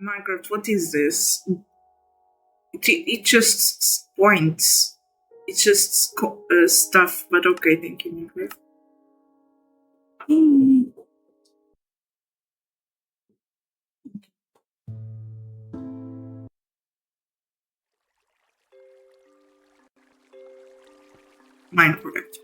Minecraft, what is this? It just points. It's just stuff, but okay, thank you, Minecraft. Minecraft.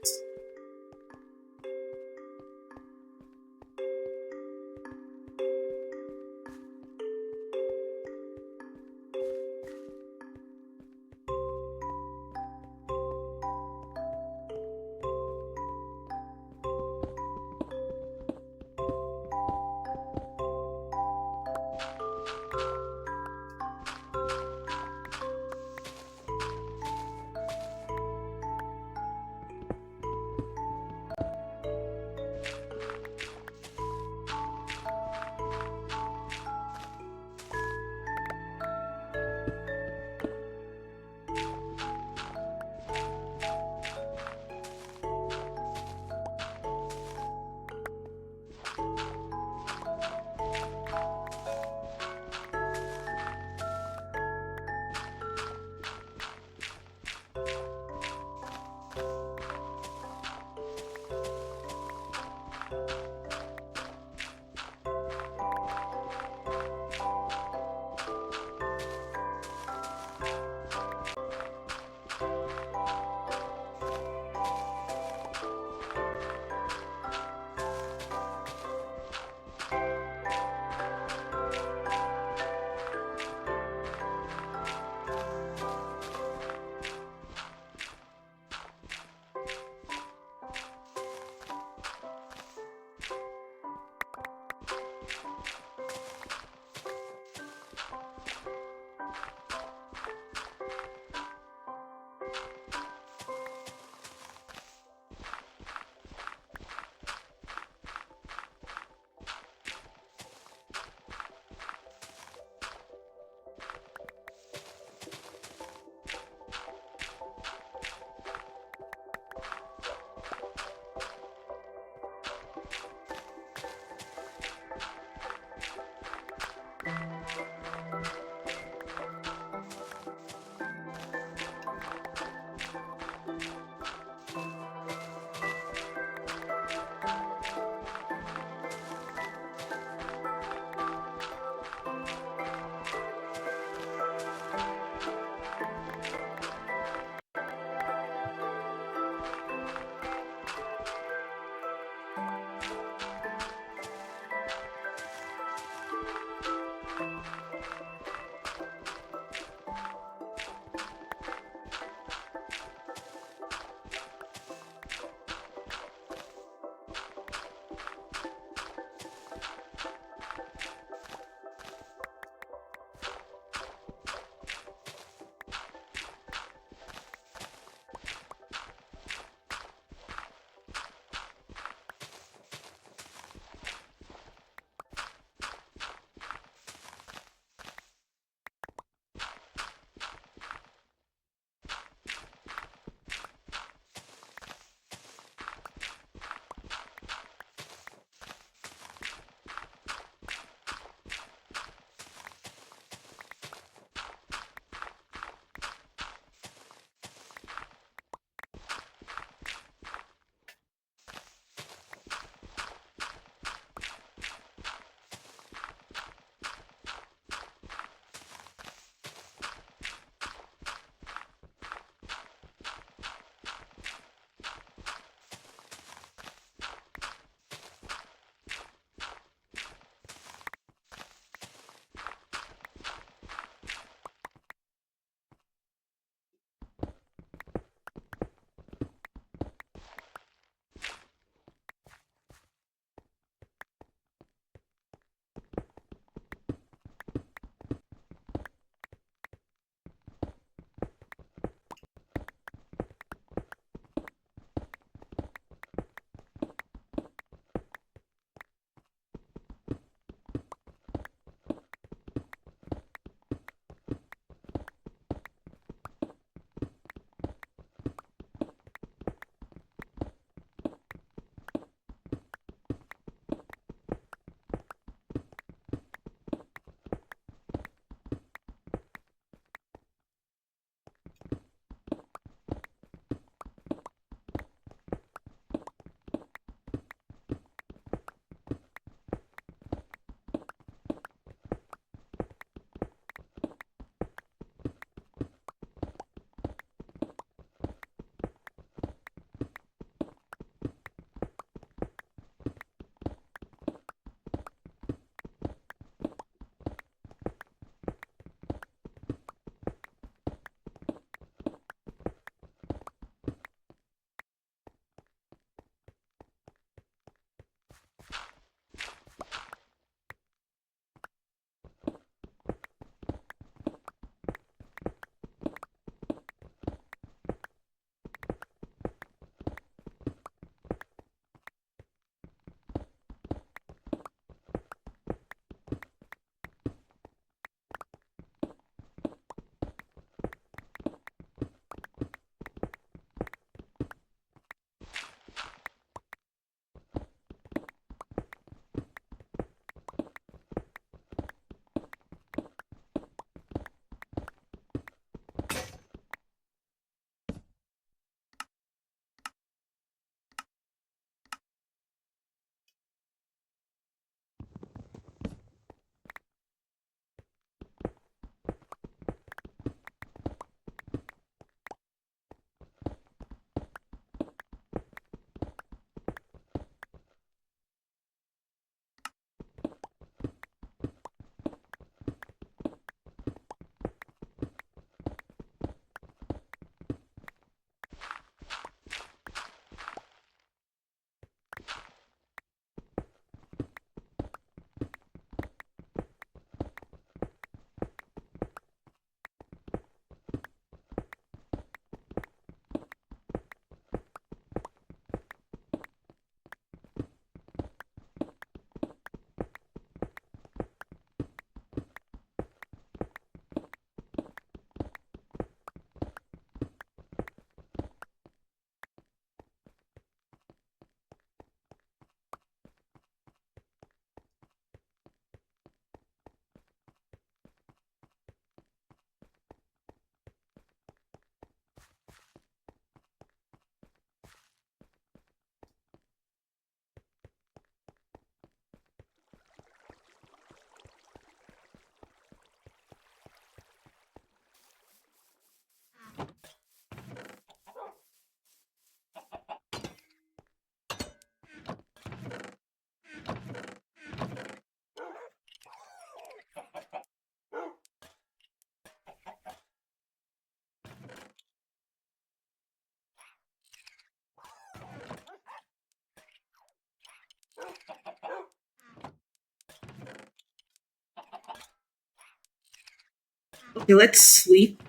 Okay, let's sleep.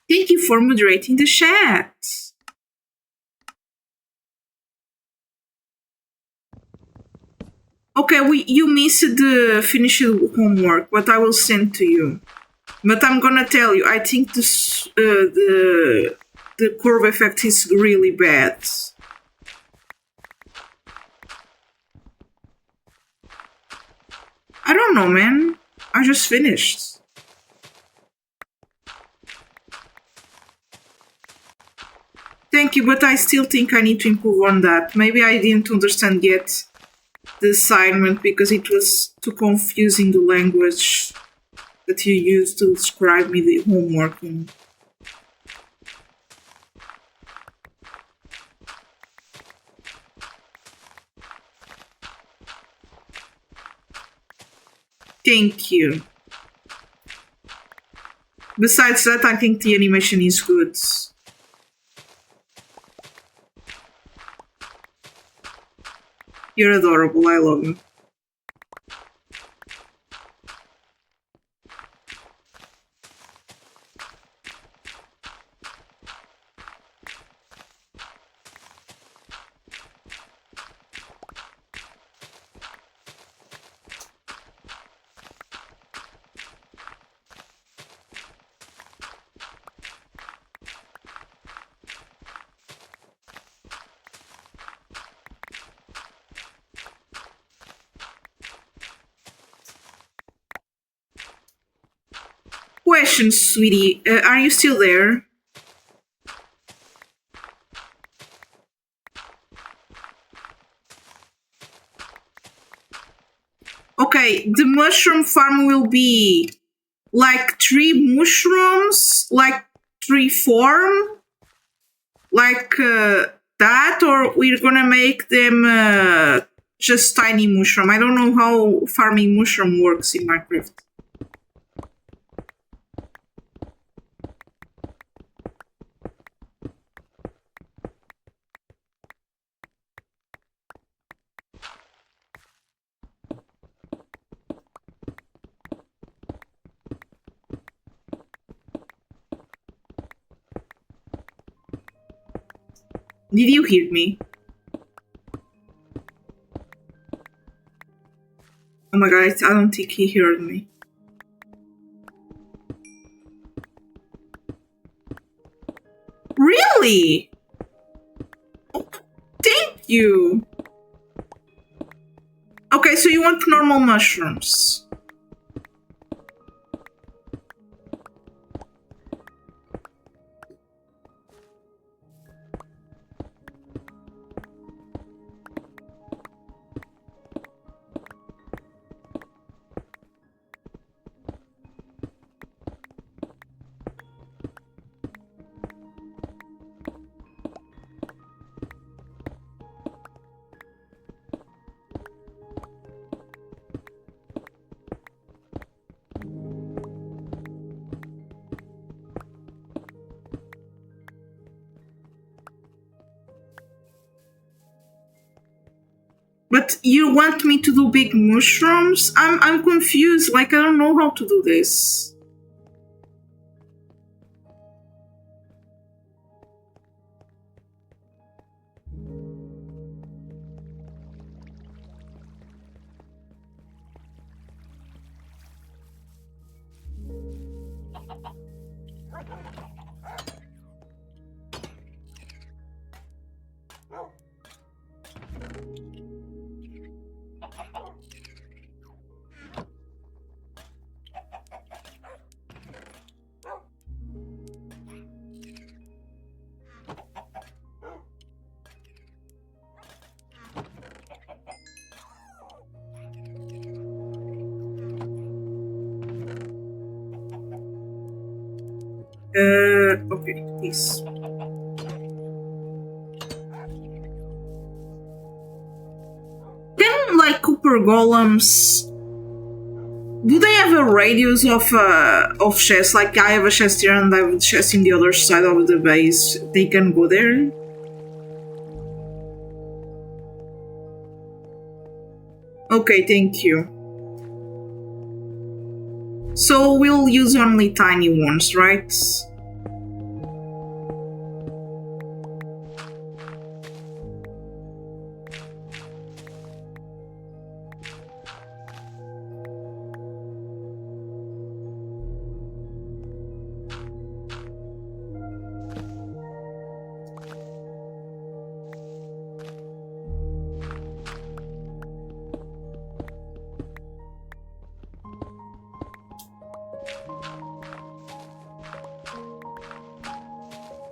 Thank you for moderating the chat. Okay, you missed the finished homework, but I will send to you. But I'm gonna tell you, I think this the curve effect is really bad. I don't know, man. I just finished. Thank you, but I still think I need to improve on that. Maybe I didn't understand yet the assignment because it was too confusing, the language that you used to describe me the homework. Thank you. Besides that, I think the animation is good. You're adorable. I love you. Question, sweetie. Are you still there? Okay, the mushroom farm will be like 3 mushrooms, like 3 form, like that, or we're gonna make them just tiny mushroom. I don't know how farming mushroom works in Minecraft. Did you hear me? Oh my god, I don't think he heard me. Really? Oh, thank you. Okay, so you want normal mushrooms. But you want me to do big mushrooms? I'm confused. Like, I don't know how to do this. Okay, this. Can, like, Cooper golems, do they have a radius of chests? Like, I have a chest here and I have a chest in the other side of the base. They can go there? Okay, thank you. So we'll use only tiny ones, right?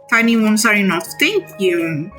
Tiny ones are enough. Thank you.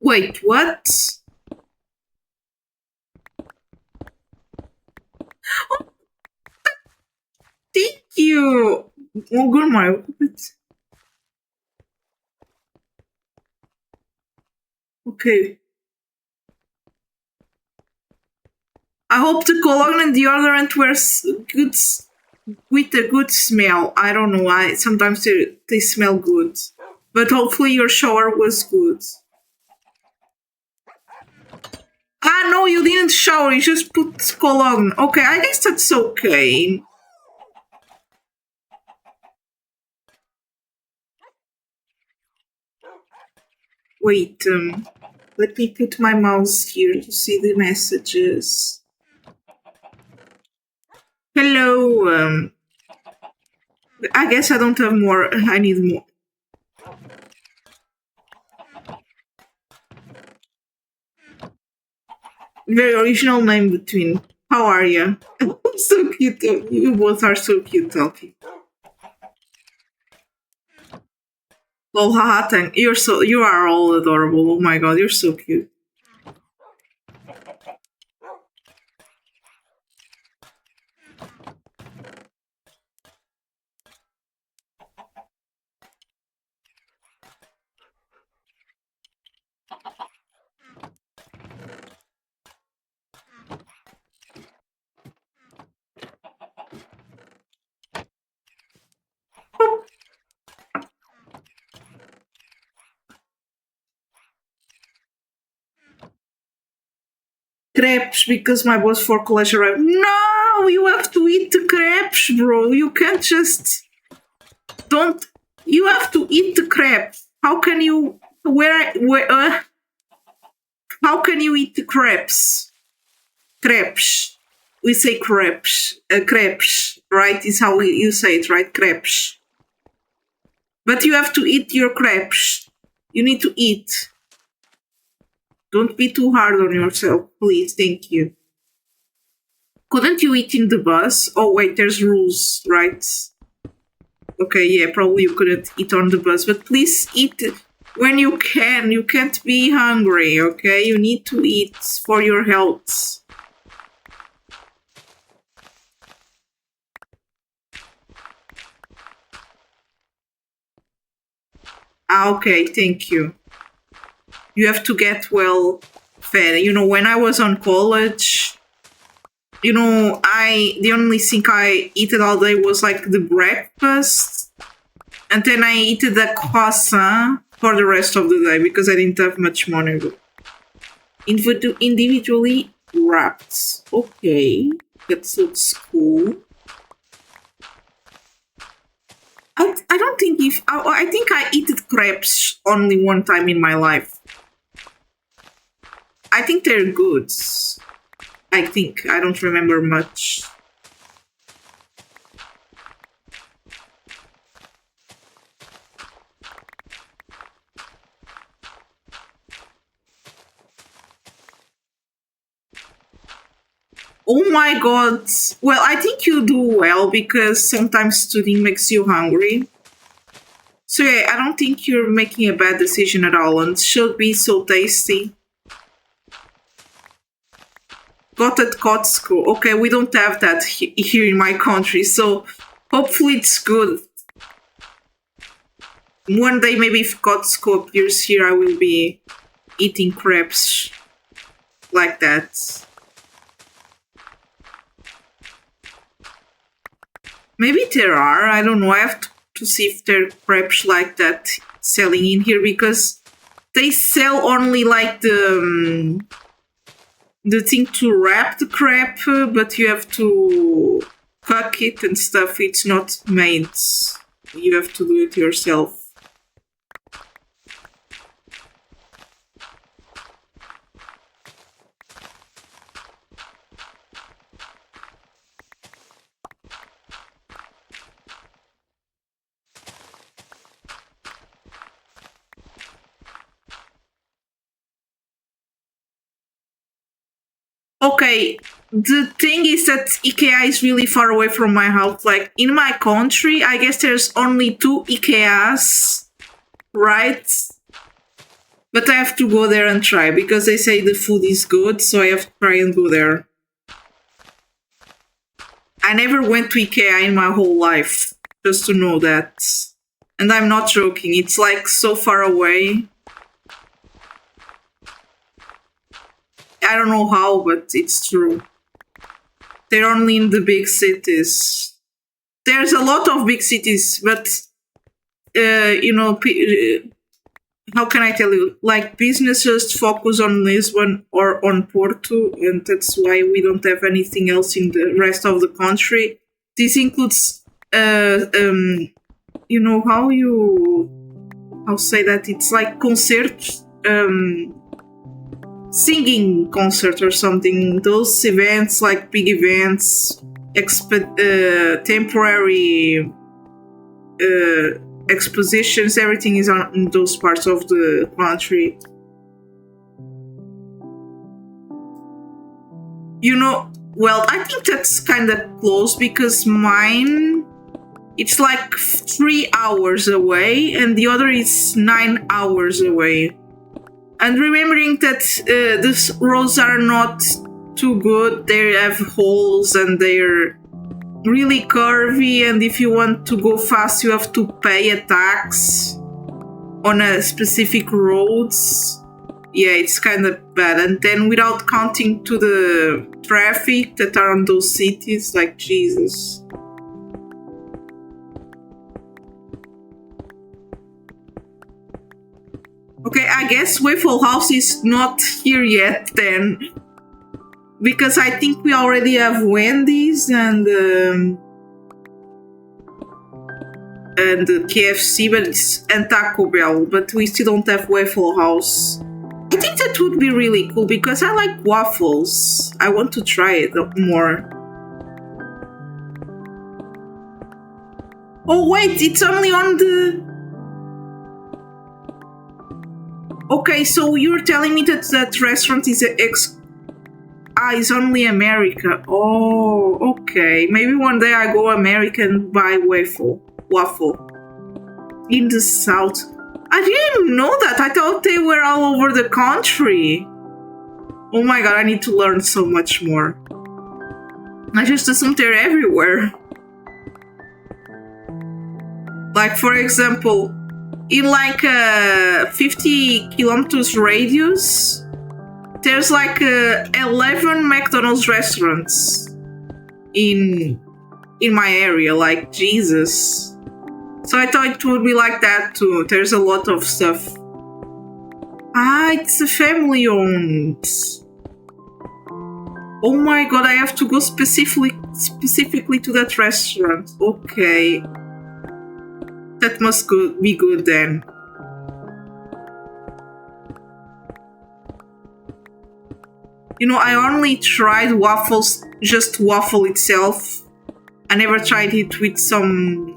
Wait, what? Oh, thank you! Oh, good my. Okay. I hope the cologne and deodorant were good with a good smell. I don't know. Sometimes they smell good, but hopefully your shower was good. Ah, no, you didn't shower. You just put cologne. Okay, I guess that's okay. Wait, let me put my mouse here to see the messages. Hello. I guess I don't have more. I need more. Very original name between. How are you? So cute. You both are so cute talking. Oh, haha, thank you are all adorable. Oh my god, you're so cute. Crepes because my boss for college arrived. No, you have to eat the crepes, bro. You can't just don't. You have to eat the crepes. How can you? Where? How can you eat the crepes? Crepes. We say crepes. Crepes, right? Is how you say it, right? Crepes. But you have to eat your crepes. You need to eat. Don't be too hard on yourself, please. Thank you. Couldn't you eat in the bus? Oh, wait, there's rules, right? Okay, yeah, probably you couldn't eat on the bus, but please eat when you can. You can't be hungry, okay? You need to eat for your health. Ah, okay, thank you. You have to get well fed. You know, when I was on college, you know, the only thing I eat all day was like the breakfast, and then I eat the croissant for the rest of the day because I didn't have much money. Individually wrapped. Okay, that looks cool. I don't think if I think I eat crepes only one time in my life. I think they're good. I think I don't remember much. Oh my god. Well, I think you do well because sometimes studying makes you hungry. So yeah, I don't think you're making a bad decision at all, and it should be so tasty. Got at Costco. Okay, we don't have that here in my country, so hopefully it's good. One day, maybe if Costco appears here, I will be eating crepes like that. Maybe there are. I don't know. I have to see if there are crepes like that selling in here because they sell only like the thing to wrap the crepe, but you have to cook it and stuff. It's not made. You have to do it yourself. Okay, the thing is that IKEA is really far away from my house. Like in my country, I guess there's only 2 IKEAs, right? But I have to go there and try because they say the food is good, so I have to try and go there. I never went to IKEA in my whole life, just to know that. And I'm not joking, it's like so far away. I don't know how, but it's true. They're only in the big cities. There's a lot of big cities, but how can I tell you? Like businesses focus on Lisbon or on Porto, and that's why we don't have anything else in the rest of the country. This includes, how say that? It's like concerts, singing concert or something. Those events, like big events, temporary expositions, everything is in those parts of the country. Well, I think that's kind of close because mine, it's like 3 hours away and the other is 9 hours away. And remembering that these roads are not too good, they have holes and they're really curvy, and if you want to go fast you have to pay a tax on a specific roads. Yeah, it's kind of bad. And then without counting to the traffic that are on those cities, like Jesus. Okay, I guess Waffle House is not here yet then, because I think we already have Wendy's and KFC, and Taco Bell, but we still don't have Waffle House. I think that would be really cool because I like waffles. I want to try it more. Oh wait, it's only on the... Okay, so you're telling me that restaurant is it's only America. Oh, okay. Maybe one day I go America and buy waffle in the South. I didn't know that. I thought they were all over the country. Oh my god, I need to learn so much more. I just assumed they're everywhere. Like, for example, in like a 50 kilometers radius, there's like 11 McDonald's restaurants in my area, like Jesus. So I thought it would be like that too. There's a lot of stuff. It's a family owned. Oh my god, I have to go specifically to that restaurant. Okay. That must be good then. I only tried waffles, just waffle itself. I never tried it with some,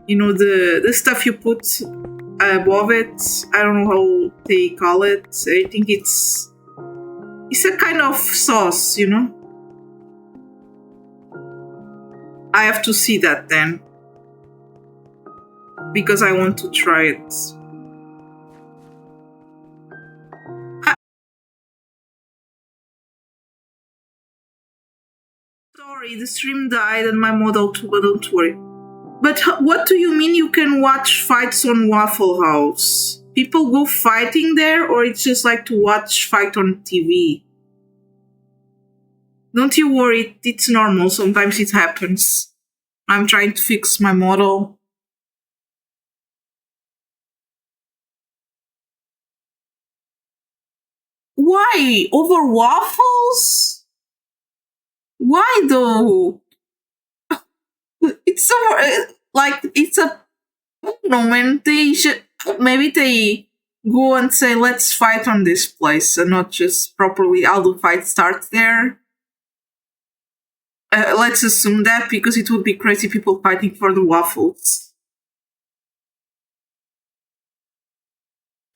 the stuff you put above it. I don't know how they call it. I think it's a kind of sauce, I have to see that then, because I want to try it. Sorry, the stream died and my model too, but don't worry. But what do you mean you can watch fights on Waffle House? People go fighting there, or it's just like to watch fight on TV? Don't you worry, it's normal, sometimes it happens. I'm trying to fix my model. Why? Over waffles? Why though? It's so like it's a... I don't know, man. Maybe they go and say let's fight on this place and not just properly how the fight starts there. Let's assume that, because it would be crazy people fighting for the waffles.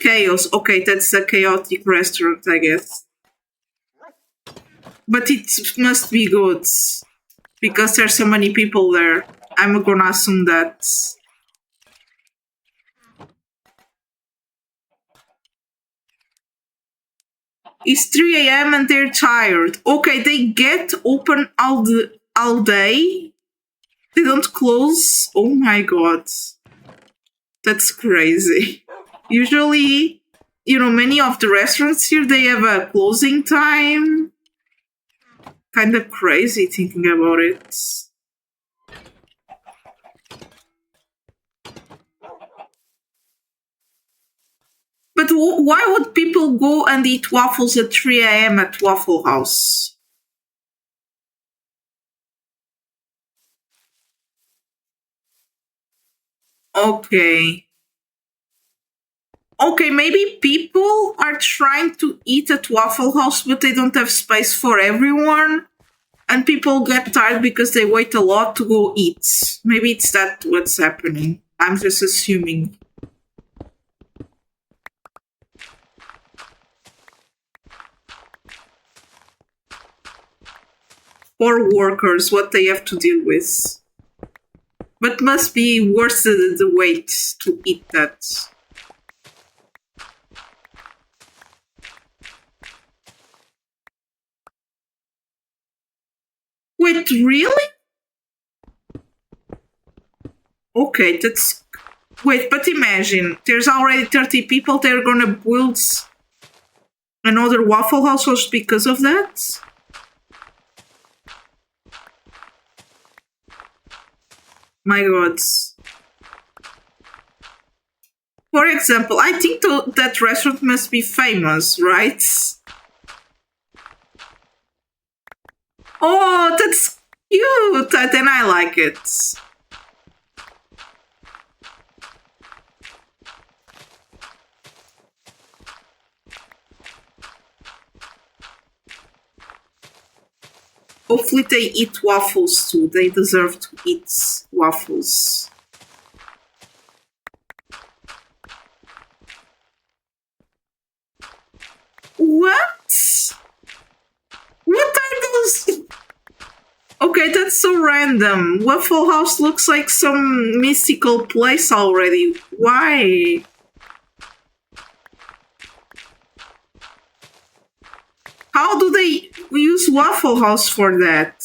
Chaos. Okay, that's a chaotic restaurant, I guess. But it must be good, because there's so many people there. I'm gonna assume that. It's 3 a.m. and they're tired. Okay, they get open all day. They don't close. Oh my god. That's crazy. Usually, many of the restaurants here, they have a closing time. Kind of crazy thinking about it. But why would people go and eat waffles at 3 a.m. at Waffle House? Okay. Okay, maybe people are trying to eat at Waffle House, but they don't have space for everyone. And people get tired because they wait a lot to go eat. Maybe it's that what's happening. I'm just assuming. Or workers, what they have to deal with. But must be worth the wait to eat that. Wait, really? Okay, that's... Wait, but imagine, there's already 30 people, they're gonna build another Waffle House just because of that? My god. For example, I think that restaurant must be famous, right? Oh, that's cute! Then I like it. Hopefully they eat waffles too. They deserve to eat waffles. What? What are those? Okay, that's so random. Waffle House looks like some mystical place already. Why? How do they use Waffle House for that?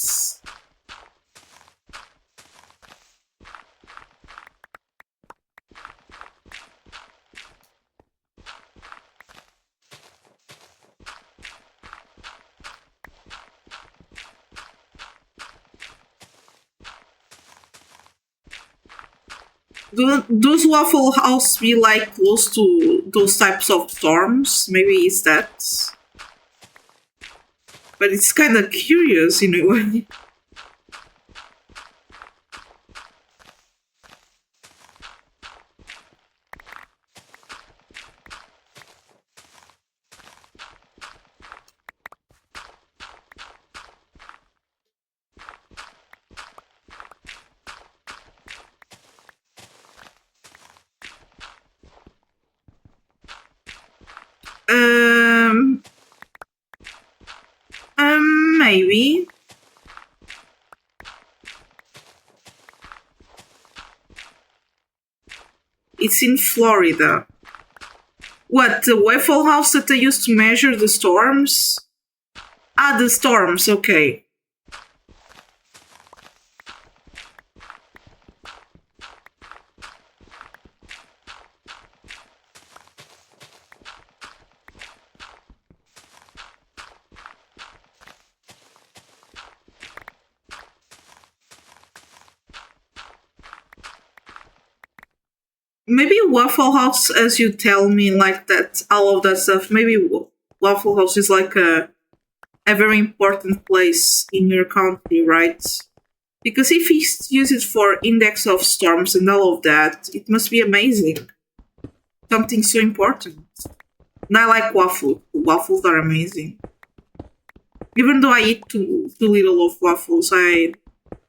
Does Waffle House be like close to those types of storms? Maybe it's that. But it's kind of curious in a way. Um, maybe. It's in Florida. What, the Waffle House that they used to measure the storms? Ah, the storms, okay. Maybe Waffle House, as you tell me, like that, all of that stuff, maybe Waffle House is like a very important place in your country, right? Because if he uses it for index of storms and all of that, it must be amazing. Something so important. And I like waffle. Waffles are amazing. Even though I eat too little of waffles, I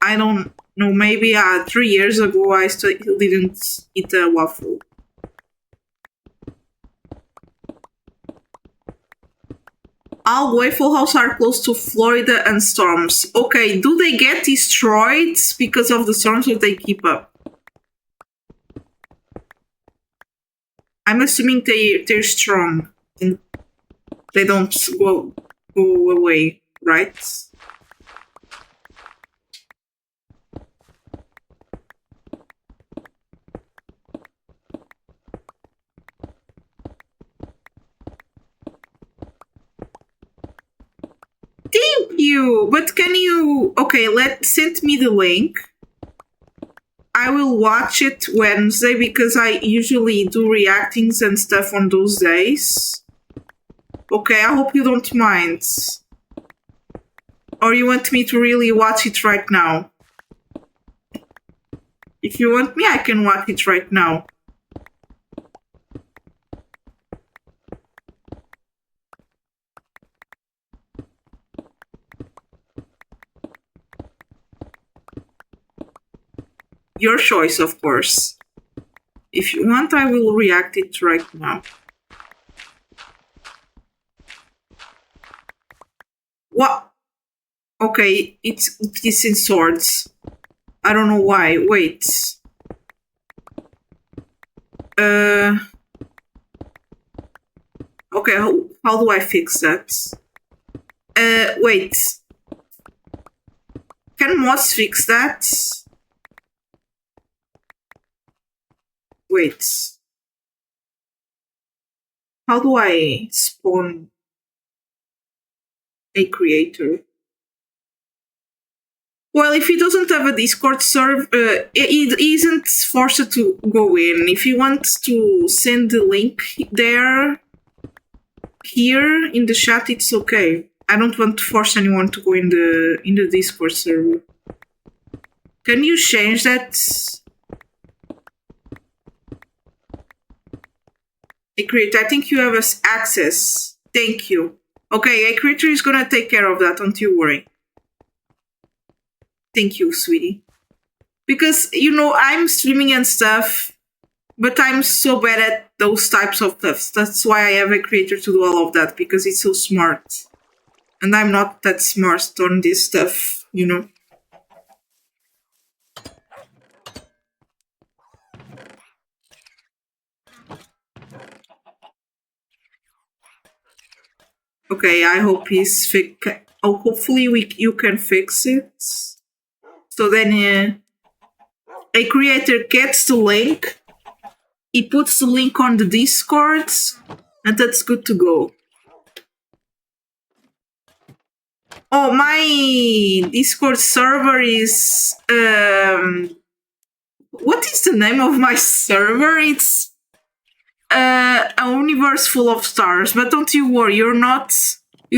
don't know. Maybe 3 years ago I still didn't eat a waffle. All Waffle House are close to Florida and storms. Okay, do they get destroyed because of the storms or they keep up? I'm assuming they're strong. They don't go away, right? Thank you. But can you? Okay, send me the link. I will watch it Wednesday because I usually do reactings and stuff on those days. Okay, I hope you don't mind. Or you want me to really watch it right now? If you want me, I can watch it right now. Your choice, of course. If you want, I will react it right now. What? Okay, it's in swords. I don't know why. Wait. Okay, how do I fix that? Wait. Can mods fix that? Wait. How do I spawn a creator? Well, if he doesn't have a Discord server, he isn't forced to go in. If he wants to send the link there, here in the chat, it's okay. I don't want to force anyone to go in the Discord server. Can you change that? A creator, I think you have access. Thank you. Okay, a creator is gonna take care of that, don't you worry. Thank you, sweetie. Because, I'm streaming and stuff, but I'm so bad at those types of stuff. That's why I have a creator to do all of that, because it's so smart. And I'm not that smart on this stuff, Okay, I hope he's hopefully you can fix it. So then a creator gets the link, he puts the link on the Discord, and that's good to go. Oh, my Discord server is what is the name of my server? It's a universe full of stars, but don't you worry, you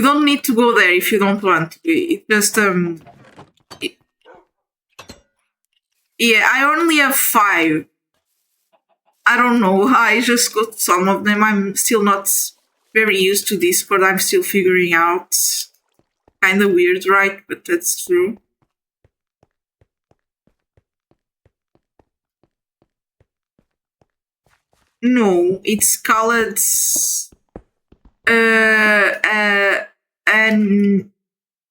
don't need to go there if you don't want to. It just yeah, I only have 5. I don't know, I just got some of them. I'm still not very used to Discord. I'm still figuring out. Kind of weird, right? But that's true. No, it's called an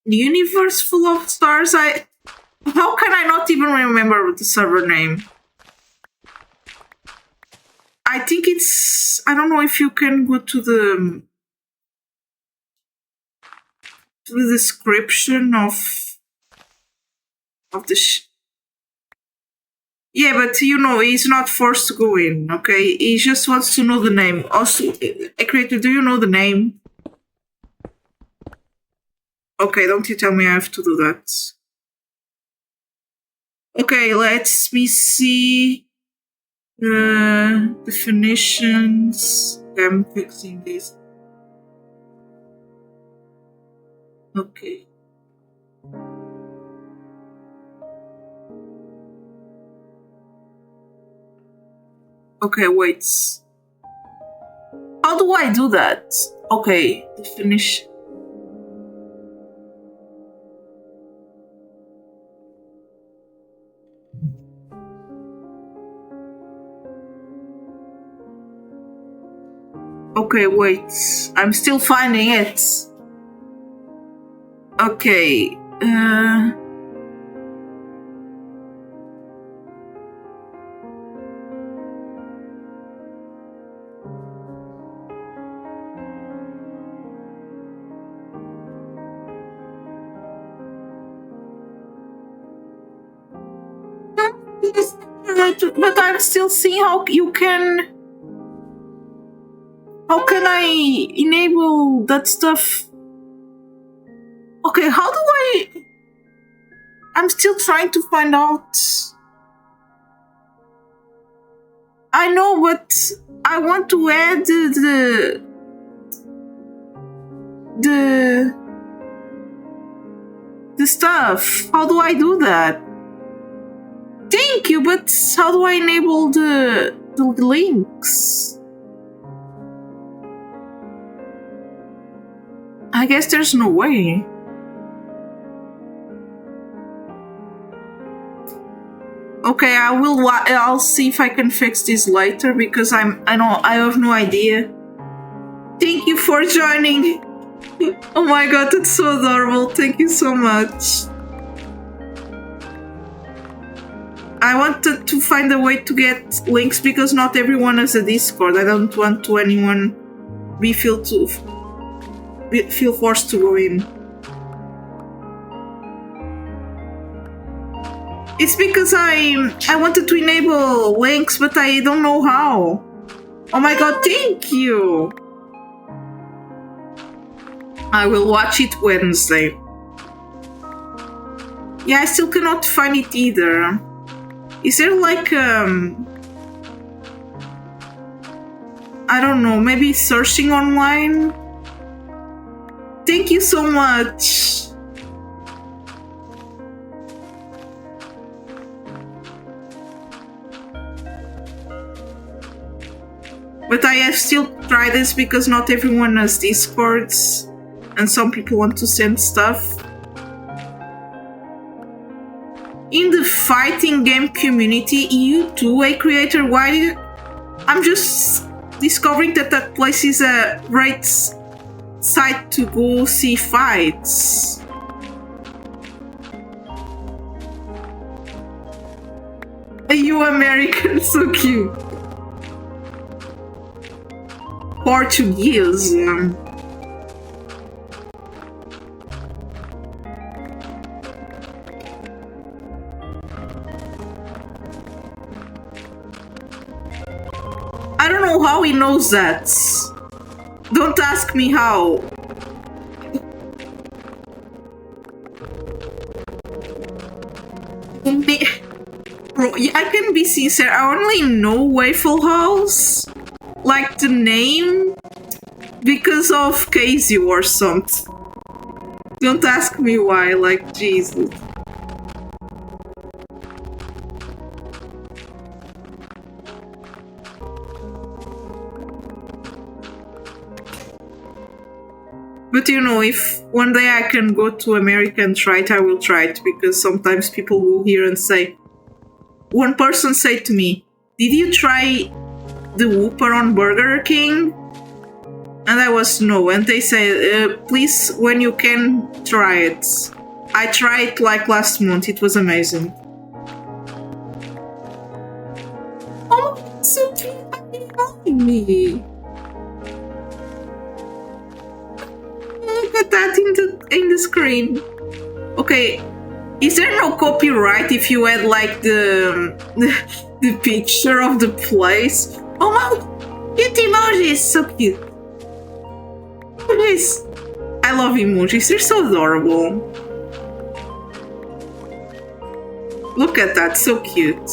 universe full of stars. How can I not even remember the server name? I think it's. I don't know if you can go to the description of the. Yeah, but he's not forced to go in. Okay, he just wants to know the name. Also, creator, do you know the name? Okay, don't you tell me I have to do that. Okay, let me see. Definitions. I'm fixing this. Okay. Okay, wait. How do I do that? Okay, definition. Okay, wait. I'm still finding it. Okay. But I'm still seeing how you can... How can I enable that stuff? Okay, how do I... I'm still trying to find out. I know, but I want to add the stuff. How do I do that? Thank you, but how do I enable the links? I guess there's no way. Okay, I'll see if I can fix this later because I have no idea. Thank you for joining. Oh my god, that's so adorable. Thank you so much. I wanted to find a way to get links because not everyone has a Discord. I don't want to anyone feel forced to go in. It's because I wanted to enable links, but I don't know how. Oh my god, thank you! I will watch it Wednesday. Yeah, I still cannot find it either. Is there like I don't know, maybe searching online? Thank you so much! But I have still tried this because not everyone has Discords and some people want to send stuff. In the fighting game community, you too, a creator, I'm just discovering that place is a great site to go see fights. You American, so cute. Portuguese. I don't know how he knows that. Don't ask me how. Bro, I can be sincere, I only know Waffle House, like the name, because of Casey or something. Don't ask me why, like, Jesus. But you know, if one day I can go to America and try it, I will try it, because sometimes people will hear and say... One person said to me, "Did you try the Whopper on Burger King?" And I was no, and they said, please, when you can, try it. I tried it like last month, it was amazing. Oh, so cute, behind me. Look at that in the screen. Okay, is there no copyright if you add like the picture of the place? Oh my, cute emojis, so cute. Emojis. I love emojis, they're so adorable. Look at that, so cute.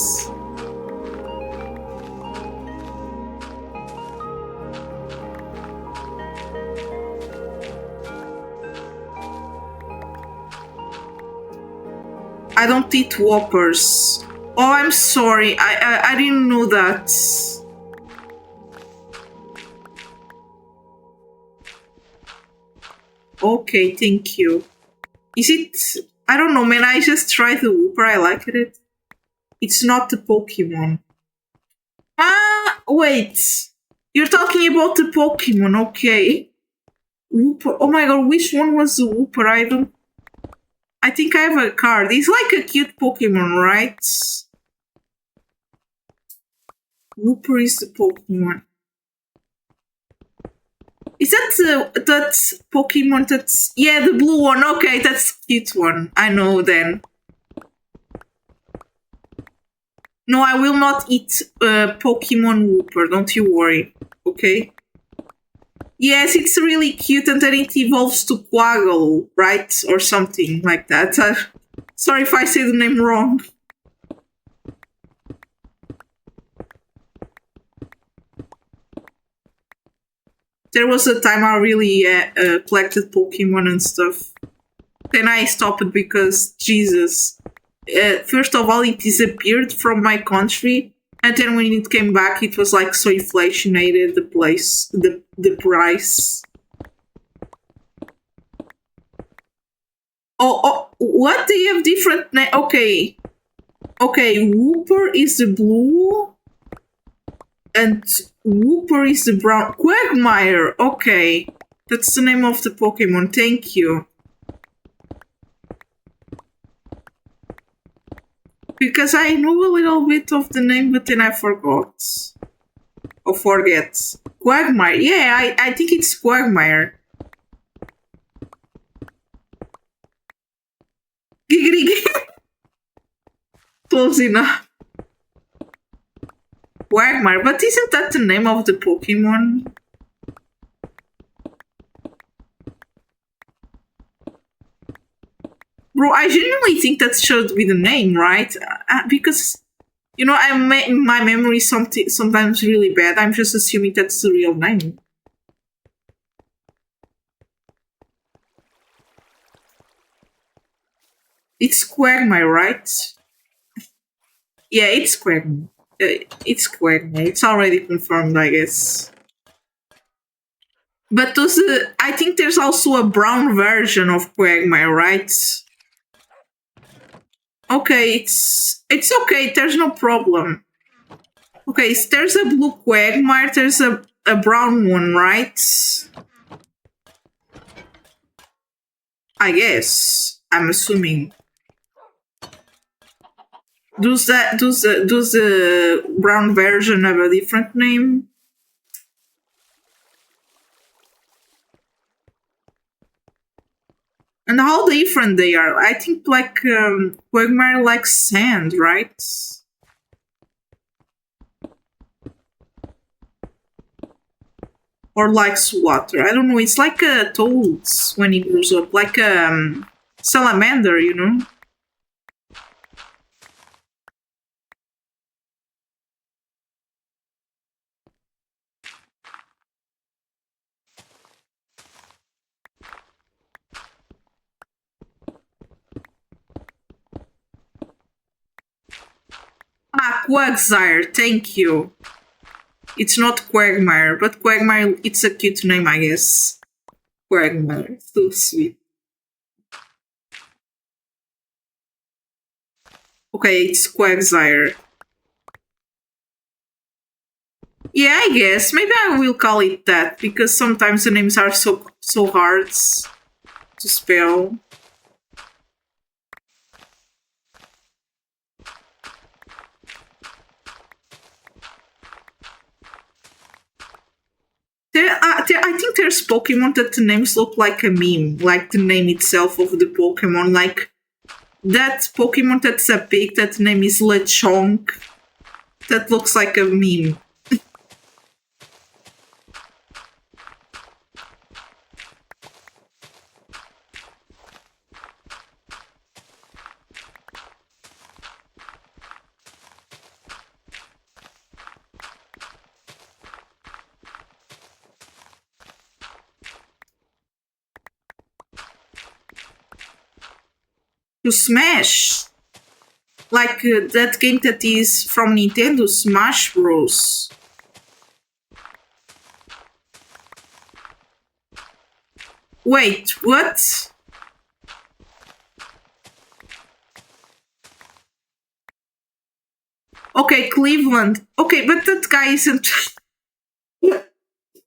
I don't eat Whoppers. Oh, I'm sorry. I didn't know that. Okay, thank you. Is it... I don't know, man. I just tried the Whopper. I liked it. It's not the Pokemon. Ah, wait. You're talking about the Pokemon. Okay. Whopper. Oh my god, which one was the Whopper? I think I have a card. It's like a cute Pokemon, right? Whooper is the Pokemon. Is that that Pokemon that's... Yeah, the blue one. Okay, that's the cute one. I know then. No, I will not eat Pokemon Wooper, don't you worry. Okay? Yes, it's really cute and then it evolves to Quaggle, right? Or something like that. Sorry if I say the name wrong. There was a time I really collected Pokemon and stuff. Then I stopped because, Jesus. First of all, it disappeared from my country. And then when it came back, it was like so inflationated, the price. Oh, what? They have different okay. Okay, Wooper is the blue and Wooper is the brown. Quagmire, okay. That's the name of the Pokemon, thank you. Because I know a little bit of the name, but then I forgot. Or forget. Quagmire, yeah, I think it's Quagmire. Giggity. Close enough. Quagmire, but isn't that the name of the Pokemon? Bro, I genuinely think that should be the name, right? Because, you know, my memory is sometimes really bad. I'm just assuming that's the real name. It's Quagmire, right? Yeah, it's Quagmire. It's Quagmire. It's already confirmed, I guess. But I think there's also a brown version of Quagmire, right? Okay, it's okay. There's no problem. Okay, so there's a blue Quagmire. There's a brown one, right? I guess. I'm assuming. Does the brown version have a different name? And how different they are. I think like Quagmire likes sand, right? Or likes water. I don't know. It's like a toad when he grows up, like a salamander, you know. Ah, Quagsire. Thank you. It's not Quagmire, but Quagmire. It's a cute name, I guess. Quagmire. So sweet. Okay, it's Quagsire. Yeah, I guess. Maybe I will call it that because sometimes the names are so hard to spell. I think there's Pokemon that the names look like a meme, like the name itself of the Pokemon. Like that Pokemon that's a pig, that name is Lechonk. That looks like a meme. To Smash! Like that game that is from Nintendo, Smash Bros. Wait, what? Okay, Cleveland. Okay, but that guy isn't.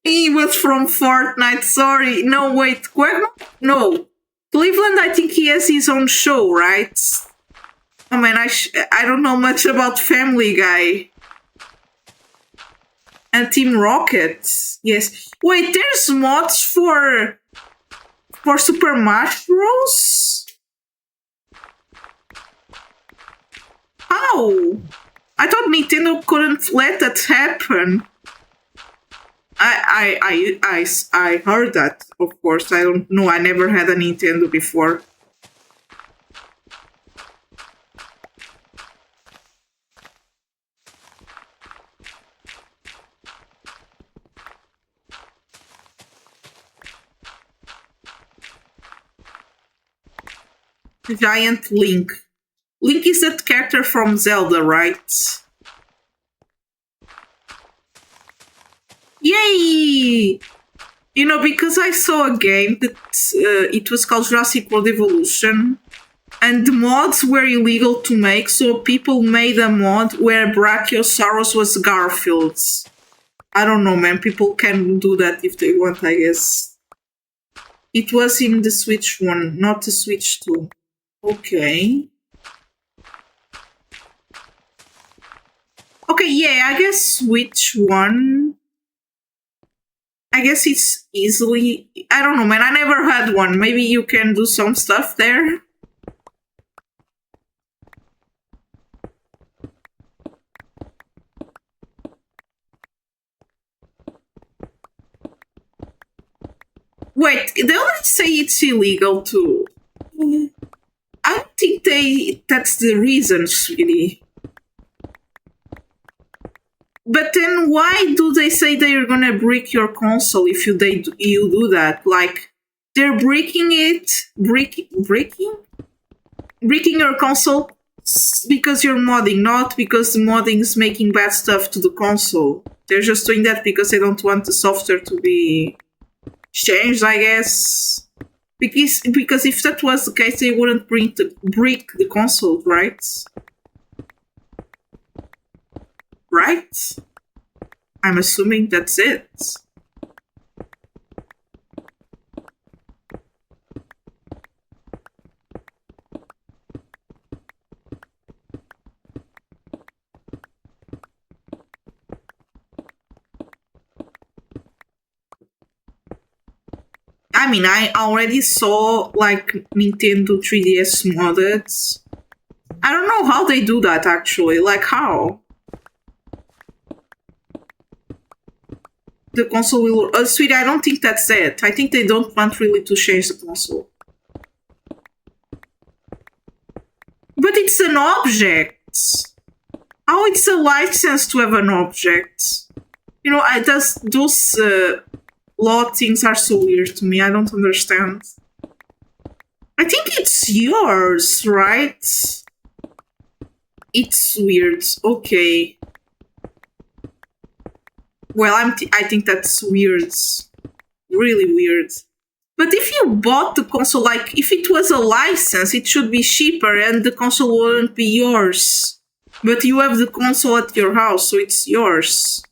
He was from Fortnite, sorry. No, wait, Quagmire? No. Cleveland, I think he has his own show, right? Oh man, I don't know much about Family Guy. And Team Rocket. Yes. Wait, there's mods for Super Smash Bros? How? I thought Nintendo couldn't let that happen. I heard that, of course. I don't know. I never had a Nintendo before. Giant Link. Link is that character from Zelda, right? Yay! You know, because I saw a game that it was called Jurassic World Evolution, and the mods were illegal to make, so people made a mod where Brachiosaurus was Garfield. I don't know, man. People can do that if they want, I guess. It was in the Switch 1, not the Switch 2. Okay. Okay, yeah, I guess Switch 1. I guess it's easily... I don't know, man. I never had one. Maybe you can do some stuff there. Wait, they already say it's illegal too. I don't think that's the reason, really. But then why do they say they're gonna break your console if you do that? Like, they're breaking your console because you're modding, not because the modding is making bad stuff to the console. They're just doing that because they don't want the software to be changed, I guess. Because if that was the case, they wouldn't break the console, right? Right? I'm assuming that's it. I mean, I already saw like Nintendo 3DS modded. I don't know how they do that actually. Like how? The console will... sweetie, I don't think that's it. I think they don't want really to change the console. But it's an object. How it's a license to have an object? You know, those law things are so weird to me. I don't understand. I think it's yours, right? It's weird. Okay. Well, I think that's weird. Really weird. But if you bought the console, like, if it was a license, it should be cheaper and the console wouldn't be yours. But you have the console at your house, so it's yours.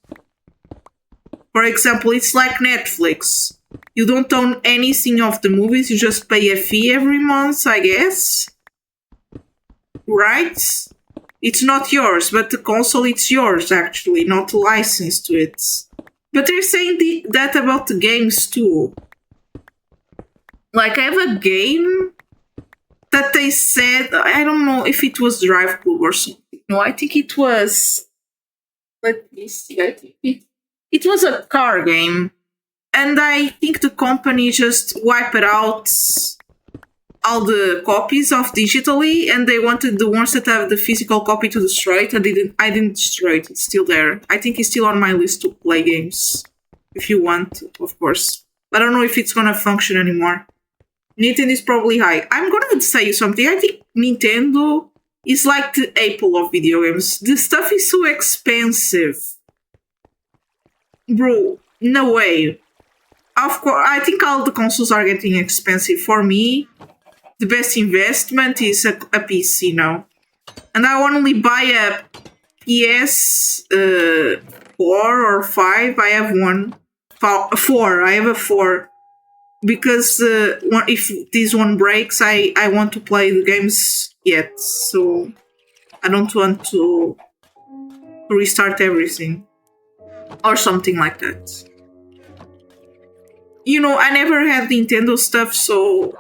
For example, it's like Netflix. You don't own anything of the movies, you just pay a fee every month, I guess. Right? It's not yours, but the console, it's yours, actually, not licensed to it. But they're saying that about the games, too. Like, I have a game that they said, I don't know if it was Drive Club or something. No, I think it was... Let me see, I think it was a car game. And I think the company just wiped out all the copies of digitally, and they wanted the ones that have the physical copy to destroy it. I didn't destroy it. It's still there. I think it's still on my list to play games. If you want, of course. But I don't know if it's gonna function anymore. Nintendo is probably high. I'm gonna say something. I think Nintendo is like the Apple of video games. The stuff is so expensive. Bro, no way. Of course, I think all the consoles are getting expensive. For me, the best investment is a PC now. And I only buy a PS 4 or 5. I have one. 4. I have a 4. Because if this one breaks, I want to play the games yet. So I don't want to restart everything. Or something like that. You know, I never had Nintendo stuff, so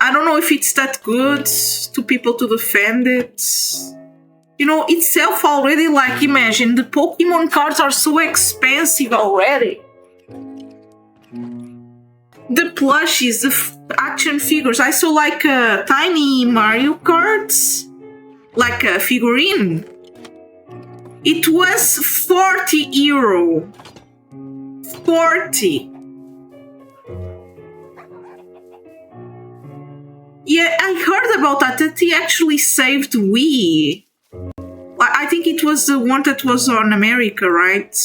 I don't know if it's that good to people to defend it. You know, itself already, like, imagine, the Pokemon cards are so expensive already. The plushies, the action figures. I saw, like, tiny Mario cards, like a figurine. It was 40 euro. 40. Yeah, I heard about that he actually saved Wii. I think it was the one that was on America, right?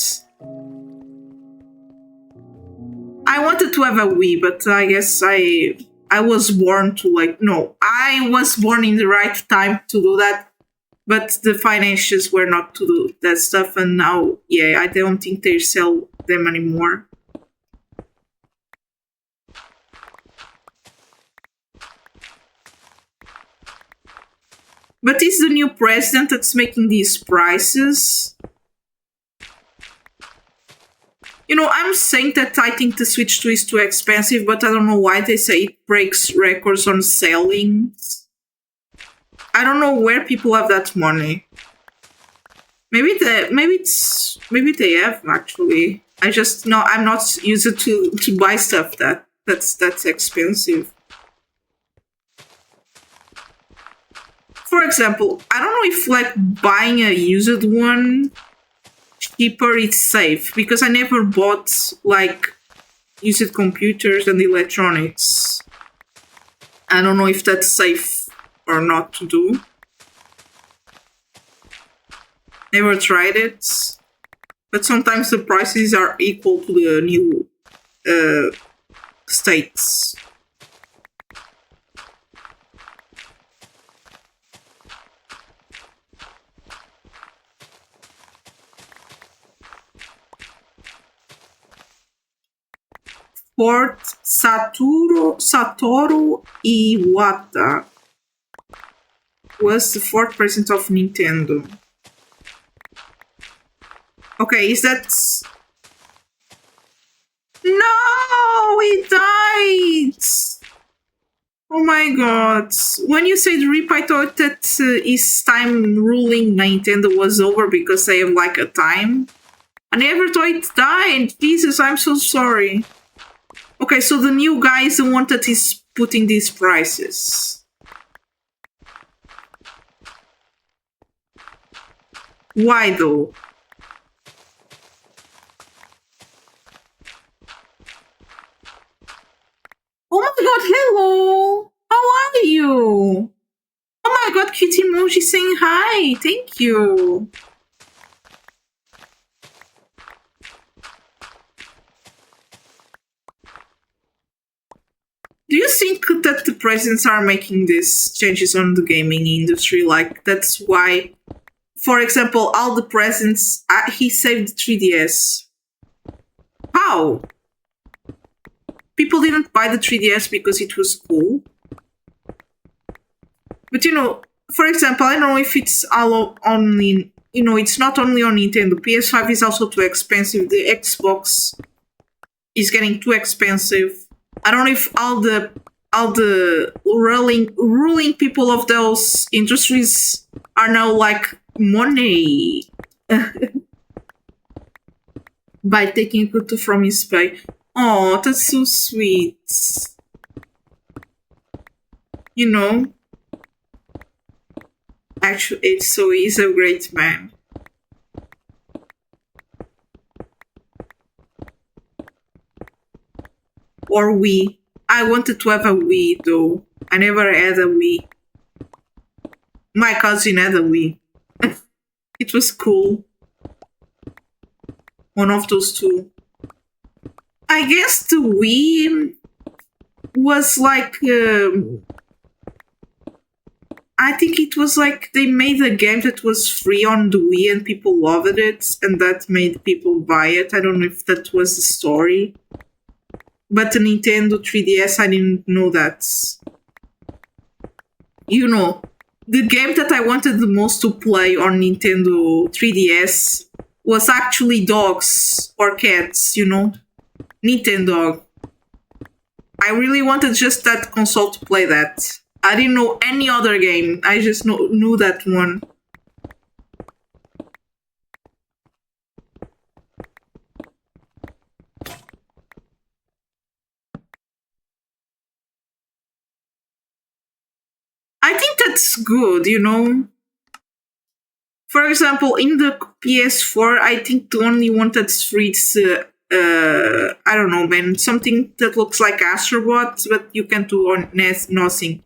I wanted to have a Wii, but I guess I was born to, like, no, I was born in the right time to do that, but the finances were not to do that stuff, and now, yeah, I don't think they sell them anymore. But is the new president that's making these prices? You know, I'm saying that I think the Switch 2 is too expensive, but I don't know why they say it breaks records on selling. I don't know where people have that money. Maybe they have actually. I just no, I'm not used to buy stuff that's expensive. For example, I don't know if, like, buying a used one cheaper it's safe, because I never bought, like, used computers and electronics. I don't know if that's safe or not to do. Never tried it, but sometimes the prices are equal to the new states. Fort Satoru Iwata was the fourth president of Nintendo. Okay, is that... No! He died! Oh my god. When you said RIP, I thought that his time ruling Nintendo was over because they have, like, a time. I never thought it died. Jesus, I'm so sorry. Okay, so the new guy is the one that is putting these prices. Why though? Oh my god, hello! How are you? Oh my god, Cutie Emoji saying hi! Thank you! Do you think that the presidents are making these changes on the gaming industry? Like, that's why, for example, all the presidents, he saved 3DS. How? People didn't buy the 3DS because it was cool. But, you know, for example, I don't know if it's all only, you know, it's not only on Nintendo. PS5 is also too expensive. The Xbox is getting too expensive. I don't know if all the ruling people of those industries are now like money by taking Kutu from his pay. Oh, that's so sweet. You know, actually, he's a great man. Or Wii. I wanted to have a Wii though. I never had a Wii. My cousin had a Wii. It was cool. One of those two. I guess the Wii was like... I think it was like they made a game that was free on the Wii and people loved it, and that made people buy it. I don't know if that was the story. But the Nintendo 3DS, I didn't know that. You know, the game that I wanted the most to play on Nintendo 3DS was actually dogs or cats, you know? Nintendo. I really wanted just that console to play that. I didn't know any other game. I just knew that one. I think that's good, you know? For example, in the PS4, I think the only one that's free is, I don't know, man, something that looks like Astrobot, but you can do on nothing.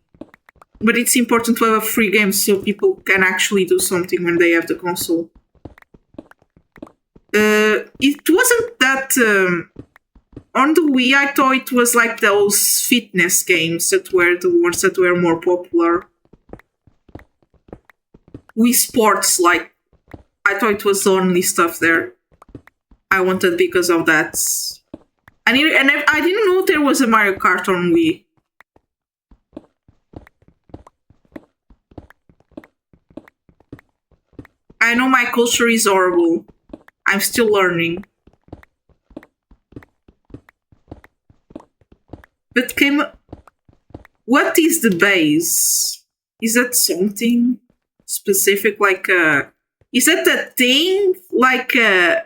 But it's important to have a free game so people can actually do something when they have the console. It wasn't that on the Wii. I thought it was like those fitness games that were the ones that were more popular. Wii Sports, like I thought it was the only stuff there. I wanted because of that. I didn't know there was a Mario Kart on Wii. I know my culture is horrible. I'm still learning. But what is the base? Is that something specific? Is that a thing like a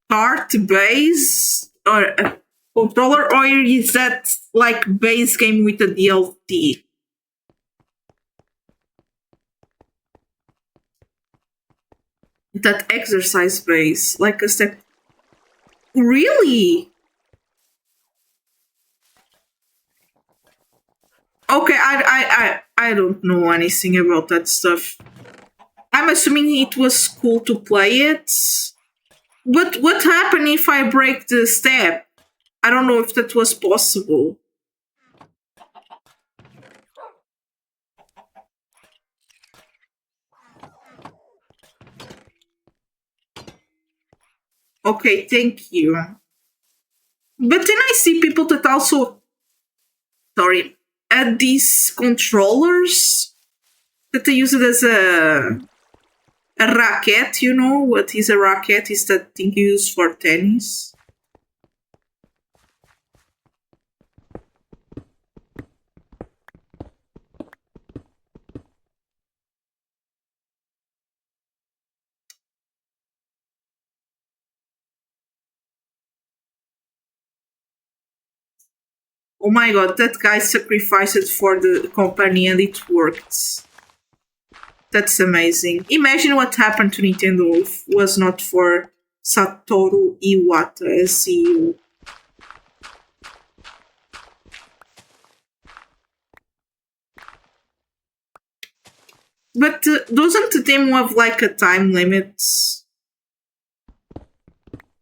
cart base or a controller, or is that like base game with a DLT? That exercise base, like a step. Really? Okay, I don't know anything about that stuff. I'm assuming it was cool to play it. But what happened if I break the step? I don't know if that was possible. Okay, thank you. But then I see people that also, sorry, add these controllers that they use it as a racket. You know what is a racket? Is that thing used for tennis? Oh my god, that guy sacrificed it for the company and it worked. That's amazing. Imagine what happened to Nintendo if it was not for Satoru Iwata as CEO. But doesn't the demo have like a time limit?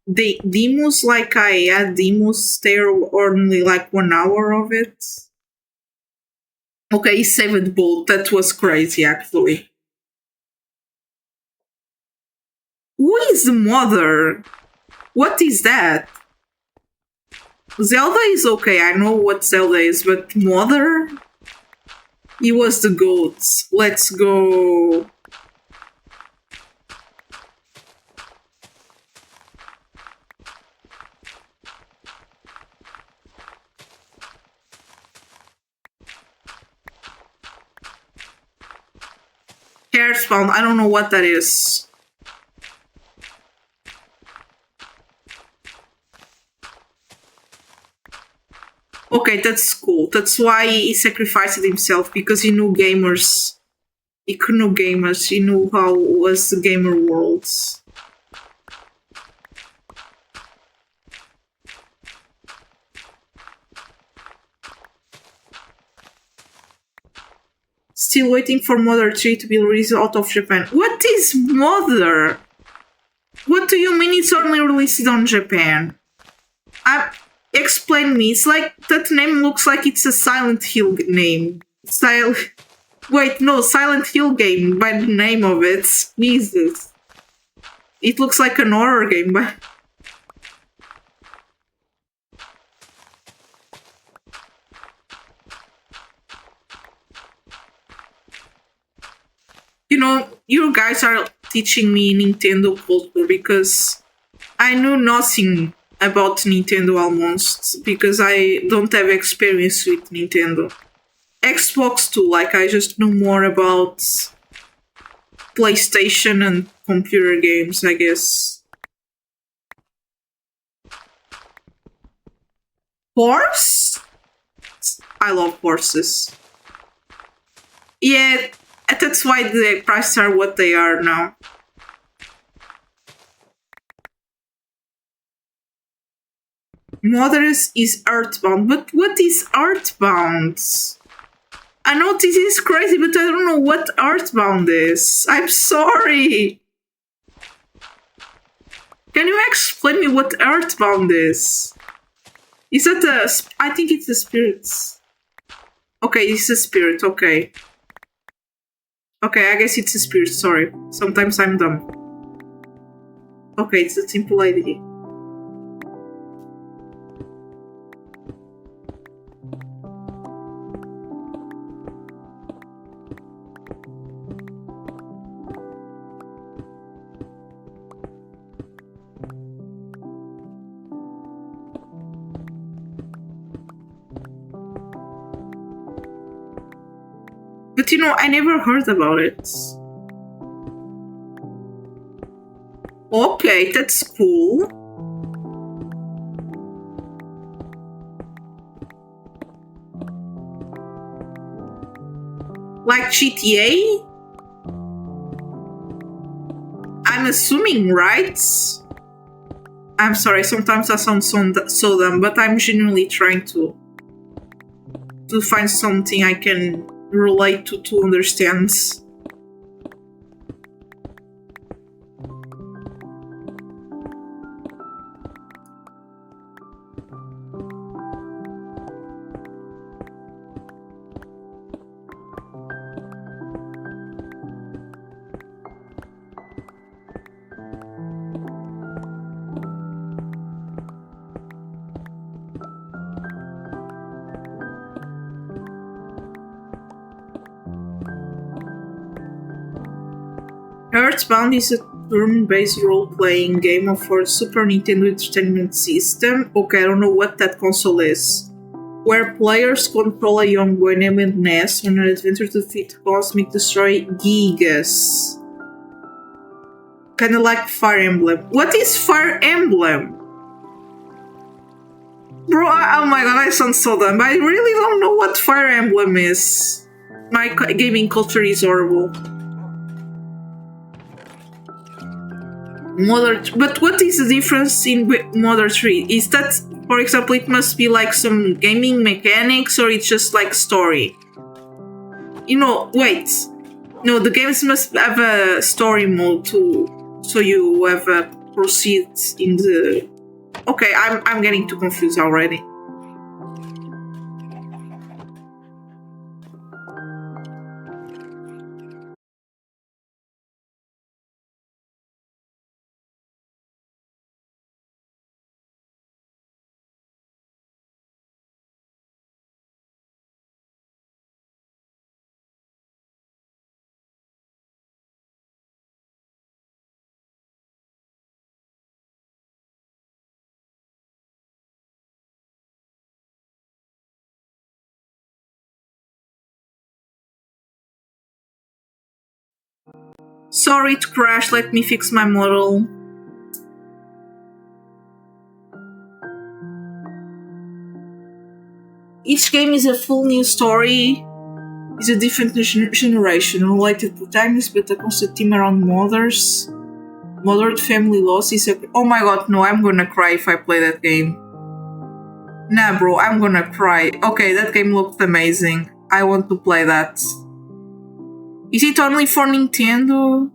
The demos, like I had demos there only like 1 hour of it. Okay, he saved both. That was crazy actually. Who is the mother? What is that? Zelda is okay, I know what Zelda is, but mother? He was the goat. Let's go. Hair spawn, I don't know what that is. Okay, that's cool. That's why he sacrificed himself, because he knew gamers. He knew gamers. He knew how was the gamer world. Still waiting for Mother 3 to be released out of Japan. What is Mother? What do you mean it's only released on Japan? Explain me. It's like that name looks like it's a Silent Hill name. Wait, no, Silent Hill game by the name of it. Jesus. It looks like an horror game, but... You know, you guys are teaching me Nintendo culture because I knew nothing about Nintendo almost because I don't have experience with Nintendo. Xbox too, like I just know more about PlayStation and computer games, I guess. Horse? I love horses. Yeah, that's why the prices are what they are now. Mothers is Earthbound, but what is Earthbound? I know this is crazy, but I don't know what Earthbound is. I'm sorry. Can you explain me what Earthbound is? Is that I think it's the spirits. Okay, it's a spirit, okay. Okay, I guess it's a spirit, sorry. Sometimes I'm dumb. Okay, it's a simple idea. But I never heard about it. Okay, that's cool. Like GTA? I'm assuming, right? I'm sorry, sometimes I sound so dumb, but I'm genuinely trying to find something I can relate to understand. Earthbound is a turn-based role-playing game for Super Nintendo Entertainment System. Okay, I don't know what that console is. Where players control a young boy named Ness on an adventure to defeat Cosmic Destroyer Gigas. Kinda like Fire Emblem. What is Fire Emblem? Bro, oh my god, I sound so dumb. I really don't know what Fire Emblem is. My gaming culture is horrible. But what is the difference in Mother 3? Is that, for example, it must be like some gaming mechanics, or it's just like story? Wait. No, the games must have a story mode too, so you have a proceed in the... Okay, I'm getting too confused already. Sorry it crashed, let me fix my model. Each game is a full new story, is a different generation, related protagonist, but a constant theme around mothers. Mothered family loss is a... Oh my god, no, I'm gonna cry if I play that game. Nah, bro, I'm gonna cry. Okay, that game looked amazing. I want to play that. Is it only for Nintendo?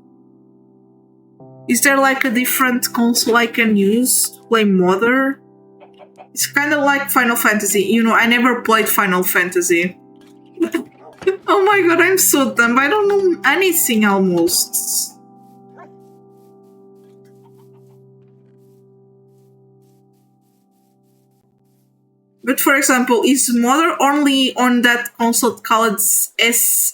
Is there like a different console I can use to play Mother? It's kind of like Final Fantasy. I never played Final Fantasy. Oh my god, I'm so dumb. I don't know anything almost. But for example, is Mother only on that console called SNES?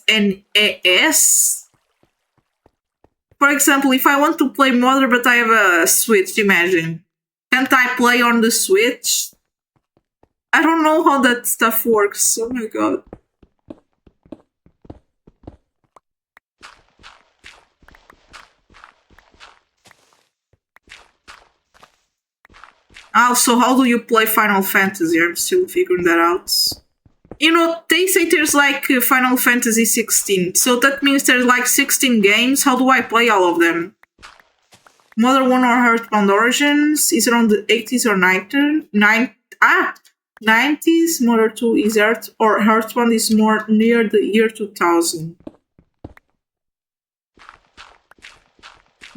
For example, if I want to play Mother but I have a Switch, imagine. Can't I play on the Switch? I don't know how that stuff works. Oh my god. Also, how do you play Final Fantasy? I'm still figuring that out. You know, they say there's like Final Fantasy 16, so that means there's like 16 games. How do I play all of them? Mother 1 or Earthbound Origins is around the 80s or 90s. Mother 2 is Earthbound is more near the year 2000.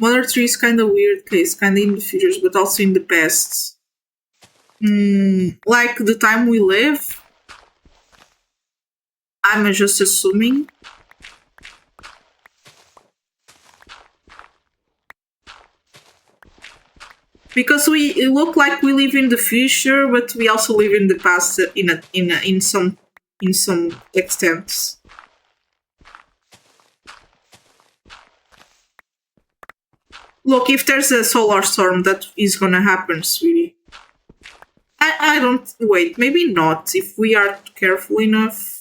Mother 3 is kind of weird case, kind of in the futures, but also in the past. Like the time we live. I'm just assuming. Because we look like we live in the future, but we also live in the past in some extents. Look, if there's a solar storm, that is gonna happen, sweetie. I don't wait. Maybe not if we are careful enough.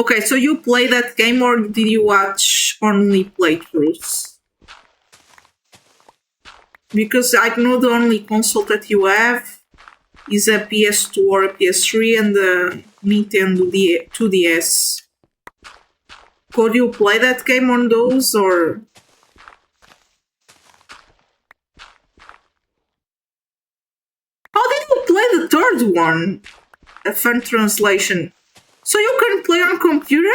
Okay, so you play that game or did you watch only playthroughs? Because I know the only console that you have is a PS2 or a PS3 and the Nintendo 2DS. Could you play that game on those or... How did you play the third one? A fun translation. So you can play on computer?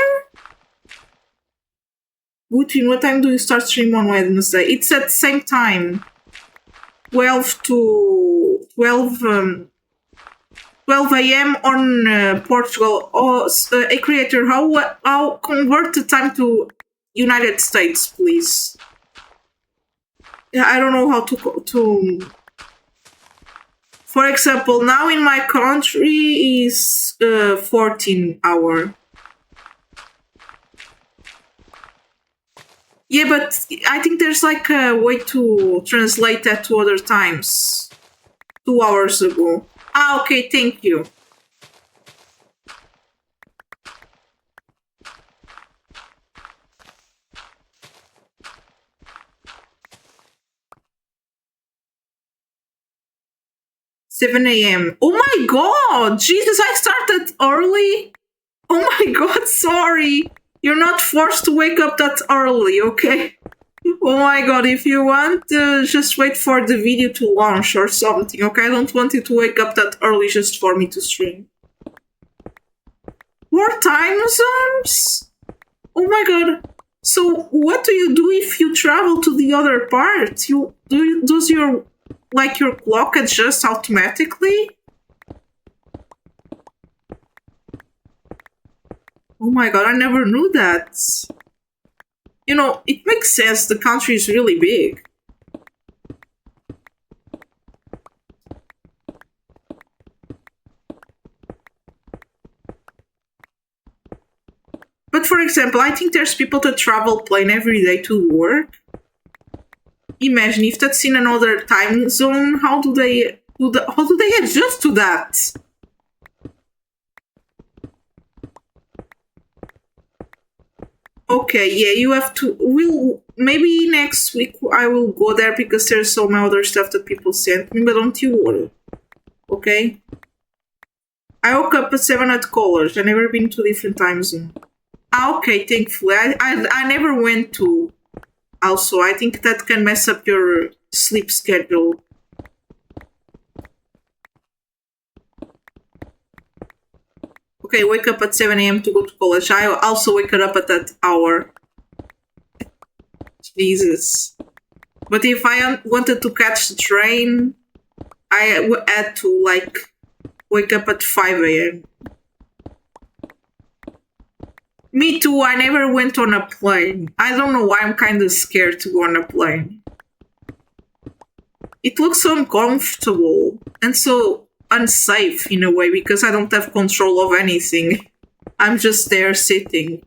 Between what time do you start stream on Wednesday? It's at the same time. 12 a.m. on Portugal. Oh, a creator, how convert the time to United States, please? Yeah, I don't know how to. For example, now in my country is 14 hour. Yeah, but I think there's like a way to translate that to other times. 2 hours ago. Ah, okay, thank you. $7 a.m. Oh my god! Jesus, I started early? Oh my god, sorry. You're not forced to wake up that early, okay? Oh my god, if you want, just wait for the video to launch or something, okay? I don't want you to wake up that early just for me to stream. More time zones? Oh my god. So what do you do if you travel to the other part? Does your clock adjust automatically? Oh my god, I never knew that. You know, it makes sense, the country is really big. But for example, I think there's people that travel plane every day to work. Imagine if that's in another time zone, how do they adjust to that? Okay, yeah, you have to. Maybe next week I will go there because there's some other stuff that people sent me, but don't you worry. Okay? I woke up at 7 at college. I never been to different time zone. Ah, okay, thankfully. I never went to. Also, I think that can mess up your sleep schedule. Okay, wake up at 7 a.m. to go to college. I also wake up at that hour. Jesus. But if I wanted to catch the train, I had to, wake up at 5 a.m. Me too, I never went on a plane. I don't know why I'm kind of scared to go on a plane. It looks so uncomfortable and so unsafe in a way because I don't have control of anything. I'm just there sitting.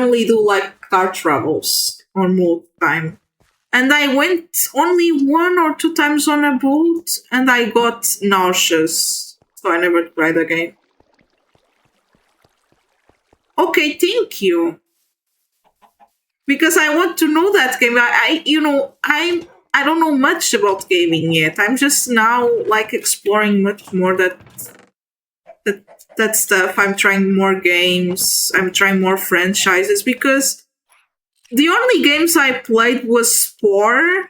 only do like car travels on most time. And I went only 1 or 2 times on a boat, and I got nauseous, so I never tried again. Okay, thank you. Because I want to know that game. I don't know much about gaming yet. I'm just now like exploring much more that stuff. I'm trying more games. I'm trying more franchises because the only games I played was Spore,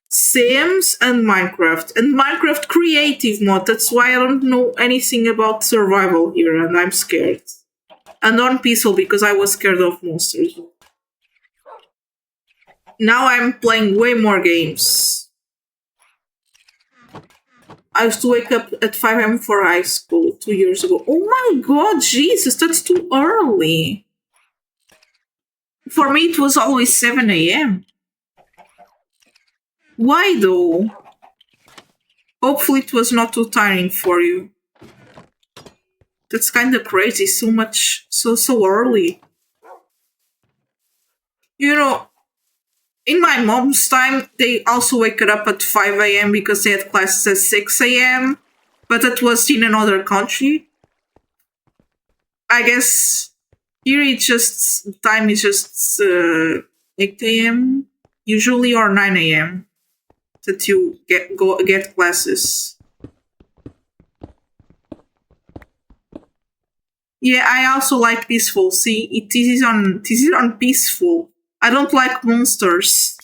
Sims, and Minecraft. And Minecraft creative mode. That's why I don't know anything about survival here, and I'm scared. And on peaceful because I was scared of monsters. Now I'm playing way more games. I used to wake up at 5 a.m. for high school 2 years ago. Oh my god, Jesus, that's too early. For me, it was always 7 a.m. Why though? Hopefully, it was not too tiring for you. That's kind of crazy. So early. You know, in my mom's time, they also wake up at 5 a.m. because they had classes at 6 a.m. But that was in another country. I guess here it's just time is just 8 a.m. usually or 9 a.m. that you get classes. Yeah, I also like peaceful. See, this is on peaceful. I don't like monsters.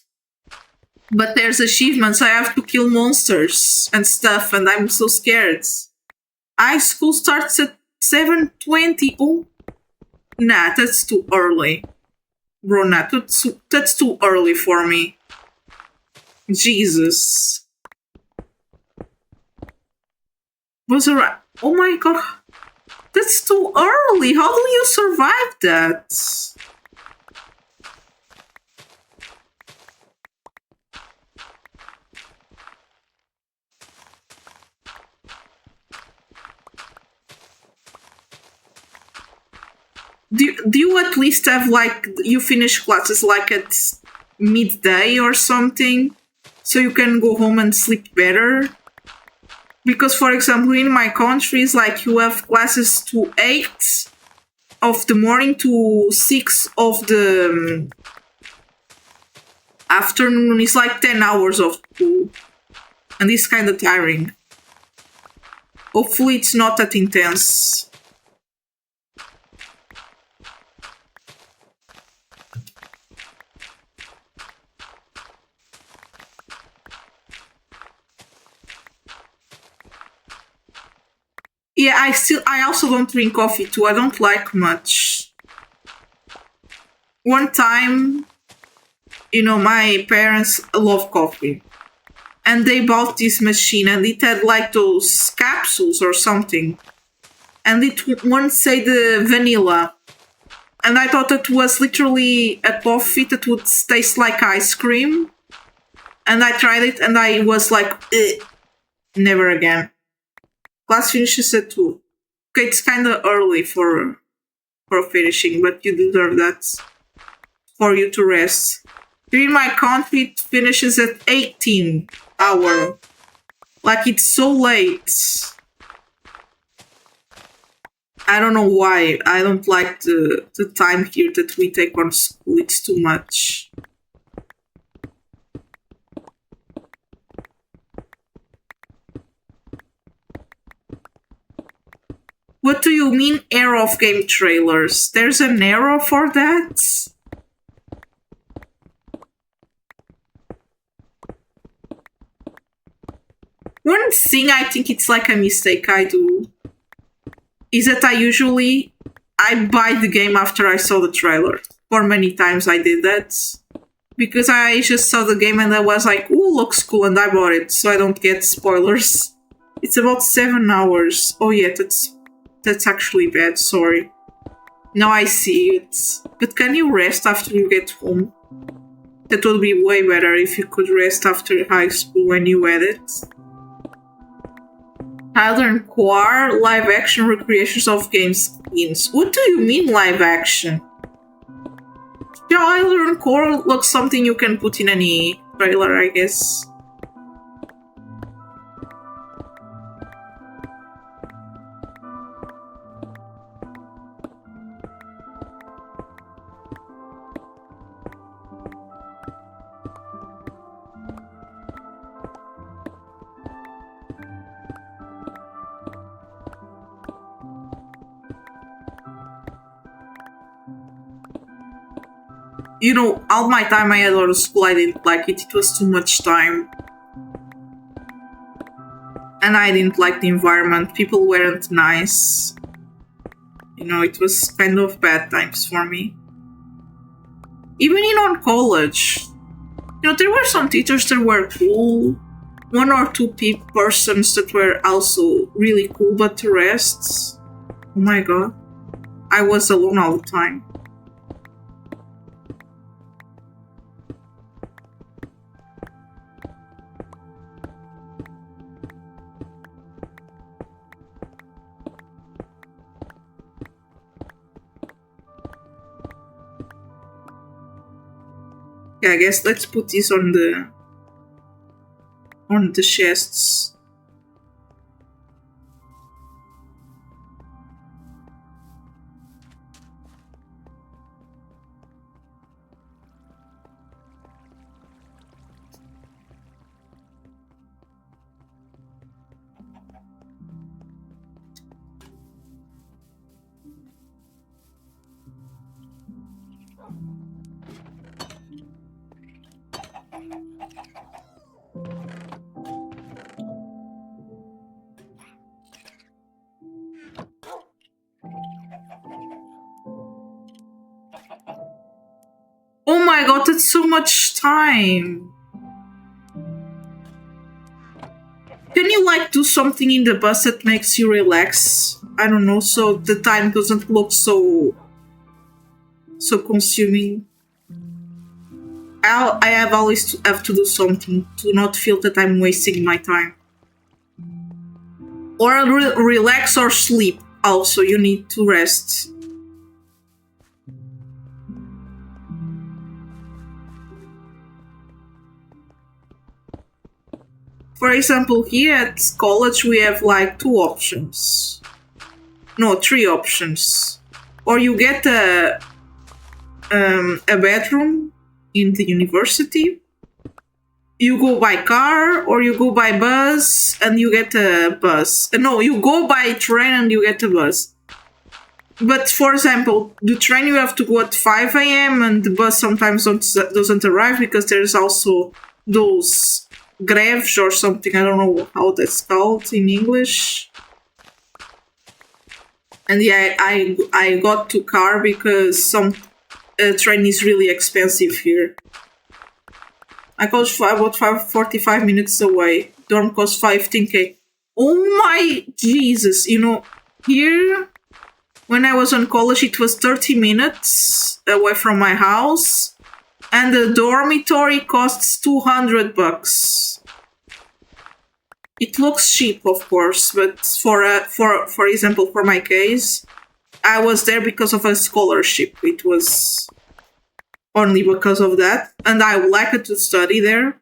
But there's achievements. I have to kill monsters and stuff, and I'm so scared. High school starts at 7:20. Oh, nah, that's too early. Bro, nah, that's too early for me. Jesus. Was around. Oh my god. That's too early. How do you survive that? Do you at least have like you finish classes like at midday or something so you can go home and sleep better? Because for example in my country it's like you have classes to 8 of the morning to 6 of the afternoon. It's like 10 hours of school and it's kind of tiring. Hopefully it's not that intense. Yeah, I also don't drink coffee too. I don't like much. One time, my parents love coffee. And they bought this machine and it had like those capsules or something. And it won't say the vanilla. And I thought it was literally a coffee that would taste like ice cream. And I tried it and I was like, never again. Class finishes at 2. Okay, it's kind of early for finishing, but you deserve that for you to rest. Here in my country, it finishes at 18 hour. Like, it's so late. I don't know why. I don't like the time here that we take on school. It's too much. What do you mean era of game trailers? There's an era for that? One thing I think it's like a mistake I do is that I buy the game after I saw the trailer. For many times I did that. Because I just saw the game and I was like, ooh, looks cool, and I bought it so I don't get spoilers. It's about 7 hours. Oh yeah, that's actually bad, sorry. Now I see it. But can you rest after you get home? That would be way better if you could rest after high school when you had it. Tyler and Quar live action recreations of game skins. What do you mean live action? Yeah, I learned Coral looks something you can put in any trailer, I guess. You know, all my time I had out of school, I didn't like it. It was too much time. And I didn't like the environment. People weren't nice. You know, it was kind of bad times for me. Even in on college, you know, there were some teachers that were cool. One or two persons that were also really cool, but the rest, oh my god, I was alone all the time. Yeah, I guess let's put this on the chests. Oh my god, that's so much time. Can you like do something in the bus that makes you relax? I don't know, so the time doesn't look so consuming. I have always have to do something to not feel that I'm wasting my time. Or relax or sleep. Also, you need to rest. For example, here at college we have like 2 options. No, 3 options. Or you get a bedroom in the university. You go by car or you go by bus and you get a bus. No, you go by train and you get a bus. But for example, the train you have to go at 5 a.m. and the bus sometimes doesn't arrive because there's also those greves or something. I don't know how that's called in English. And yeah, I got to car because some train is really expensive here. I got about 45 minutes away. Dorm costs 15k. Oh my Jesus! You know, here when I was on college, it was 30 minutes away from my house, and the dormitory costs $200. It looks cheap, of course, but for example, for my case, I was there because of a scholarship. It was only because of that, and I liked to study there.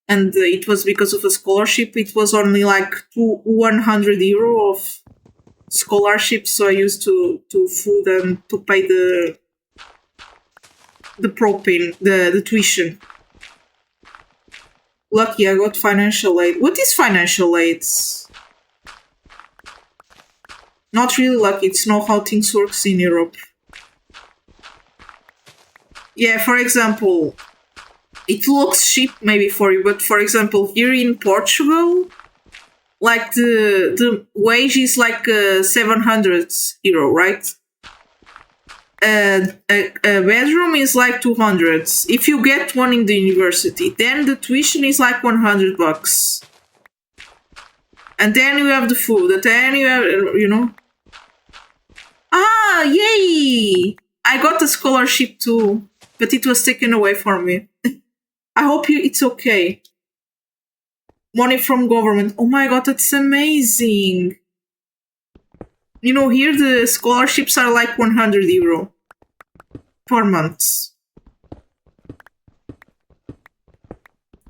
And it was because of a scholarship. It was only like €100 of scholarship, so I used to food and to pay the propane, the tuition. Lucky I got financial aid. What is financial aid? Not really lucky. It's not how things works in Europe. Yeah, for example, it looks cheap maybe for you, but for example, here in Portugal, like the wage is like €700, right? A bedroom is like 200. If you get one in the university, then the tuition is like $100. And then you have the food, and then you have, you know. Ah, yay! I got a scholarship too, but it was taken away from me. I hope it's okay. Money from government. Oh my god, that's amazing. You know, here the scholarships are like €100 per month.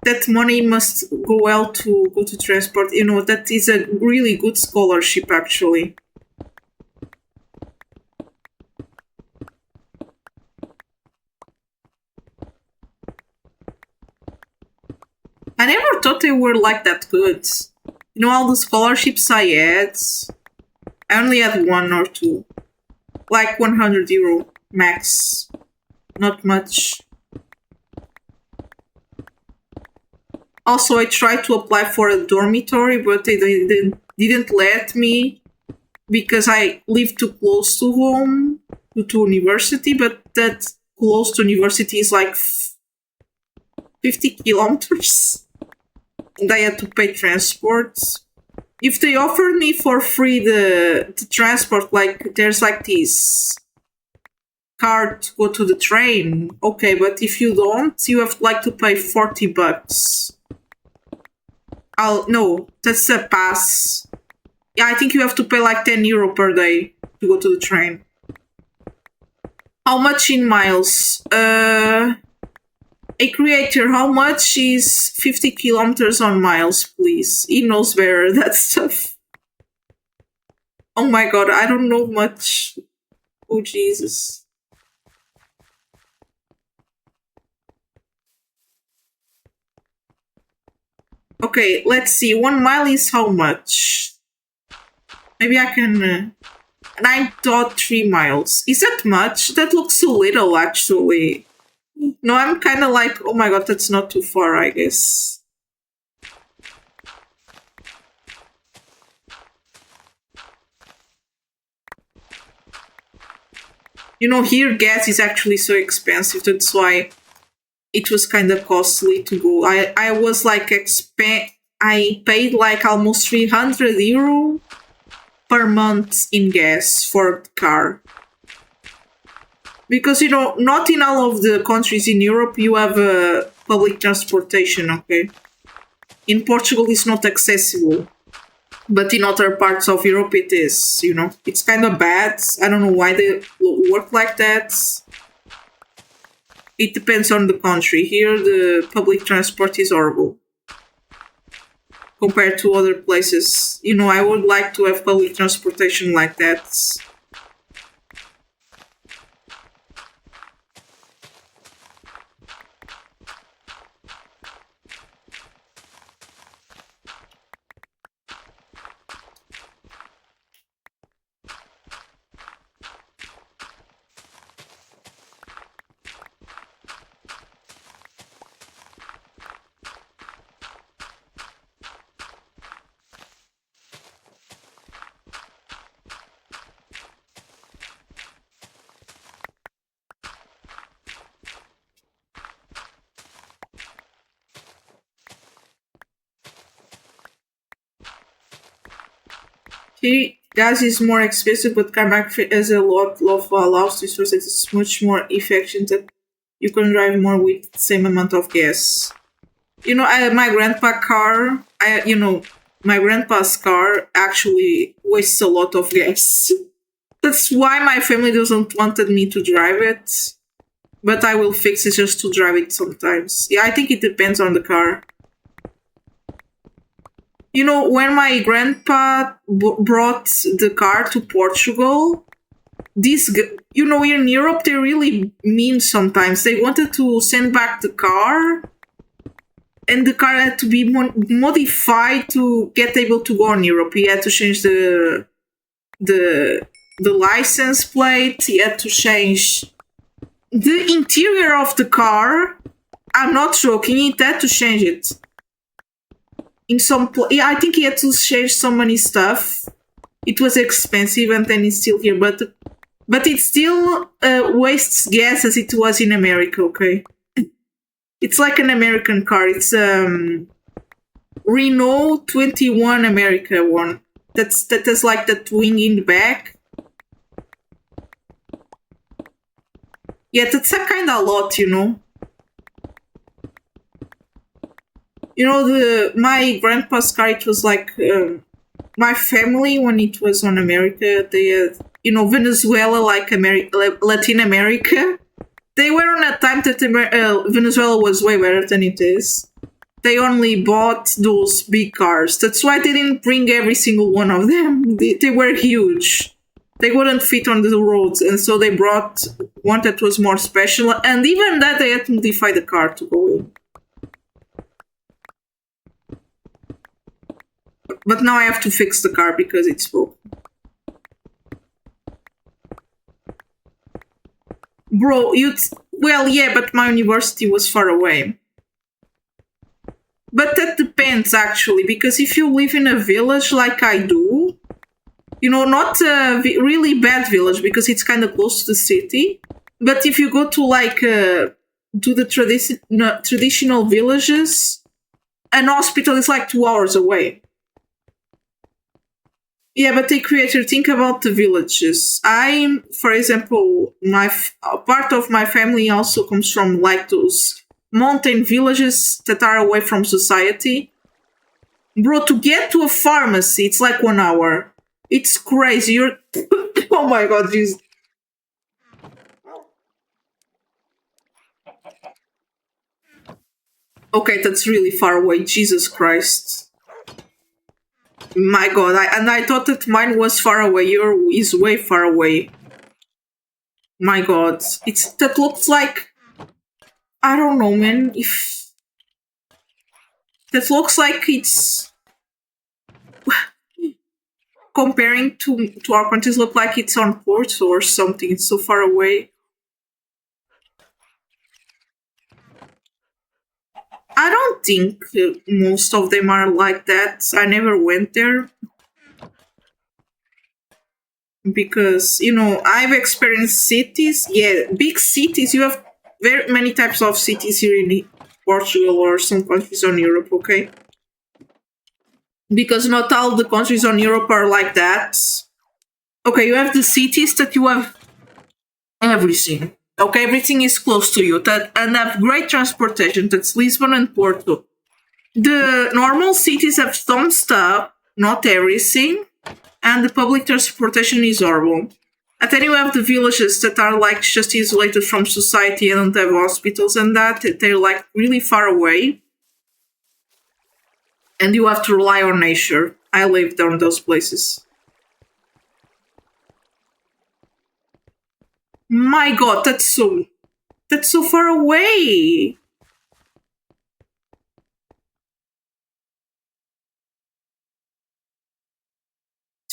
that money must go well to go to transport. That is a really good scholarship, actually. I never thought they were like that good. All the scholarships I had, I only had one or two. Like €100 max. Not much. Also, I tried to apply for a dormitory, but they didn't let me because I live too close to home, to university, but that close to university is like 50 kilometers. And I had to pay transport. If they offered me for free the transport, like there's like this card to go to the train, okay, but if you don't, you have to pay $40. No, that's a pass. Yeah, I think you have to pay like €10 per day to go to the train. How much in miles? A creator, how much is 50 kilometers on miles, please? He knows better that stuff. Oh my god, I don't know much. Oh Jesus. Okay, let's see. 1 mile is how much? Maybe I can... 9.3 miles. Is that much? That looks so little, actually. No, I'm kind of like, oh my god, that's not too far, I guess. Here gas is actually so expensive. That's why it was kind of costly to go. I was like, I paid like almost €300 per month in gas for the car. Because, not in all of the countries in Europe you have public transportation, okay? In Portugal it's not accessible. But in other parts of Europe it is, It's kind of bad. I don't know why they work like that. It depends on the country. Here the public transport is horrible. Compared to other places. I would like to have public transportation like that. Here, gas is more expensive, but Carmack has a lot of allows to source. It's much more efficient that you can drive more with the same amount of gas. My grandpa car, my grandpa's car actually wastes a lot of gas. That's why my family doesn't wanted me to drive it. But I will fix it just to drive it sometimes. Yeah, I think it depends on the car. When my grandpa brought the car to Portugal, here in Europe, they really mean sometimes. They wanted to send back the car, and the car had to be modified to get able to go in Europe. He had to change the license plate. He had to change the interior of the car. I'm not joking. He had to change it. I think he had to change so many stuff. It was expensive, and then it's still here, but it still wastes gas as it was in America. Okay, it's like an American car. It's Renault 21 America one. That has like that wing in the back. Yeah, that's a kind of lot, my grandpa's car, it was like my family when it was on America, they had, Venezuela, like Latin America. They were on a time that Venezuela was way better than it is. they only bought those big cars. That's why they didn't bring every single one of them. They were huge. They wouldn't fit on the roads, and so they brought one that was more special. And even that, they had to modify the car to go in. But now I have to fix the car because it's broken. Bro, well, yeah, but my university was far away. But that depends, actually, because if you live in a village like I do, not a really bad village because it's kind of close to the city, but if you go to to the traditional villages, an hospital is like 2 hours away. Yeah, but think about the villages. For example, part of my family also comes from like those mountain villages that are away from society. Bro, to get to a pharmacy, it's like 1 hour. It's crazy. Oh my god, jeez. Okay, that's really far away. Jesus Christ. My god, I thought that mine was far away. Yours is way far away. My god. That looks like, I don't know, man, if that looks like it's comparing to our countries, look like it's on Porto or something. It's so far away. I don't think most of them are like that. I never went there because I've experienced cities. Yeah, big cities. You have very many types of cities here in Portugal or some countries on Europe. Okay, because not all the countries on Europe are like that. Okay, you have the cities that you have everything. Okay, everything is close to you and have great transportation. That's Lisbon and Porto. The normal cities have some stuff, not everything, and the public transportation is horrible. And then you have the villages that are like just isolated from society and don't have hospitals and that. They're like really far away. And you have to rely on nature. I lived on those places. My god, that's so far away.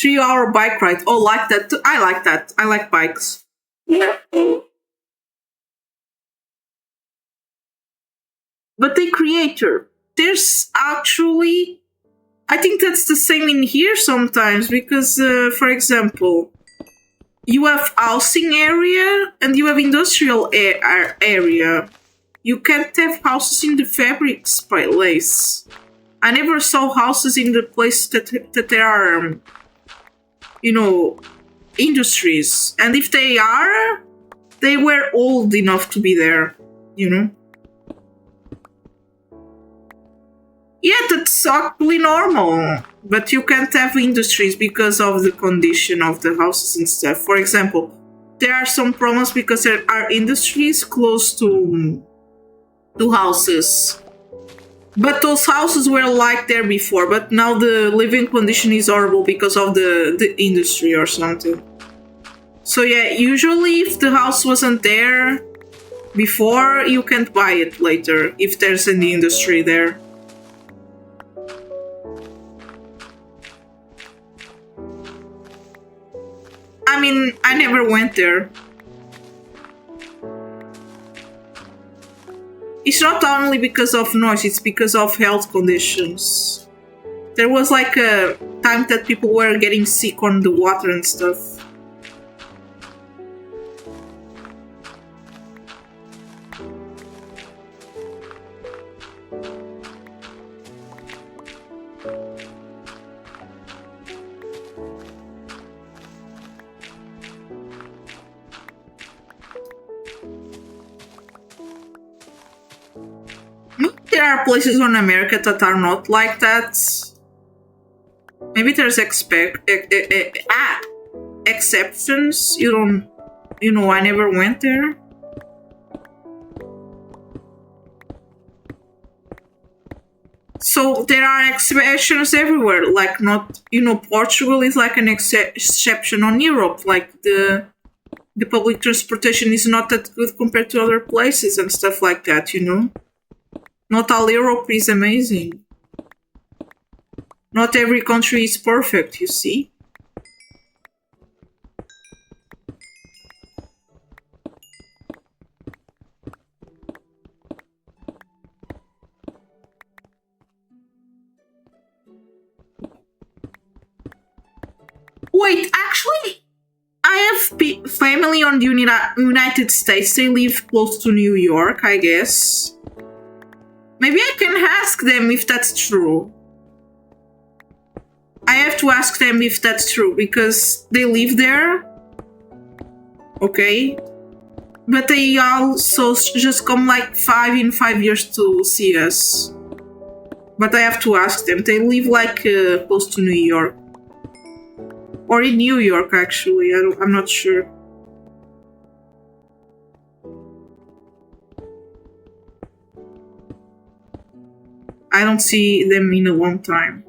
Three-hour bike ride. Oh, like that. I like that. I like bikes. But the creator, there's actually, I think that's the same in here sometimes because, for example, you have housing area and you have industrial area. You can't have houses in the fabrics place. I never saw houses in the place that there are, industries. And if they are, they were old enough to be there, Yeah, that's actually normal. But you can't have industries because of the condition of the houses and stuff. For example, there are some problems because there are industries close to houses. But those houses were like there before, but now the living condition is horrible because of the industry or something. So yeah, usually if the house wasn't there before, you can't buy it later if there's an industry there. I mean, I never went there. It's not only because of noise, it's because of health conditions. There was like a time that people were getting sick on the water and stuff. There are places in America that are not like that. Maybe there's exceptions. I never went there. So there are exceptions everywhere. Like not, Portugal is like an exception on Europe. Like the public transportation is not that good compared to other places and stuff like that. Not all Europe is amazing. Not every country is perfect. You see. Wait, actually, I have family on the United States. They live close to New York, I guess. Maybe I can ask them if that's true. I have to ask them if that's true because they live there. Okay. But they also just come like 5 years to see us. But I have to ask them. They live like close to New York. Or in New York, actually. I'm not sure. I don't see them in a long time.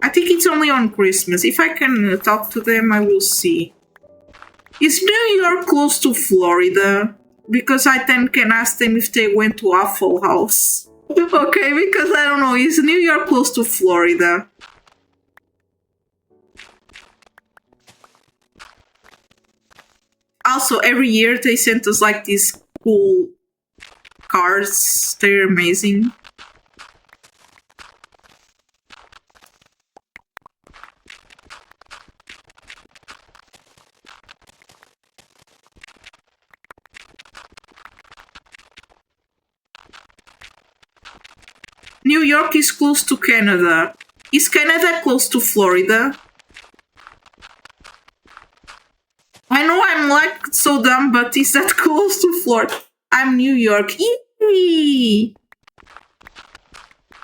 I think it's only on Christmas. If I can talk to them, I will see. Is New York close to Florida? Because I then can ask them if they went to Waffle House. Okay, because I don't know. Is New York close to Florida? Also, every year they sent us like these cool cards. They're amazing. New York is close to Canada. Is Canada close to Florida? I know I'm like so dumb, but is that close to Florida? I'm New York. Eee!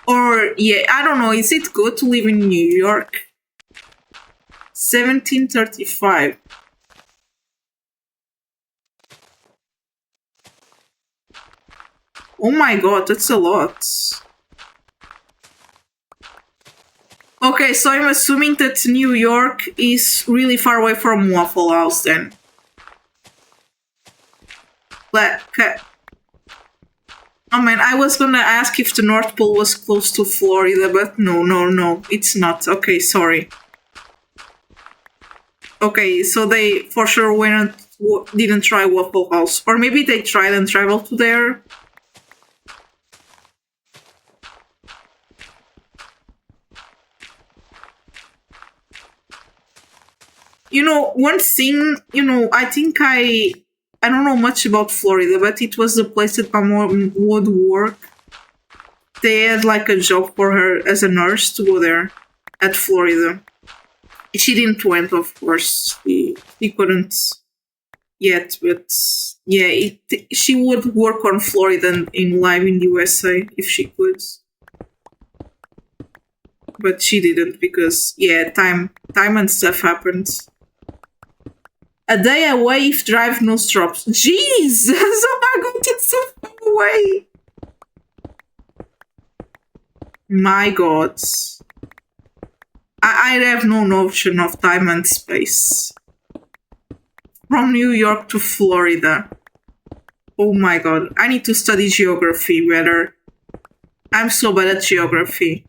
Or, yeah, I don't know. Is it good to live in New York? 1735. Oh my god, that's a lot. Okay, so I'm assuming that New York is really far away from Waffle House then. Oh man, I was gonna ask if the North Pole was close to Florida, but no, it's not. Okay, sorry. Okay, so they for sure didn't try Waffle House. Or maybe they tried and traveled to there. One thing, I think I don't know much about Florida, but it was the place that my mom would work. They had like a job for her as a nurse to go there at Florida. She didn't went, of course. She couldn't yet, but yeah, she would work on Florida in live in the USA if she could. But she didn't because time and stuff happened. A day away if drive no stops. Jesus! Oh my god, it's so far away! My god. I have no notion of time and space. From New York to Florida. Oh my god, I need to study geography better. I'm so bad at geography.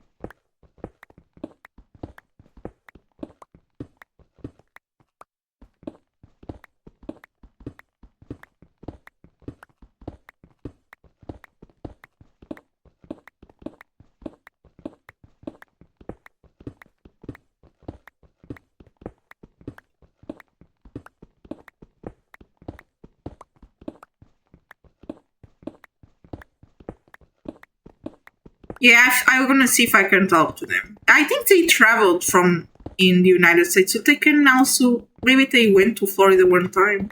Yeah, I'm gonna see if I can talk to them. I think they traveled from in the United States, so they can also maybe they went to Florida one time.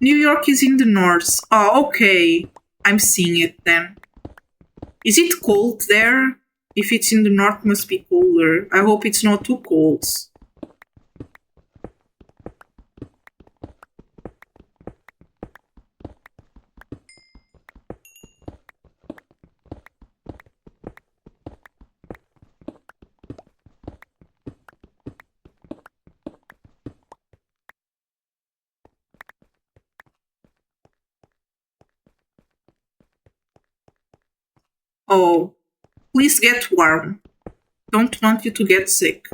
New York is in the north. Oh, okay. I'm seeing it then. Is it cold there? If it's in the north, must be colder. I hope it's not too cold. Oh, please get warm. Don't want you to get sick.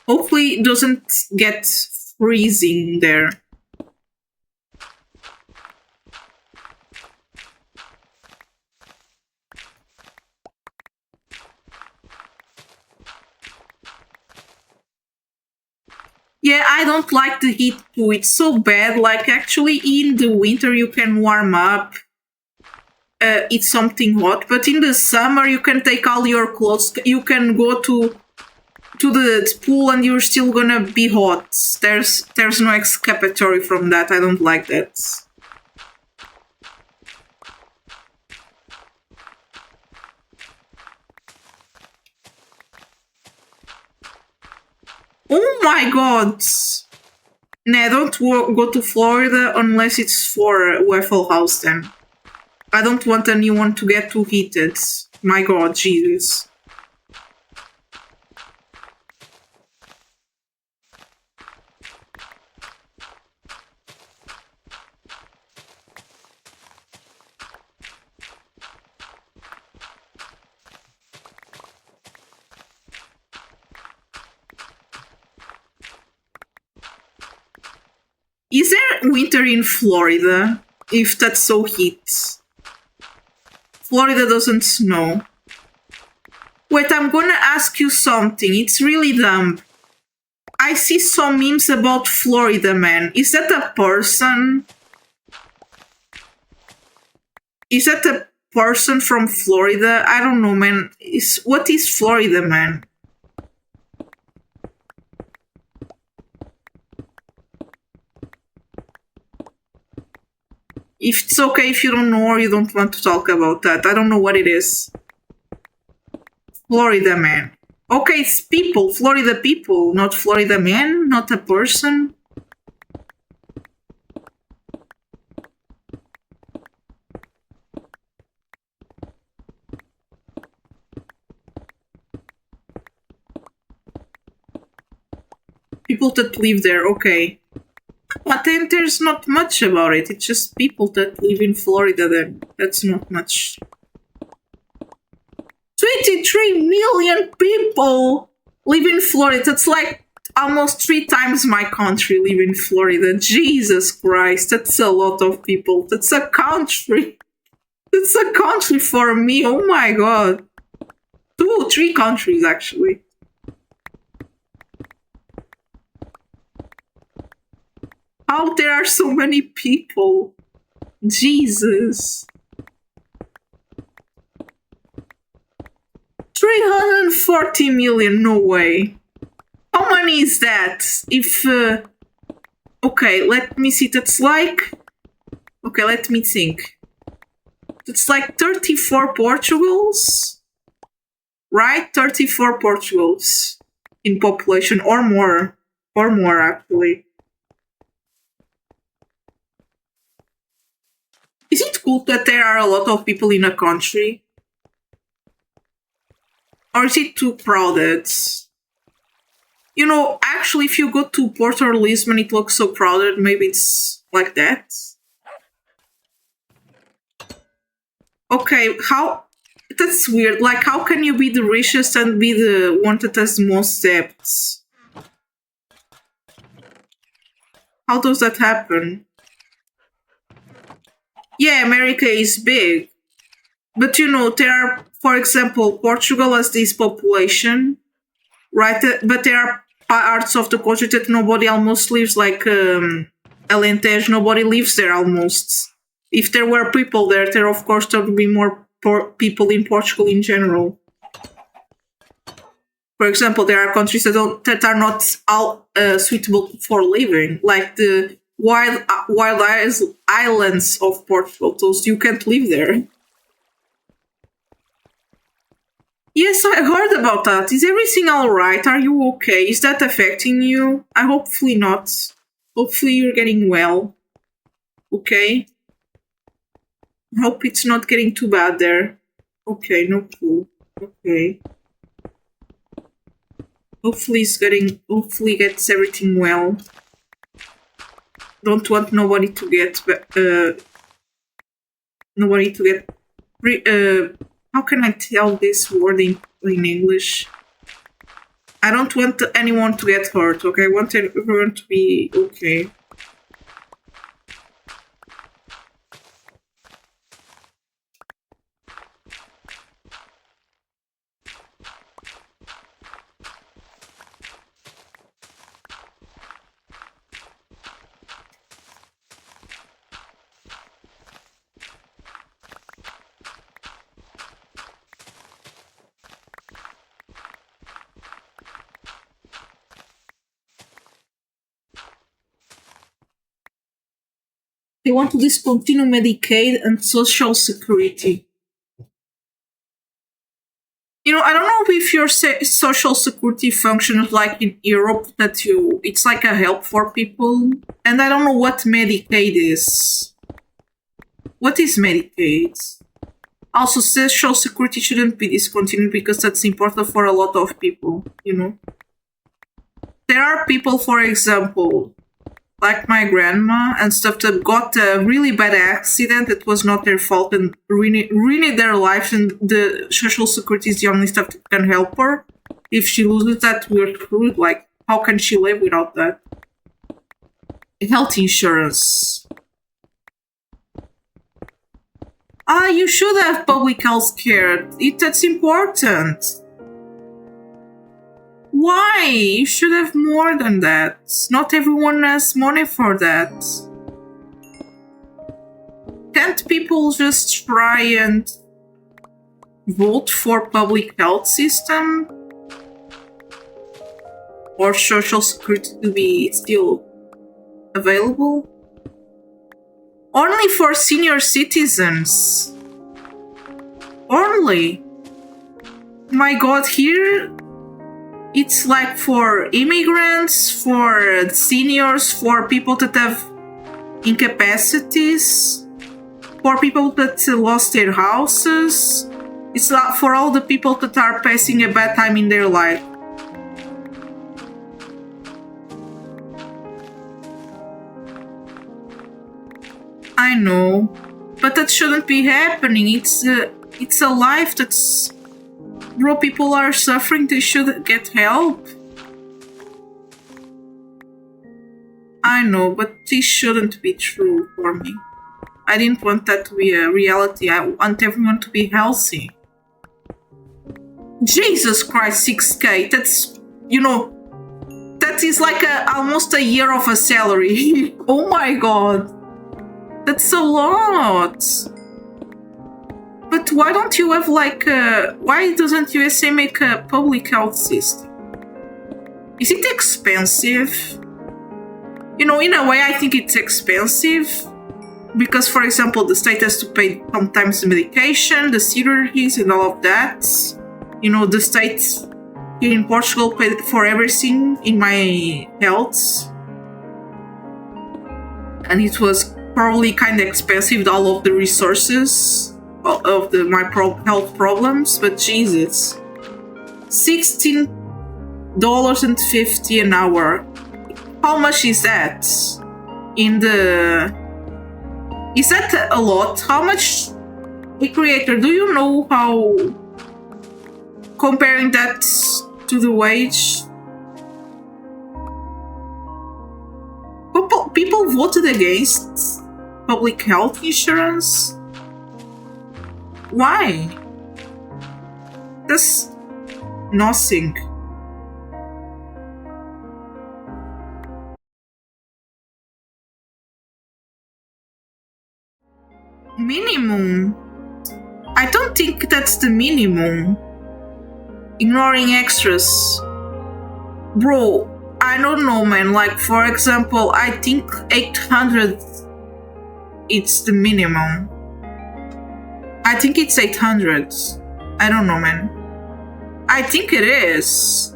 Hopefully it doesn't get freezing there. Yeah, I don't like the heat too. It's so bad. Like, actually, in the winter, you can warm up, eat something hot, but in the summer, you can take all your clothes. You can go to the pool and you're still gonna be hot. There's no escapatory from that. I don't like that. Oh my god! Nah, don't go to Florida unless it's for Waffle House then. I don't want anyone to get too heated. My god, Jesus. Is there winter in Florida? If that's so heat. Florida doesn't snow. Wait, I'm gonna ask you something. It's really dumb. I see some memes about Florida Man. Is that a person? Is that a person from Florida? I don't know, man. What is Florida Man? If it's okay if you don't know or you don't want to talk about that. I don't know what it is. Florida Man. Okay, it's people. Florida people, not Florida Man, not a person. People that live there, okay. But then there's not much about it. It's just people that live in Florida then. That's not much. 23 million people live in Florida. That's like almost 3 times my country live in Florida. Jesus Christ, that's a lot of people. That's a country. That's a country for me. Oh my god. 2, 3 countries actually. How there are so many people? Jesus. 340 million, no way. How many is that? If, okay, let me see, that's like, okay, let me think. It's like 34 Portugals, right? 34 Portugals in population, or more actually. Is it cool that there are a lot of people in a country? Or is it too crowded? You know, actually, if you go to Porto or Lisbon, it looks so crowded. Maybe it's like that. Okay, how... That's weird. Like, how can you be the richest and be the one that has the most debts? How does that happen? Yeah, America is big. But you know, there are, for example, Portugal has this population, right? But there are parts of the country that nobody almost lives, like Alentejo, nobody lives there almost. If there were people there of course there would be more people in Portugal in general. For example, there are countries that are not all suitable for living, like the wild islands of Portugal. Those you can't live there. Yes, I heard about that. Is everything alright? Are you okay? Is that affecting you? I hopefully not. Hopefully you're getting well. Okay? I hope it's not getting too bad there. Okay, no clue. Okay. Hopefully gets everything well. don't want nobody to get how can I tell this word in English? I don't want anyone to get hurt, okay? I want everyone to be okay. They want to discontinue Medicaid and Social Security. You know, I don't know if your Social Security functions like in Europe, that it's like a help for people. And I don't know what Medicaid is. What is Medicaid? Also, Social Security shouldn't be discontinued because that's important for a lot of people, you know. There are people, for example, like my grandma and stuff, that got a really bad accident that was not their fault and ruined their life, and the Social Security is the only stuff that can help her. If she loses that, we're screwed. Like, how can she live without that? Health insurance. You should have public health care. That's important. Why? You should have more than that. Not everyone has money for that. Can't people just try and vote for public health system? Or Social Security to be still available? Only for senior citizens. Only. My God, here it's like for immigrants, for seniors, for people that have incapacities, for people that lost their houses. It's not for all the people that are passing a bad time in their life. I know, but that shouldn't be happening. It's a life that's... Bro, people are suffering, they should get help. I know, but this shouldn't be true for me. I didn't want that to be a reality. I want everyone to be healthy. Jesus Christ, 6K. That's, you know, that is like almost a year of a salary. Oh my God. That's a lot. But why don't you have like why doesn't USA make a public health system? Is it expensive? You know, in a way I think it's expensive. Because, for example, the state has to pay sometimes the medication, the surgeries and all of that. You know, the state here in Portugal paid for everything in my health. And it was probably kind of expensive, all of the resources of my health problems, but Jesus, $16.50 an hour. How much is that? Is that a lot? How much? A creator, do you know how? Comparing that to the wage, people voted against public health insurance. Why? That's nothing. Minimum? I don't think that's the minimum. Ignoring extras. Bro, I don't know, man. Like, for example, I think 800 it's the minimum. I think it's 800. I don't know, man. I think it is.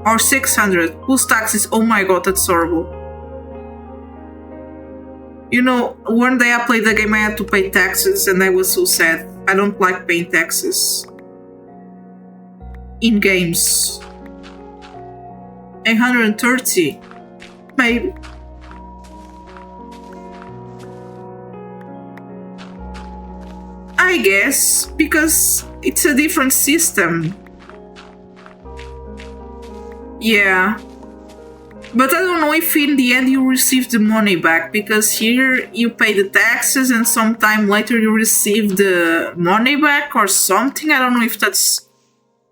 Or 600. Plus taxes. Oh my God, that's horrible. You know, one day I played the game, I had to pay taxes, and I was so sad. I don't like paying taxes. In games. 830. Maybe. I guess, because it's a different system. Yeah. But I don't know if in the end you receive the money back, because here you pay the taxes and sometime later you receive the money back or something. I don't know if that's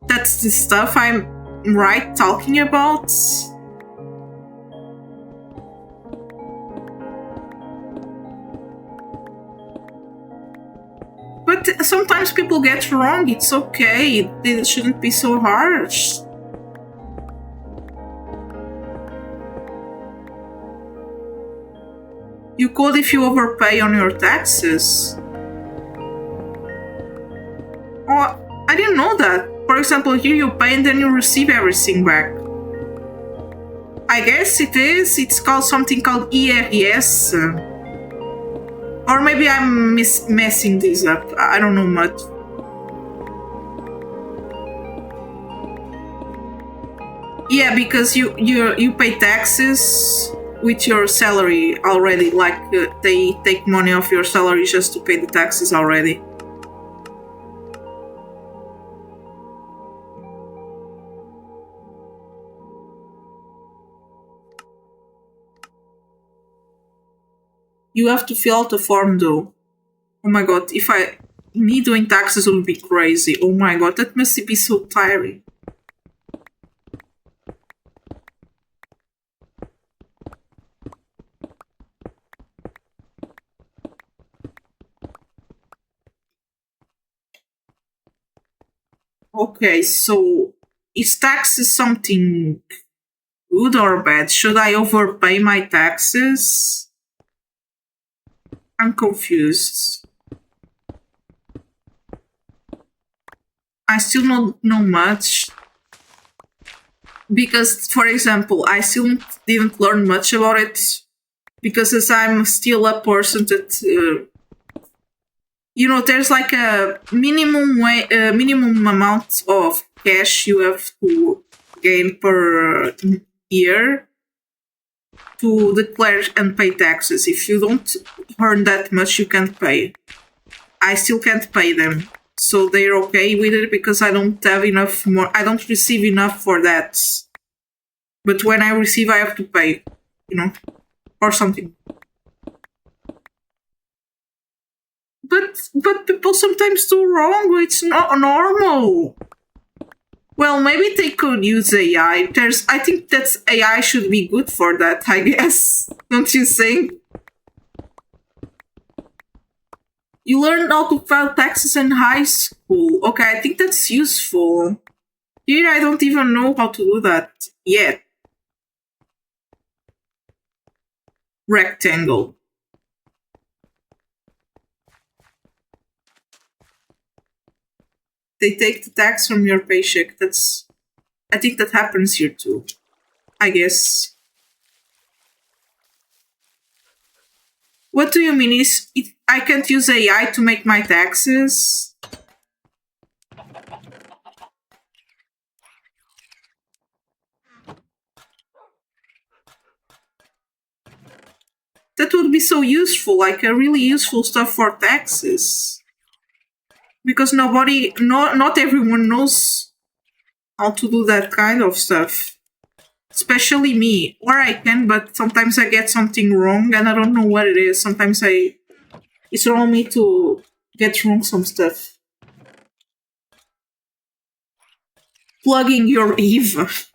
the stuff I'm right talking about. But sometimes people get wrong. It's okay. It shouldn't be so harsh. You could if you overpay on your taxes. Oh, I didn't know that. For example, here you pay and then you receive everything back. I guess it is. It's called something called ERS. Or maybe I'm messing this up. I don't know much. Yeah, because you pay taxes with your salary already. Like they take money off your salary just to pay the taxes already. You have to fill out a form though. Oh my god, if me doing taxes would be crazy. Oh my god, that must be so tiring. Okay, so is taxes something good or bad? Should I overpay my taxes? I'm confused. I still don't know much. Because, for example, I still didn't learn much about it. Because as I'm still a person that there's like a minimum amount of cash you have to gain per year to declare and pay taxes. If you don't earn that much, you can't pay. I still can't pay them, so they're okay with it because I don't have enough more. I don't receive enough for that. But when I receive, I have to pay, or something. But people sometimes do wrong. It's not normal. Well, maybe they could use AI. I think that AI should be good for that, I guess. Don't you think? You learn how to file taxes in high school. Okay, I think that's useful. Here, I don't even know how to do that yet. Rectangle. They take the tax from your paycheck. I think that happens here too. I guess. What do you mean? I can't use AI to make my taxes? That would be so useful, like a really useful stuff for taxes. Because not everyone knows how to do that kind of stuff. Especially me. Or I can, but sometimes I get something wrong and I don't know what it is. Sometimes it's wrong me to get wrong some stuff. Plugging your Eve.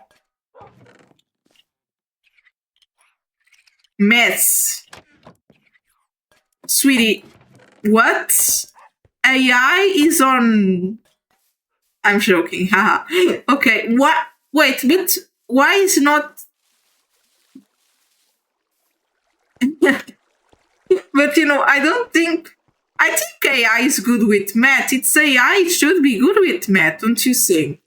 Mess. Sweetie, what? AI is on. I'm joking. Haha. Okay. What? Wait. But why is not? But I don't think. I think AI is good with math. It's AI. It should be good with math, don't you think?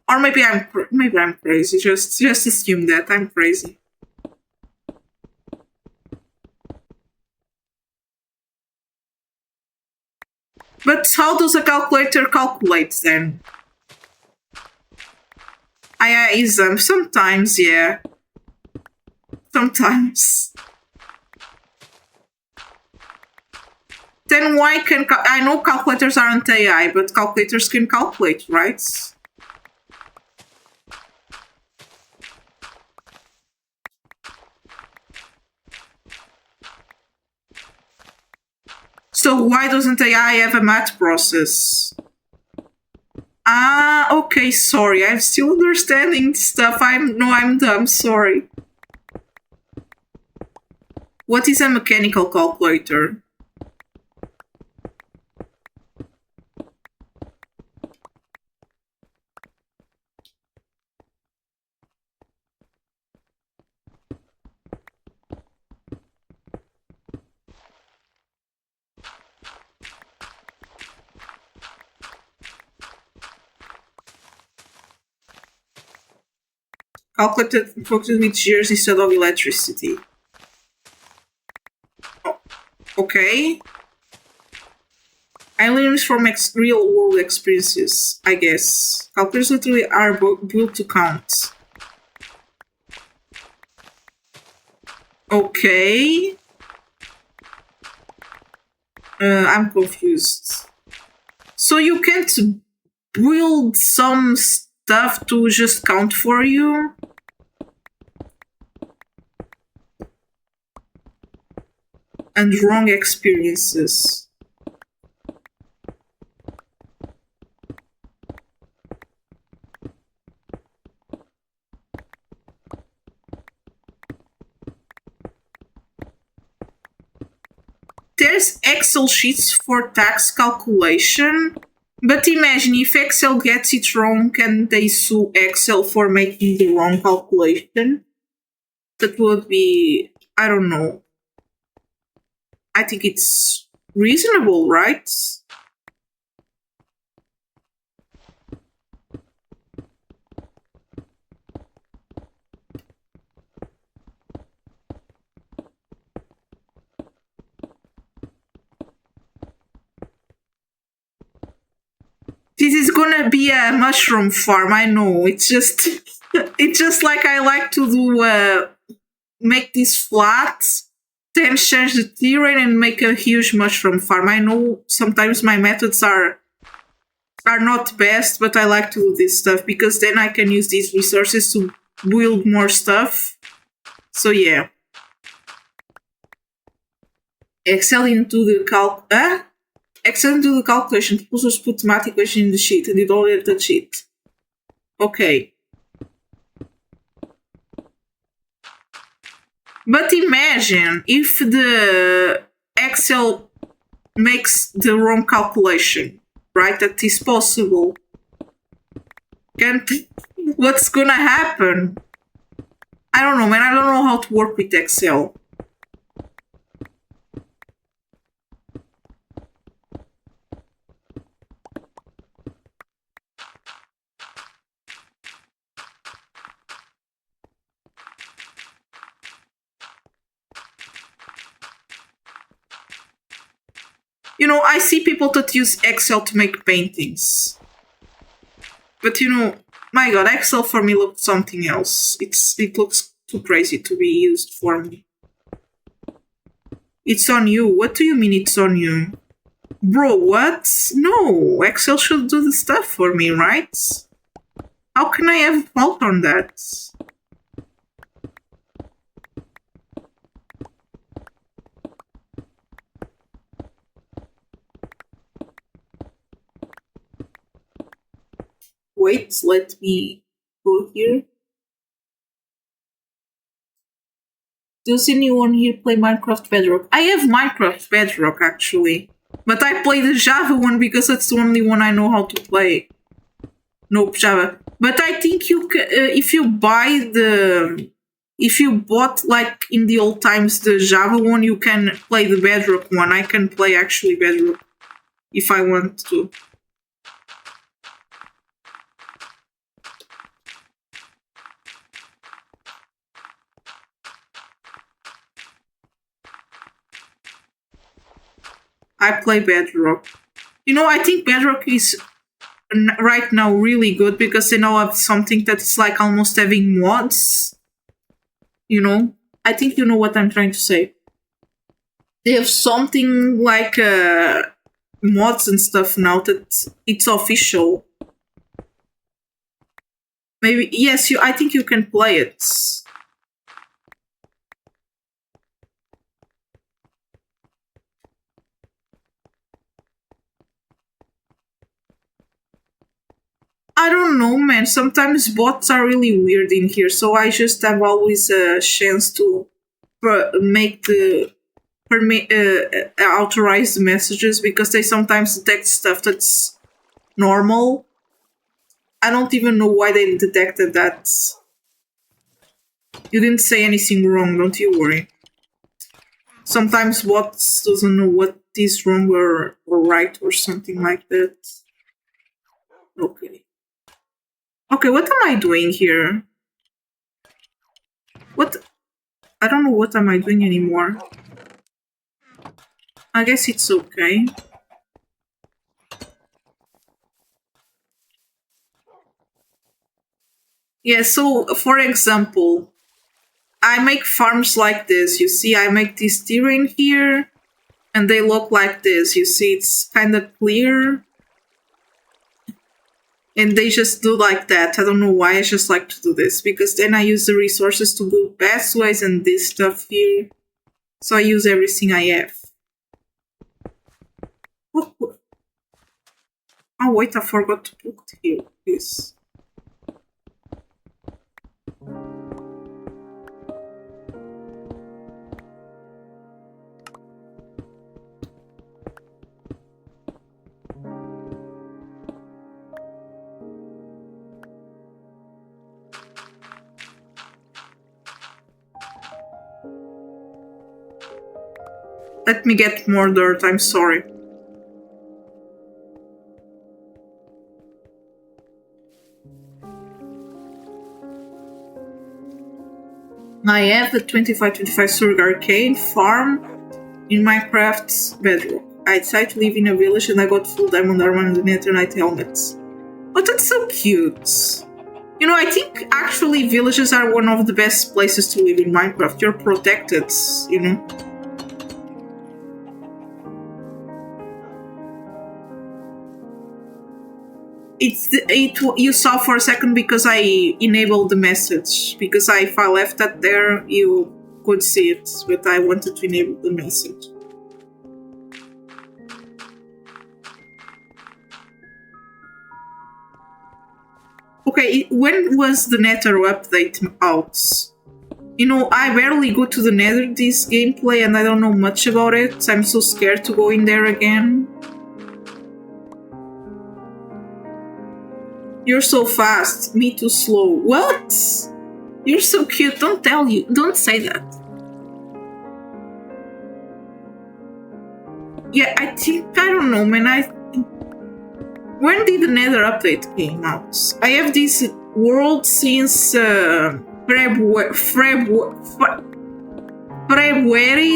Or maybe I'm crazy. Just assume that I'm crazy. But how does a calculator calculate then? I use them sometimes, yeah. sometimes. Then why can... I know calculators aren't AI, but calculators can calculate, right? So why doesn't AI have a math process? Ah, okay, sorry. I'm still understanding stuff. I'm dumb, sorry. What is a mechanical calculator? Calculated focused with gears instead of electricity. Oh, okay. I learned from real world experiences, I guess. Calculators literally are built to count. Okay. I'm confused. So you can't build some stuff to just count for you? And wrong experiences. There's Excel sheets for tax calculation, but imagine if Excel gets it wrong, can they sue Excel for making the wrong calculation? That would be, I don't know. I think it's reasonable, right? This is gonna be a mushroom farm, I know. It's just it's just like I like to do make this flat, then change the terrain and make a huge mushroom farm. I know sometimes my methods are not best, but I like to do this stuff because then I can use these resources to build more stuff. So yeah. Excel into the Excel into the calculation. Users put math equation in the sheet and it all edit the sheet. Okay. But imagine if the Excel makes the wrong calculation, right? That is possible. What's gonna happen? I don't know, man. I don't know how to work with Excel. You know, I see people that use Excel to make paintings. But you know, my god, Excel for me looks something else. It looks too crazy to be used for me. It's on you. What do you mean it's on you? Bro, what? No, Excel should do the stuff for me, right? How can I have fault on that? Wait, let me go here. Does anyone here play Minecraft Bedrock? I have Minecraft Bedrock, actually. But I play the Java one because that's the only one I know how to play. Nope, Java. But I think you if you buy the... If you bought, like, in the old times, the Java one, you can play the Bedrock one. I can play, actually, Bedrock. If I want to. I play Bedrock. You know, I think Bedrock is right now really good because they now have something that's like almost having mods. You know? I think you know what I'm trying to say. They have something like mods and stuff now that it's official. Maybe yes, I think you can play it. I don't know, man. Sometimes bots are really weird in here, so I just have always a chance to make the authorize the messages because they sometimes detect stuff that's normal. I don't even know why they detected that. You didn't say anything wrong, don't you worry. Sometimes bots doesn't know what is wrong or right or something like that. Okay. Okay, what am I doing here? What? I don't know what am I doing anymore. I guess it's okay. Yeah, so for example, I make farms like this. You see, I make this terrain here, and they look like this. You see, it's kind of clear. And they just do like that. I don't know why, I just like to do this. Because then I use the resources to build pathways and this stuff here. So I use everything I have. What? Oh wait, I forgot to put here this. Let me get more dirt, I'm sorry. I have the 2525 Surg Arcade farm in Minecraft's Bedrock. I decided to live in a village and I got full diamond armor and the netherite helmets. But that's so cute. You know, I think actually villages are one of the best places to live in Minecraft. You're protected, you know. You saw for a second because I enabled the message. Because if I left that there, you could see it. But I wanted to enable the message. Okay, when was the Nether update out? You know, I barely go to the Nether this gameplay and I don't know much about it. I'm so scared to go in there again. You're so fast, me too slow. What? You're so cute, don't say that. Yeah, I don't know, man, when did the Nether update came out? I have this world since February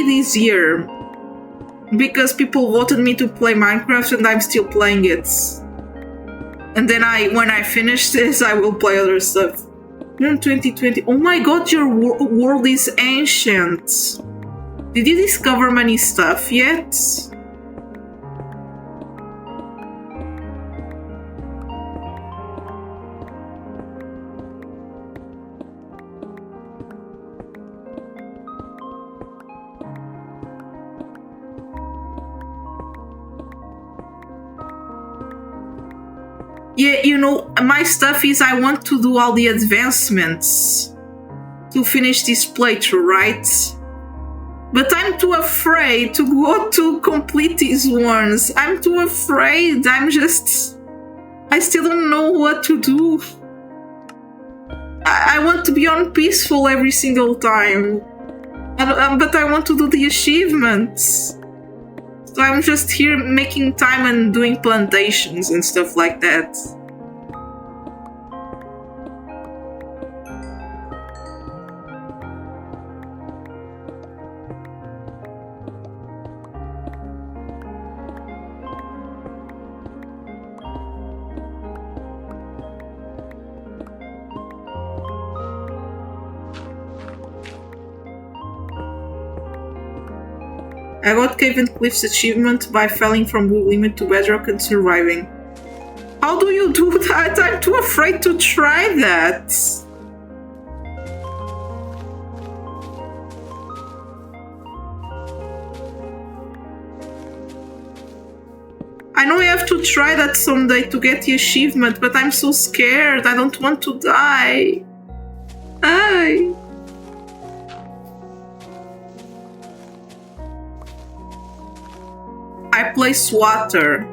this year. Because people voted me to play Minecraft and I'm still playing it. And then when I finish this, I will play other stuff. 2020. Oh my god, your world is ancient. Did you discover many stuff yet? Yeah, you know, my stuff is I want to do all the advancements to finish this playthrough, right? But I'm too afraid to go to complete these ones. I'm too afraid. I still don't know what to do. I want to be on peaceful every single time. But I want to do the achievements. So I'm just here making time and doing plantations and stuff like that. I got Cave and Cliff's achievement by falling from blue limit to bedrock and surviving. How do you do that? I'm too afraid to try that. I know I have to try that someday to get the achievement, but I'm so scared. I don't want to die. Ay. I place water.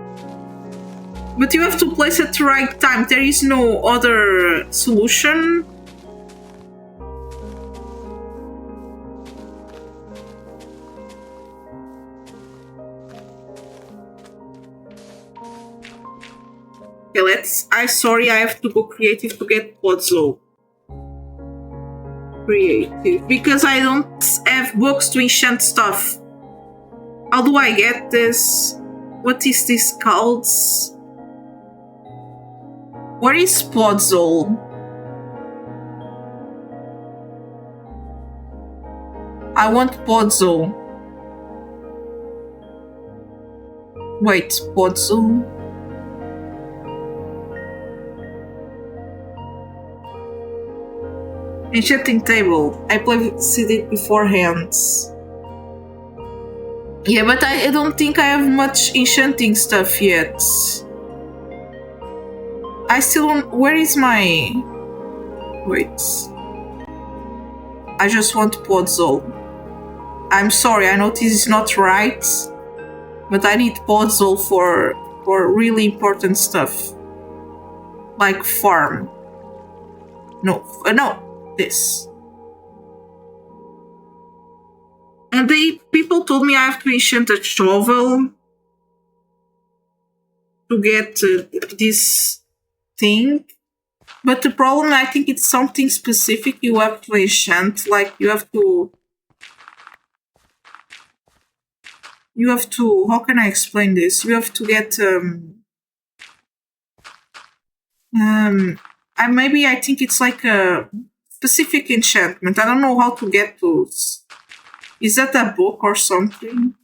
But you have to place at the right time. There is no other solution. Okay, sorry, I have to go creative to get Podzol. Creative. Because I don't have books to enchant stuff. How do I get this? What is this called? Where is Podzol? I want Podzol. Wait, Podzol? Enchanting table. I played it beforehand. Yeah, but I don't think I have much enchanting stuff yet. I still don't... Where is my... Wait. I just want Podzol. I'm sorry, I know this is not right, but I need Podzol for really important stuff. Like farm. No, this. And people told me I have to enchant a shovel to get this thing. But the problem, I think it's something specific you have to enchant. Like you have to, how can I explain this? You have to get, maybe I think it's like a specific enchantment. I don't know how to get those. Is that a book or something?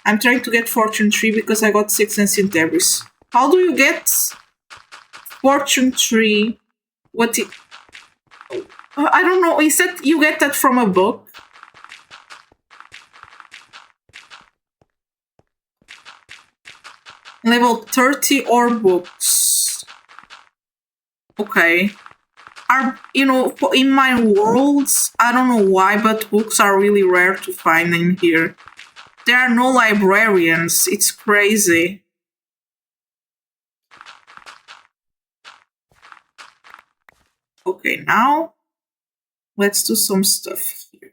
I'm trying to get Fortune 3 because I got 6 Ancient Debris. How do you get Fortune 3? What it... I don't know. Is that you get that from a book? Level 30 or books. Okay. In my worlds, I don't know why, but books are really rare to find in here. There are no librarians. It's crazy. Okay, now let's do some stuff here.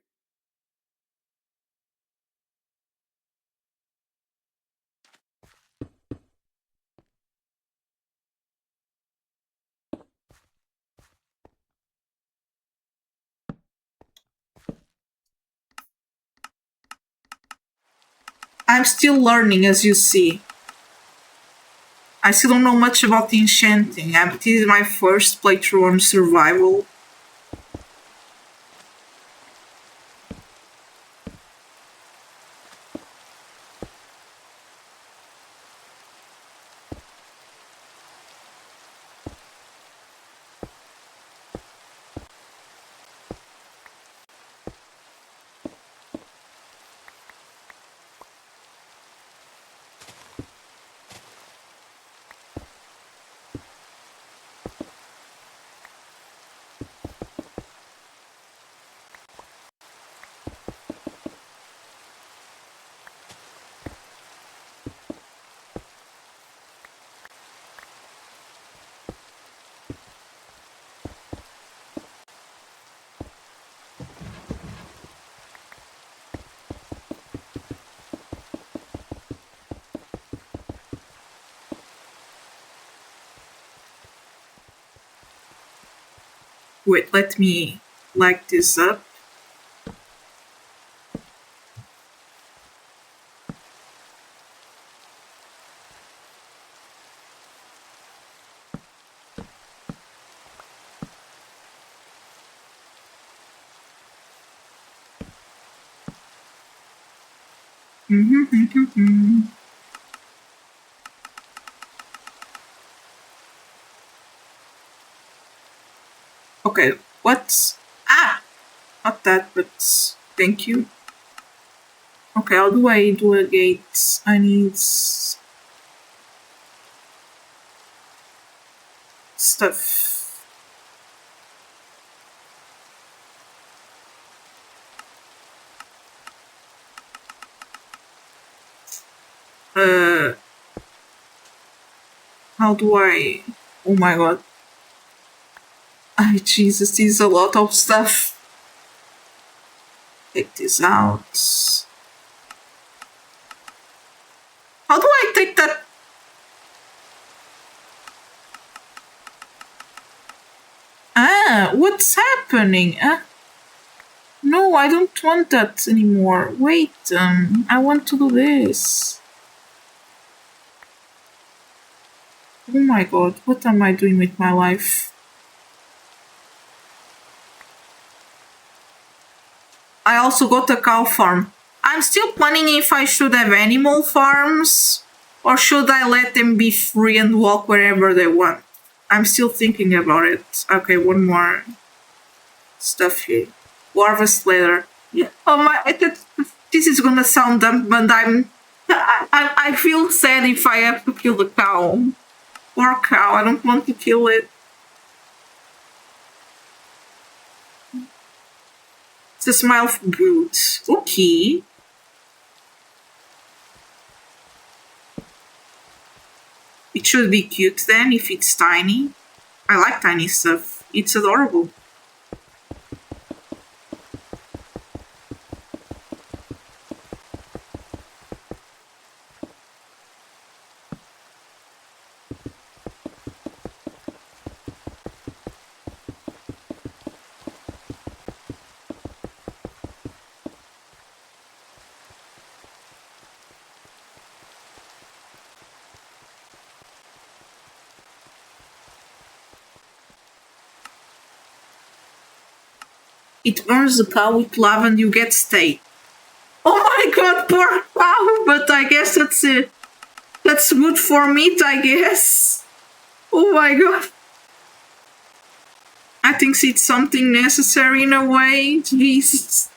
I'm still learning, as you see. I still don't know much about the enchanting. This is my first playthrough on survival. Wait, let me like this up. Okay, what's... Ah! Not that, but thank you. Okay, how do I do a gate? I need stuff. How do I... Oh my god. Ay, Jesus, this is a lot of stuff. Take this out. How do I take that? Ah, what's happening? No, I don't want that anymore. Wait, I want to do this. Oh my god, what am I doing with my life? I also got a cow farm. I'm still planning if I should have animal farms or should I let them be free and walk wherever they want. I'm still thinking about it. Okay, one more stuff here. Harvest leather. Yeah. Oh my! This is gonna sound dumb, but I feel sad if I have to kill the cow. Poor cow. I don't want to kill it. It's a smile of brute. Okay. It should be cute then if it's tiny. I like tiny stuff. It's adorable. It burns the cow with lava and you get steak. Oh my god, poor cow! But I guess that's it. That's good for meat, I guess. Oh my god. I think it's something necessary in a way. Jesus.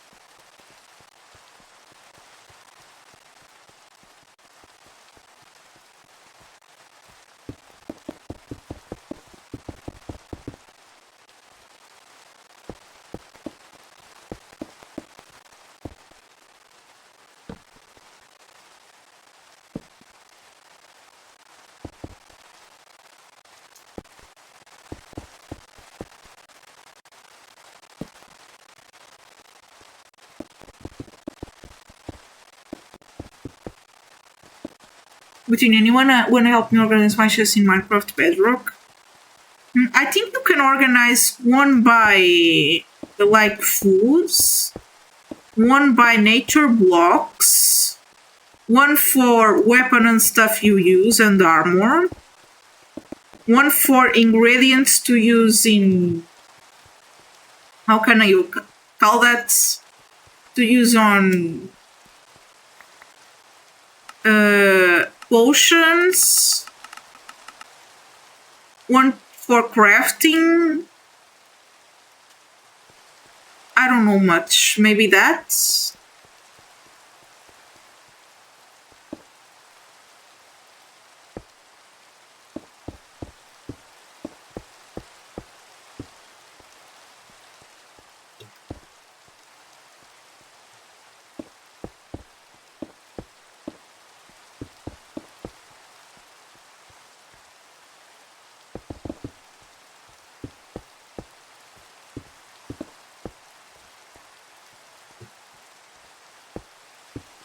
Would anyone want to help me organize my chests in Minecraft Bedrock? I think you can organize one by like foods, one by nature blocks, one for weapon and stuff you use and armor, one for ingredients to use in... How can I call that? To use on... potions, one for crafting. I don't know much. Maybe that's...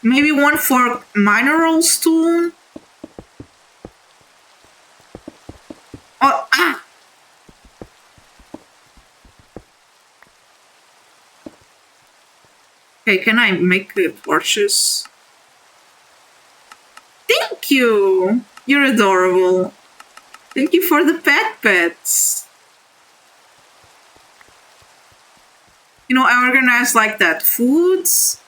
Maybe one for minerals too. Oh, ah! Okay, can I make torches? Thank you! You're adorable. Thank you for the pets. You know, I organize like that. Foods,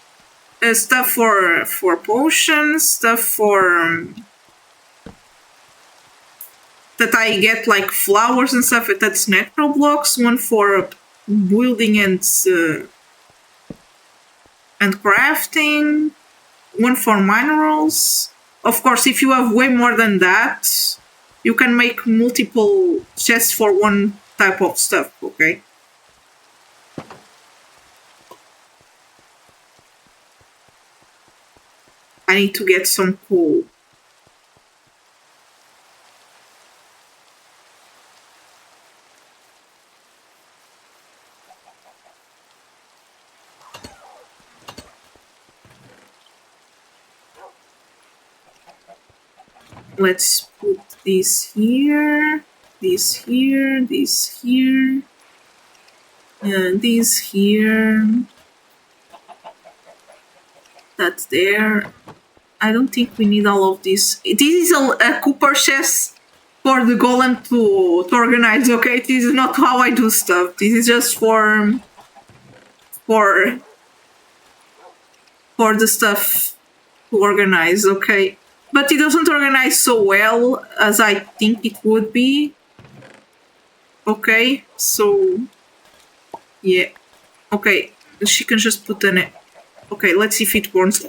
stuff for potions, stuff for that I get like flowers and stuff. That's natural blocks. One for building and crafting. One for minerals. Of course, if you have way more than that, you can make multiple chests for one type of stuff. Okay. I need to get some coal. Let's put this here, this here, this here, and this here. That's there. I don't think we need all of this. This is a cooper chest for the golem to organize, okay? This is not how I do stuff. This is just for the stuff to organize, okay? But it doesn't organize so well as I think it would be. Okay, so yeah. Okay, she can just put an. Okay, let's see if it works.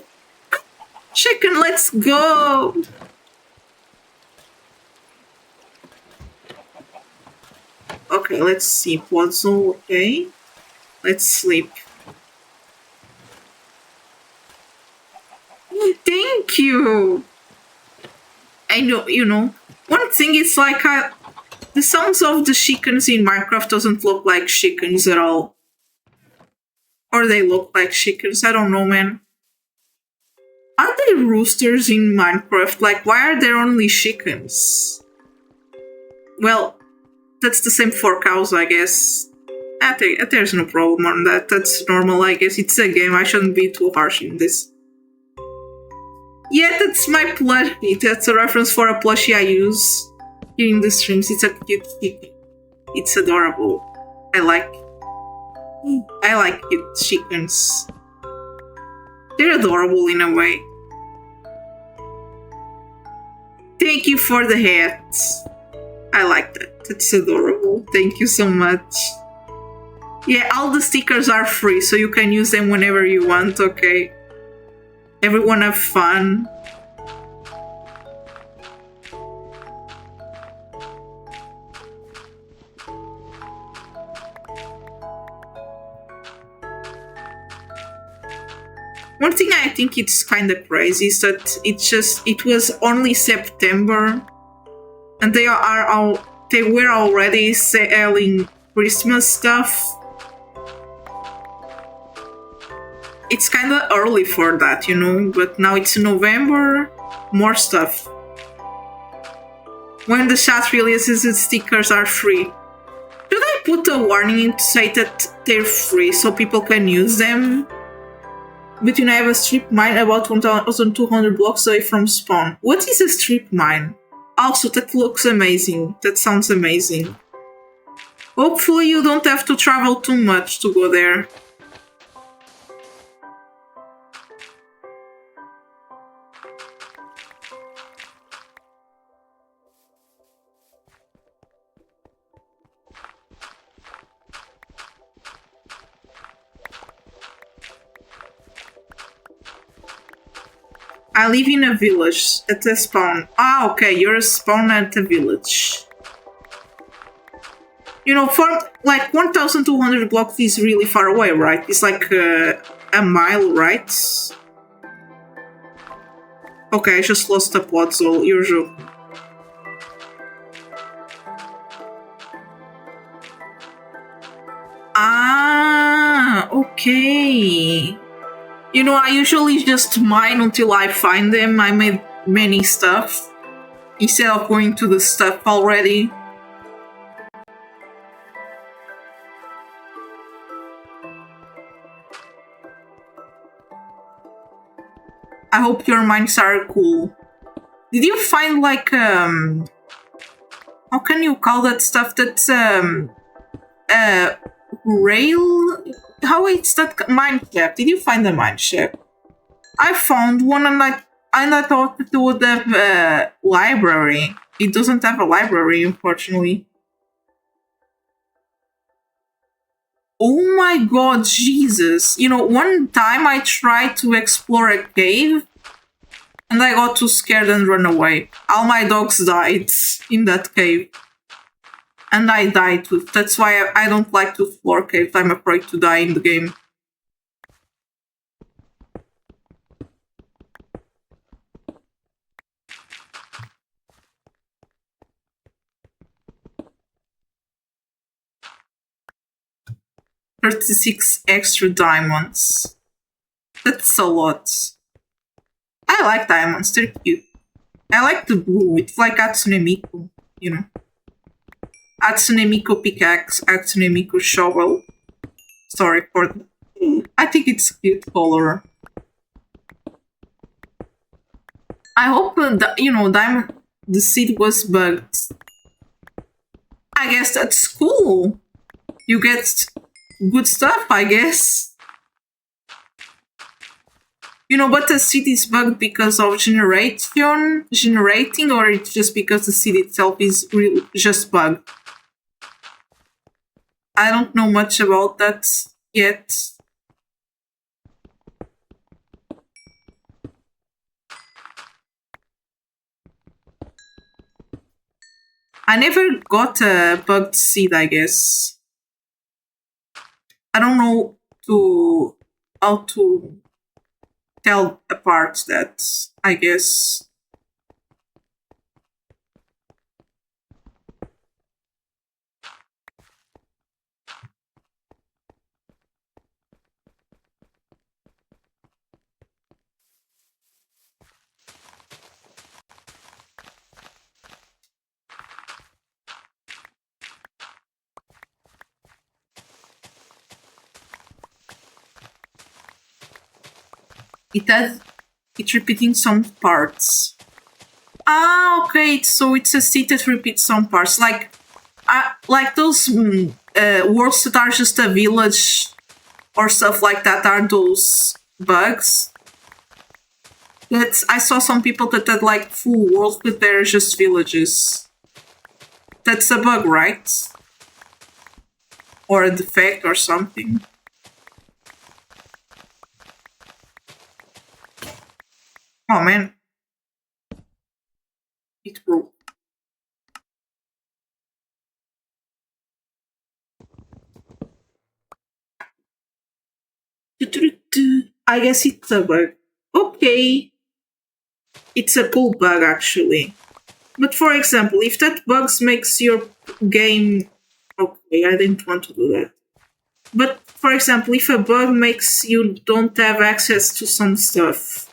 Chicken, let's go! Okay, let's see. Puzzle, okay. Let's sleep. Thank you! I know, one thing is like the sounds of the chickens in Minecraft doesn't look like chickens at all. Or they look like chickens, I don't know, man. Are they roosters in Minecraft? Like, why are there only chickens? Well, that's the same for cows, I guess. There's no problem on that. That's normal, I guess. It's a game. I shouldn't be too harsh in this. Yeah, that's my plushie. That's a reference for a plushie I use here in the streams. It's a cute chicken. It's adorable. I like cute chickens. They're adorable in a way. Thank you for the hat. I like that. It's adorable. Thank you so much. Yeah, all the stickers are free, so you can use them whenever you want, okay? Everyone have fun. One thing I think it's kind of crazy is that it was only September, and they were already selling Christmas stuff. It's kind of early for that, but now it's November, more stuff. When the chat releases, the stickers are free. Should I put a warning to say that they're free so people can use them? Between I have a strip mine about 1,200 blocks away from spawn. What is a strip mine? Also, that looks amazing. That sounds amazing. Hopefully you don't have to travel too much to go there. I live in a village at a spawn. Ah, okay, you're a spawn at a village. For like 1,200 blocks is really far away, right? It's like a mile, right? Okay, I just lost a puzzle, usual. Ah, okay. I usually just mine until I find them. I made many stuff instead of going to the stuff already. I hope your mines are cool. Did you find like how can you call that stuff? That's rail. How is that mine shaft? Did you find the mine shaft? I found one and I thought it would have a library. It doesn't have a library, unfortunately. Oh my god, Jesus. You know, one time I tried to explore a cave and I got too scared and run away. All my dogs died in that cave. And I died too. That's why I don't like to explore caves. I'm afraid to die in the game. 36 extra diamonds. That's a lot. I like diamonds, they're cute. I like the blue, it's like Hatsune Miku, you know. Hatsune Miku pickaxe, Hatsune Miku shovel. Sorry for the... I think it's a cute color. I hope, diamond, the seed was bugged. I guess that's cool. You get good stuff, I guess. You know, but the seed is bugged because of generating, or it's just because the seed itself is just bugged. I don't know much about that yet. I never got a bugged seed, I guess. I don't know how to tell apart that, I guess. It's repeating some parts. Ah, okay. So it's a seed that repeats some parts, like those worlds that are just a village or stuff like that. Are those bugs? I saw some people that had like full worlds, but they're just villages. That's a bug, right? Or a defect or something. Oh man. It broke. I guess it's a bug. Okay. It's a cool bug actually. But for example, if that bug makes your game... Okay, I didn't want to do that. But for example, if a bug makes you don't have access to some stuff,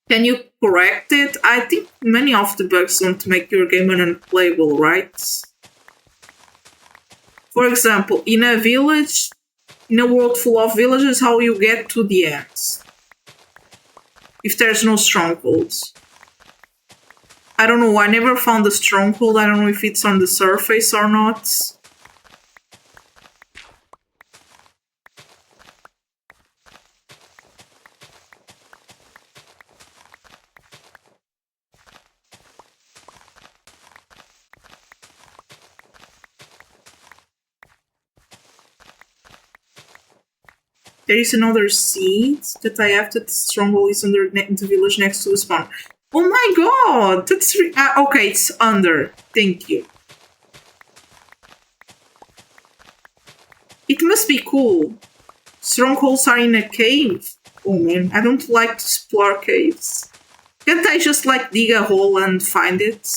can you correct it? I think many of the bugs don't make your game unplayable, right? For example, in a village, in a world full of villages, how you get to the end? If there's no strongholds. I don't know, I never found a stronghold, I don't know if it's on the surface or not. There is another seed that I have that the stronghold is under the village next to the spawn. Oh my god! That's okay, it's under. Thank you. It must be cool. Strongholds are in a cave. Oh man, I don't like to explore caves. Can't I just like dig a hole and find it?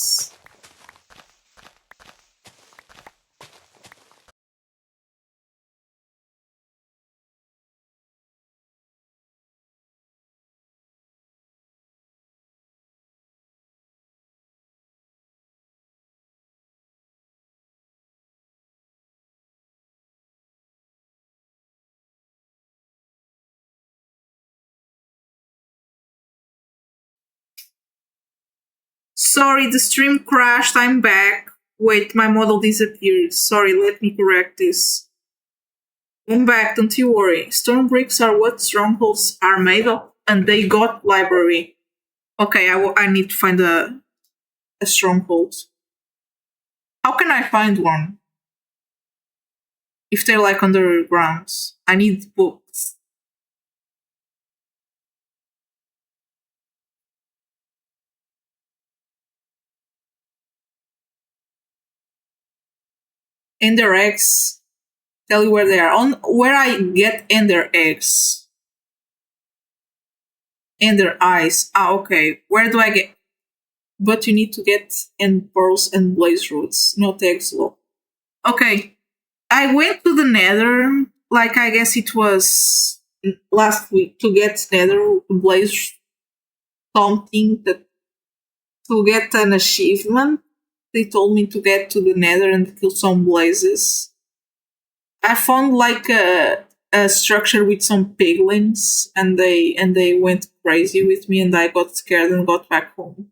Sorry, the stream crashed. I'm back. Wait, my model disappeared. Sorry, let me correct this. I'm back, don't you worry. Stone bricks are what strongholds are made of, and they got library. Okay, I need to find a stronghold. How can I find one? If they're like underground. I need books. Ender eggs. Tell you where they are. On where I get ender eggs. Ender eyes. Ah, okay. Where do I get? But you need to get end pearls and blaze roots, not eggs though. Okay. I went to the nether, like I guess it was last week, to get nether blaze something that to get an achievement. They told me to get to the nether and kill some blazes. I found like a structure with some piglins, and they went crazy with me, and I got scared and got back home.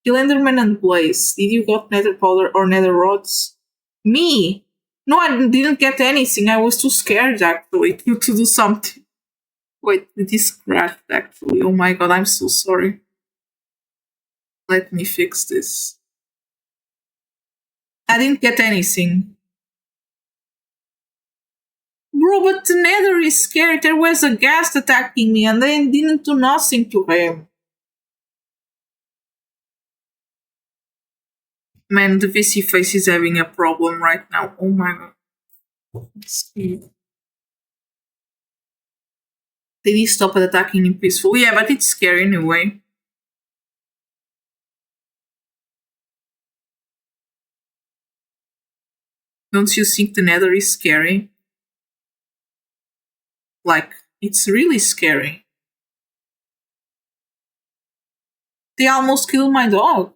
Kill Enderman and Blaze. Did you got nether powder or nether rods? Me? No, I didn't get anything. I was too scared actually to do something. Wait, this crashed actually. Oh my god, I'm so sorry. Let me fix this. I didn't get anything. Bro, but the nether is scary. There was a ghast attacking me and I didn't do nothing to him. Man, the VC face is having a problem right now. Oh my god. They need to stop attacking him peaceful. Yeah, but it's scary anyway. Don't you think the nether is scary? Like, it's really scary. They almost killed my dog.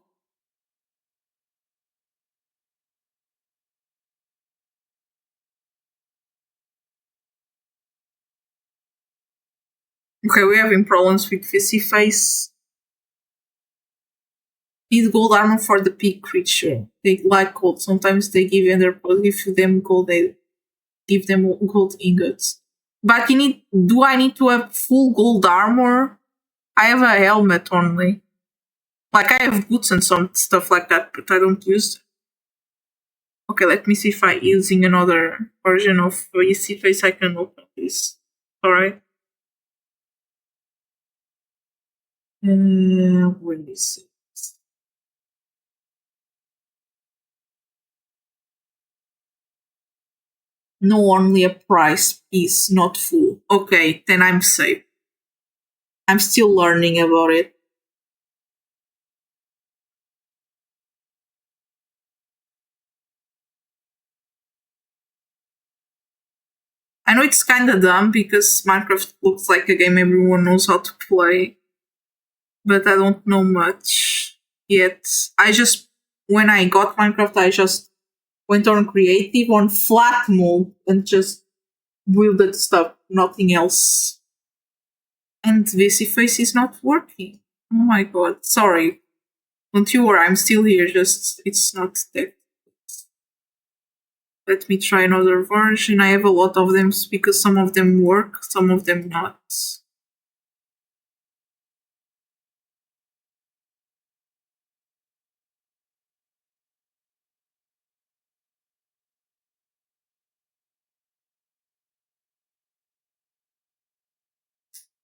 Okay, we're having problems with VC face. Need gold armor for the pig creature. They like gold. Sometimes they give give them gold, they give them gold ingots. But do I need to have full gold armor? I have a helmet only. Like I have boots and some stuff like that, but I don't use them. Okay, let me see if I'm using another version of VC face I can open this. Alright. Where is it? No, only a price piece, not full. Okay, then I'm safe. I'm still learning about it. I know it's kind of dumb because Minecraft looks like a game everyone knows how to play, but I don't know much yet. When I got Minecraft, I just went on creative on flat mode and just wielded stuff, nothing else. And VC face is not working. Oh my god, sorry. Don't you worry, I'm still here, just it's not there. Let me try another version. I have a lot of them because some of them work, some of them not.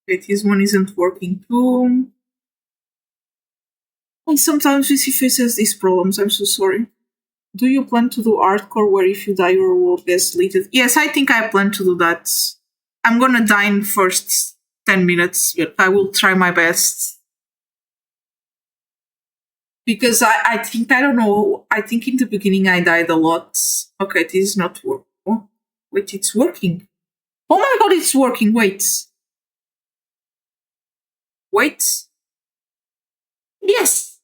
Okay, this one isn't working too. And sometimes VC faces these problems, I'm so sorry. Do you plan to do hardcore where if you die your world gets deleted? Yes, I think I plan to do that. I'm gonna die in first 10 minutes, but I will try my best. Because I think, I don't know, I think in the beginning I died a lot. Okay, this is not working. Oh, wait, it's working. Oh my god, it's working, wait. Wait. Yes!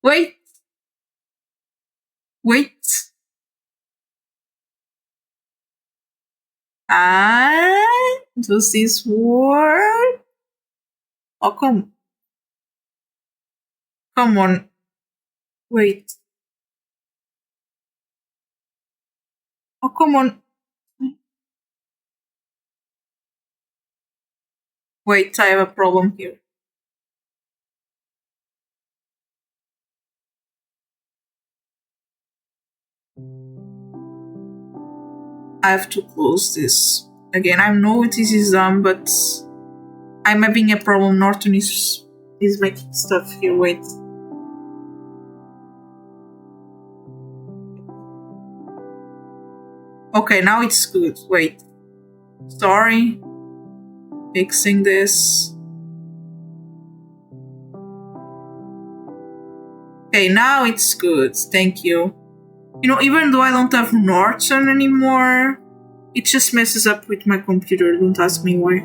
Wait. Wait. And does this work? Oh, come on. Wait. Oh, come on. Wait, I have a problem here. I have to close this. Again, I know this is dumb, but I'm having a problem. Norton is making stuff here. Wait. Okay, now it's good. Wait. Sorry. Fixing this. Okay, now it's good. Thank you. You know, even though I don't have Norton anymore, it just messes up with my computer. Don't ask me why.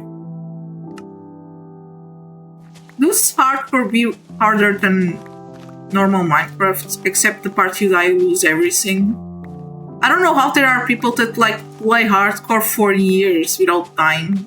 Does hardcore be harder than normal Minecraft, except the part you die, you lose everything? I don't know how there are people that like play hardcore for years without dying.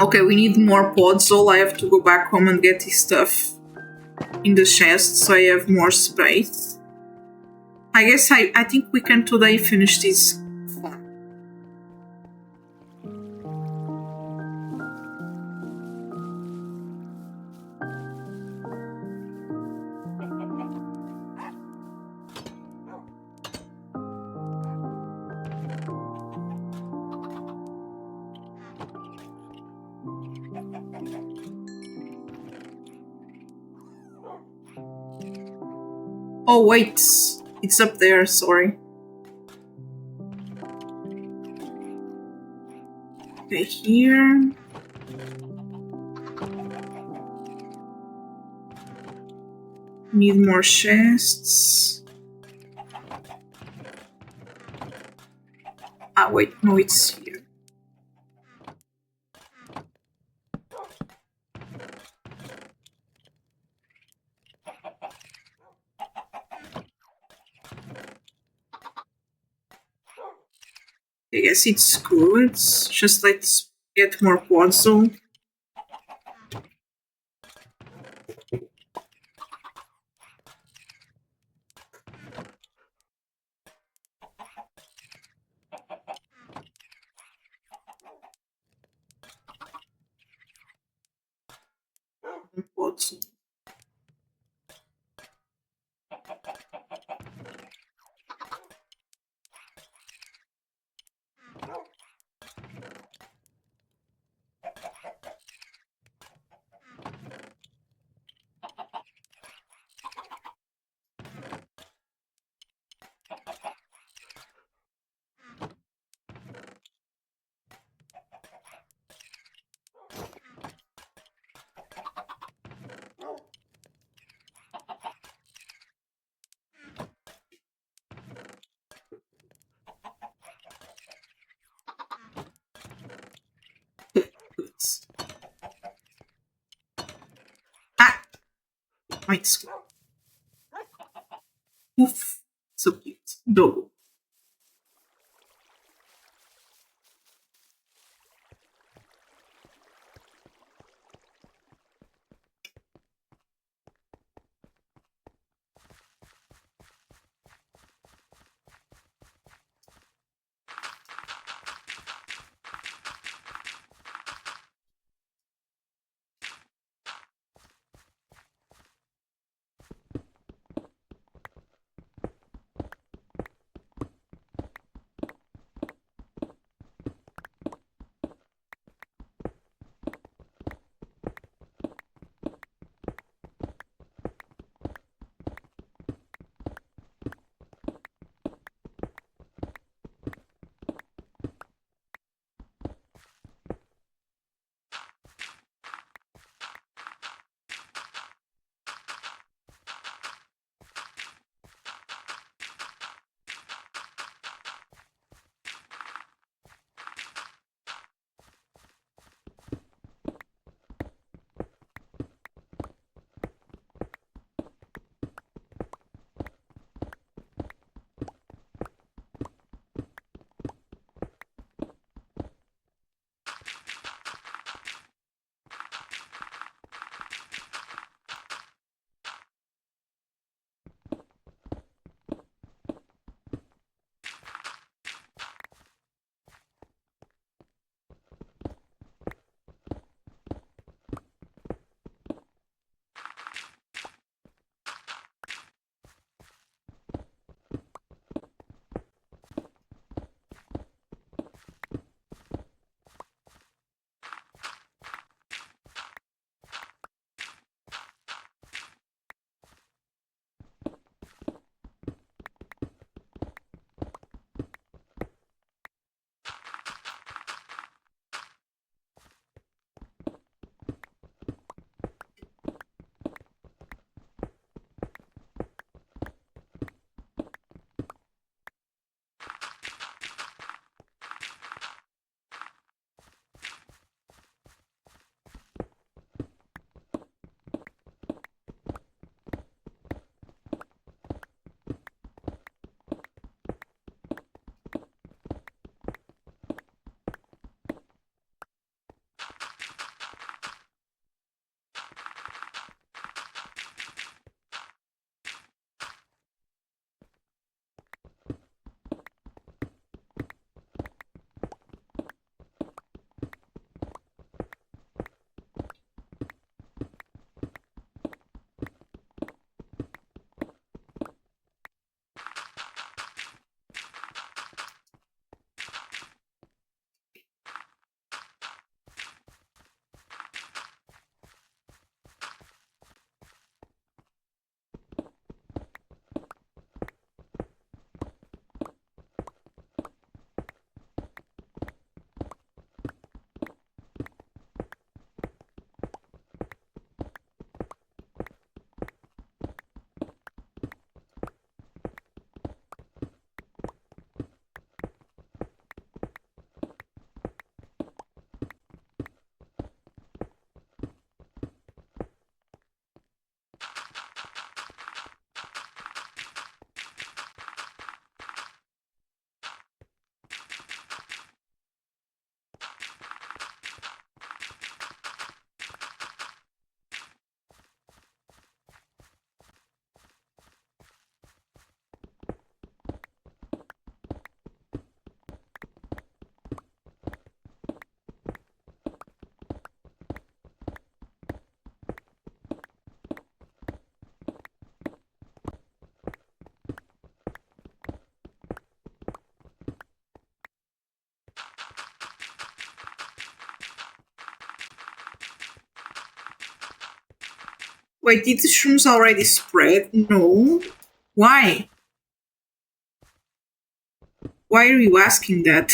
Okay, we need more podzol. I have to go back home and get his stuff in the chest so I have more space. I guess I think we can today finish this. Oh wait, it's up there, sorry. Okay, here. Need more chests. Ah wait, no, it's here. I guess it's good. Just let's get more podzol. Podzol. It's oof, so cute. Dogo. Wait, did the shrooms already spread? No. Why? Why are you asking that?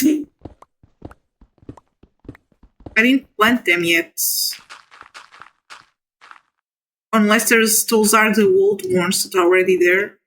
I didn't plant them yet. Unless those are the old ones that are already there.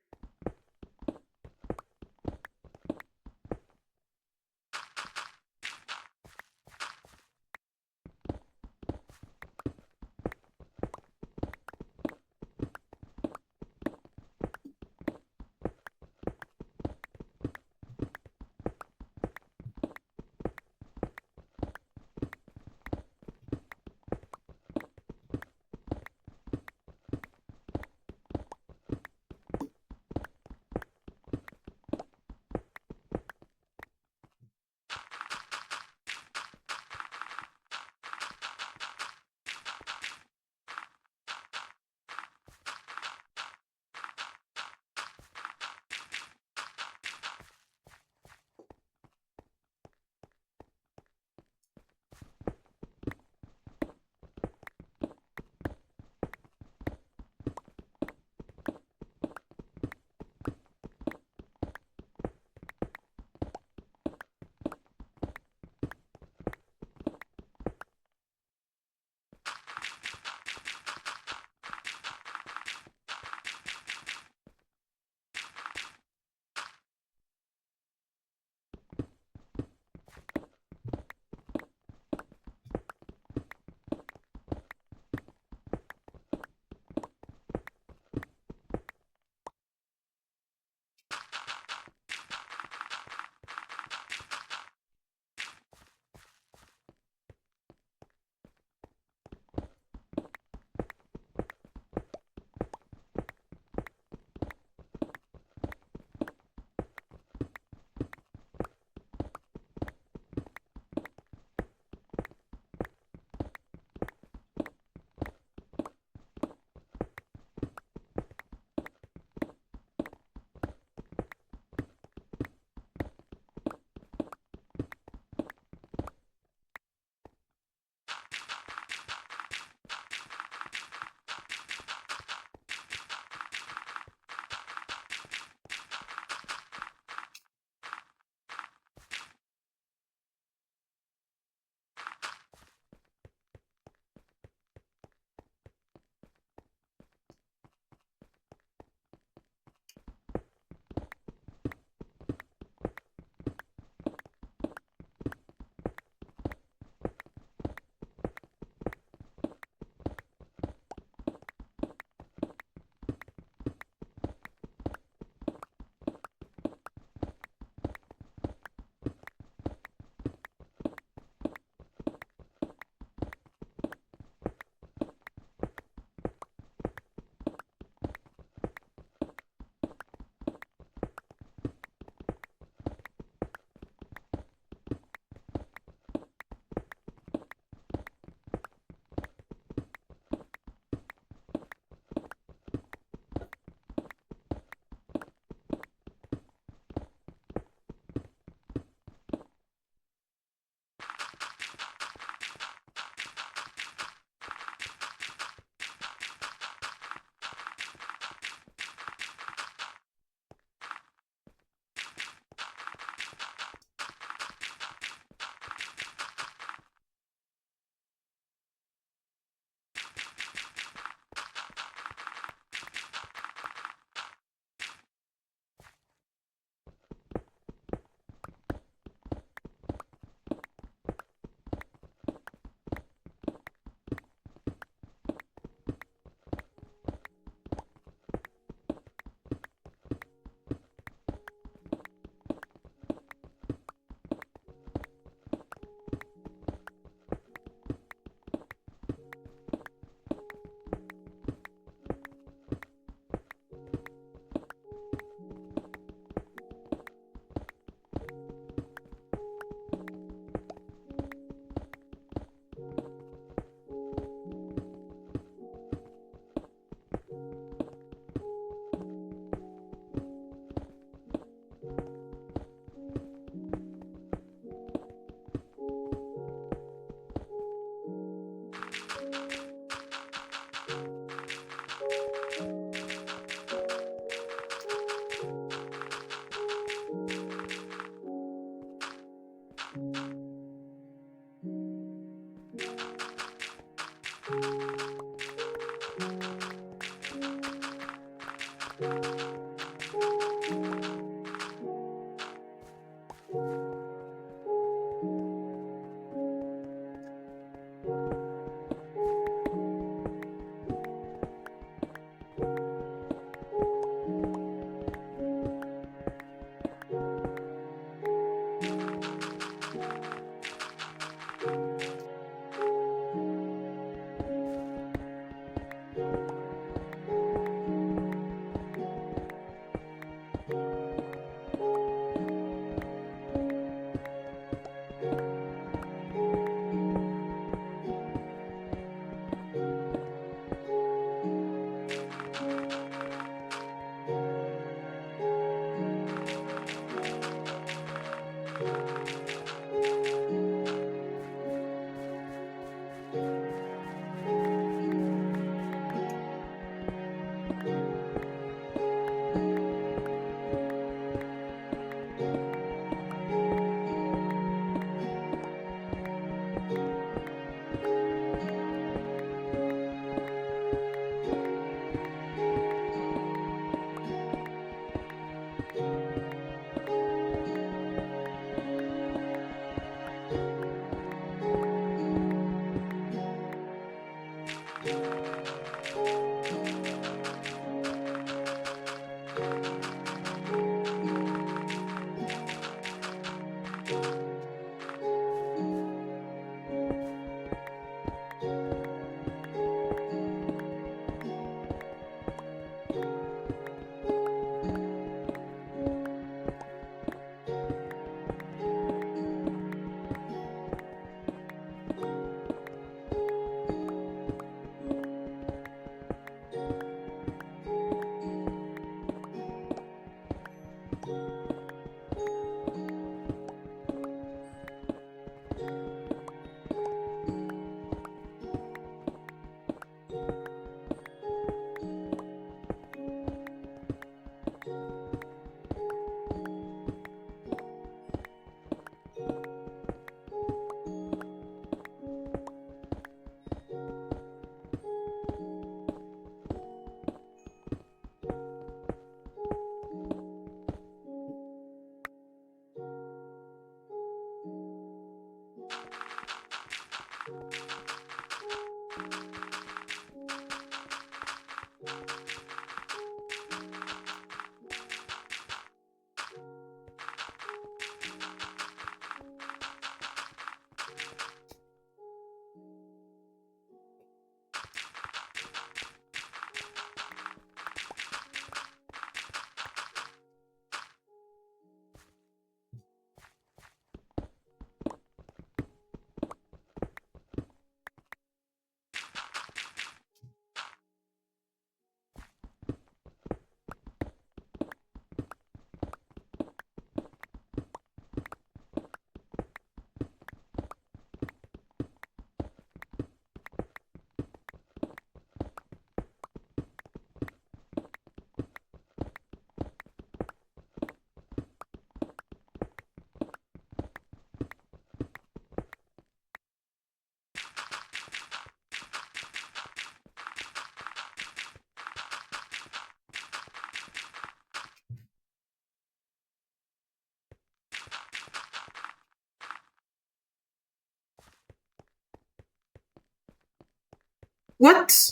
What?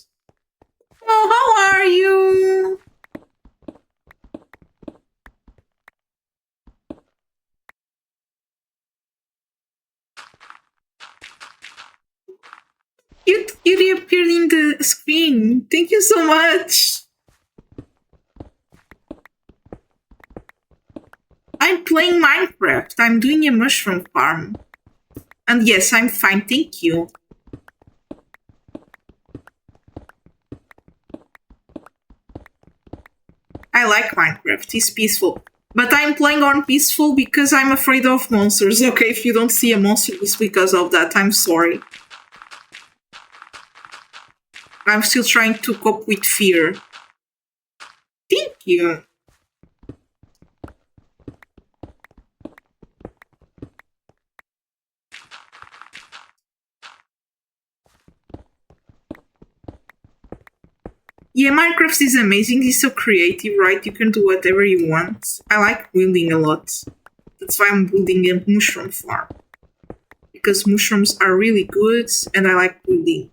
Oh, how are you? You reappeared in the screen. Thank you so much. I'm playing Minecraft. I'm doing a mushroom farm. And yes, I'm fine, thank you. I like Minecraft, it's peaceful. But I'm playing on peaceful because I'm afraid of monsters. Okay, if you don't see a monster, it's because of that. I'm sorry. I'm still trying to cope with fear. Thank you. Yeah, Minecraft is amazing. It's so creative, right? You can do whatever you want. I like building a lot. That's why I'm building a mushroom farm. Because mushrooms are really good and I like building.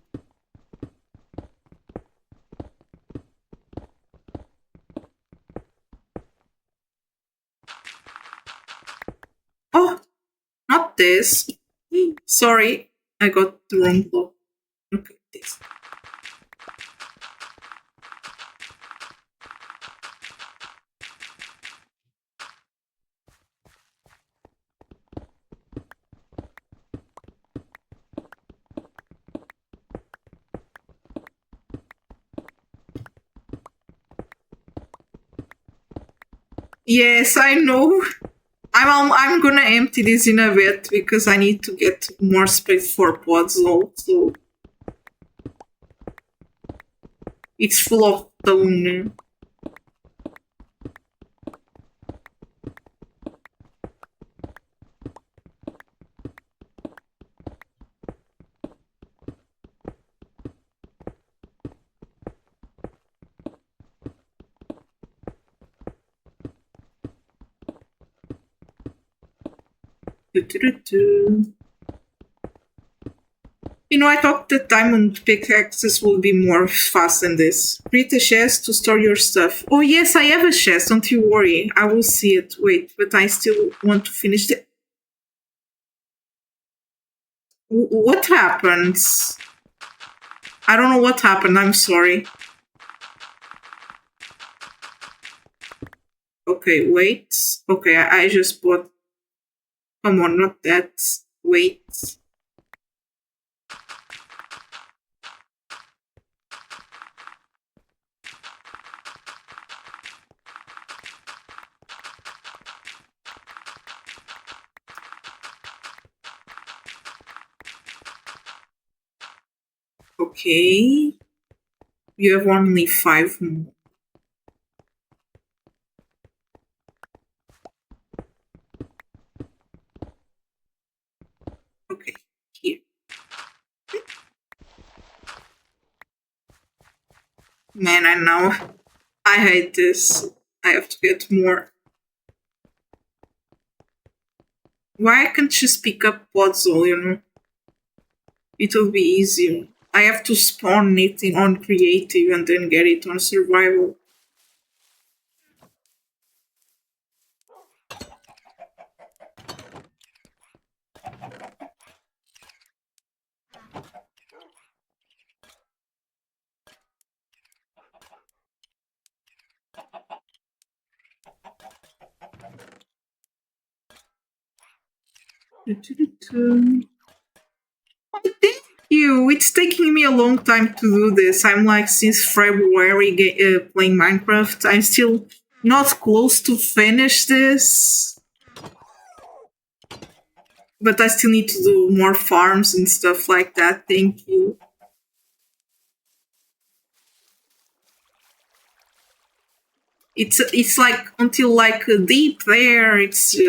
Oh, not this. Sorry, I got the wrong block. Okay, this. Yes, I know. I'm gonna empty this in a bit because I need to get more space for pods also. It's full of stone. Do-do-do-do. You know, I thought that diamond pickaxes would be more fast than this. Create a chest to store your stuff. Oh yes, I have a chest, don't you worry. I will see it. Wait, but I still want to finish the... What happened? I don't know what happened, I'm sorry. Okay, wait. Okay, I just bought... Come on, not that. Wait. Okay. You have only 5 more. Okay, here. Man, I hate this. I have to get more. Why I can't just pick up puzzle, you know? It'll be easier. I have to spawn it on creative and then get it on survival. Oh, thank you. It's taking me a long time to do this. I'm like since February playing Minecraft. I'm still not close to finish this, but I still need to do more farms and stuff like that. Thank you. It's like until like deep there. It's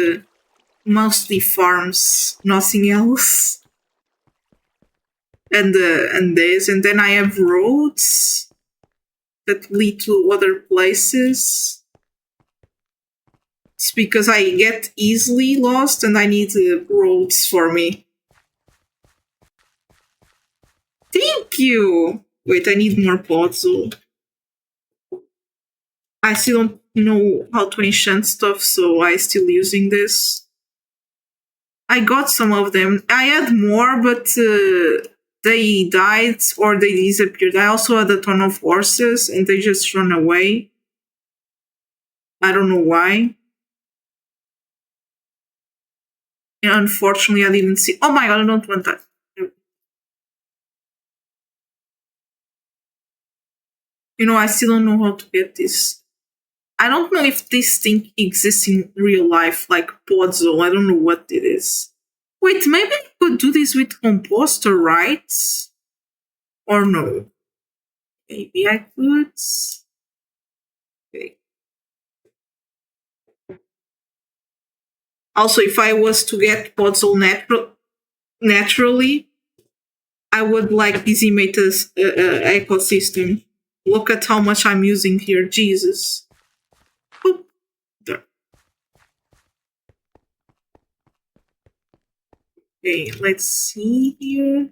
mostly farms, nothing else. And this, and then I have roads that lead to other places. It's because I get easily lost and I need roads for me. Thank you! Wait, I need more puzzle. I still don't know how to enchant stuff, so I still using this. I got some of them. I had more, but they died or they disappeared. I also had a ton of horses and they just run away. I don't know why. And unfortunately, I didn't see. Oh my god, I don't want that. You know, I still don't know how to get this. I don't know if this thing exists in real life, like Podzol. I don't know what it is. Wait, maybe I could do this with composter, right? Or no? Maybe I could. Okay. Also, if I was to get Podzol naturally, I would like decimate this ecosystem. Look at how much I'm using here. Jesus. Oop. There. Okay, let's see here.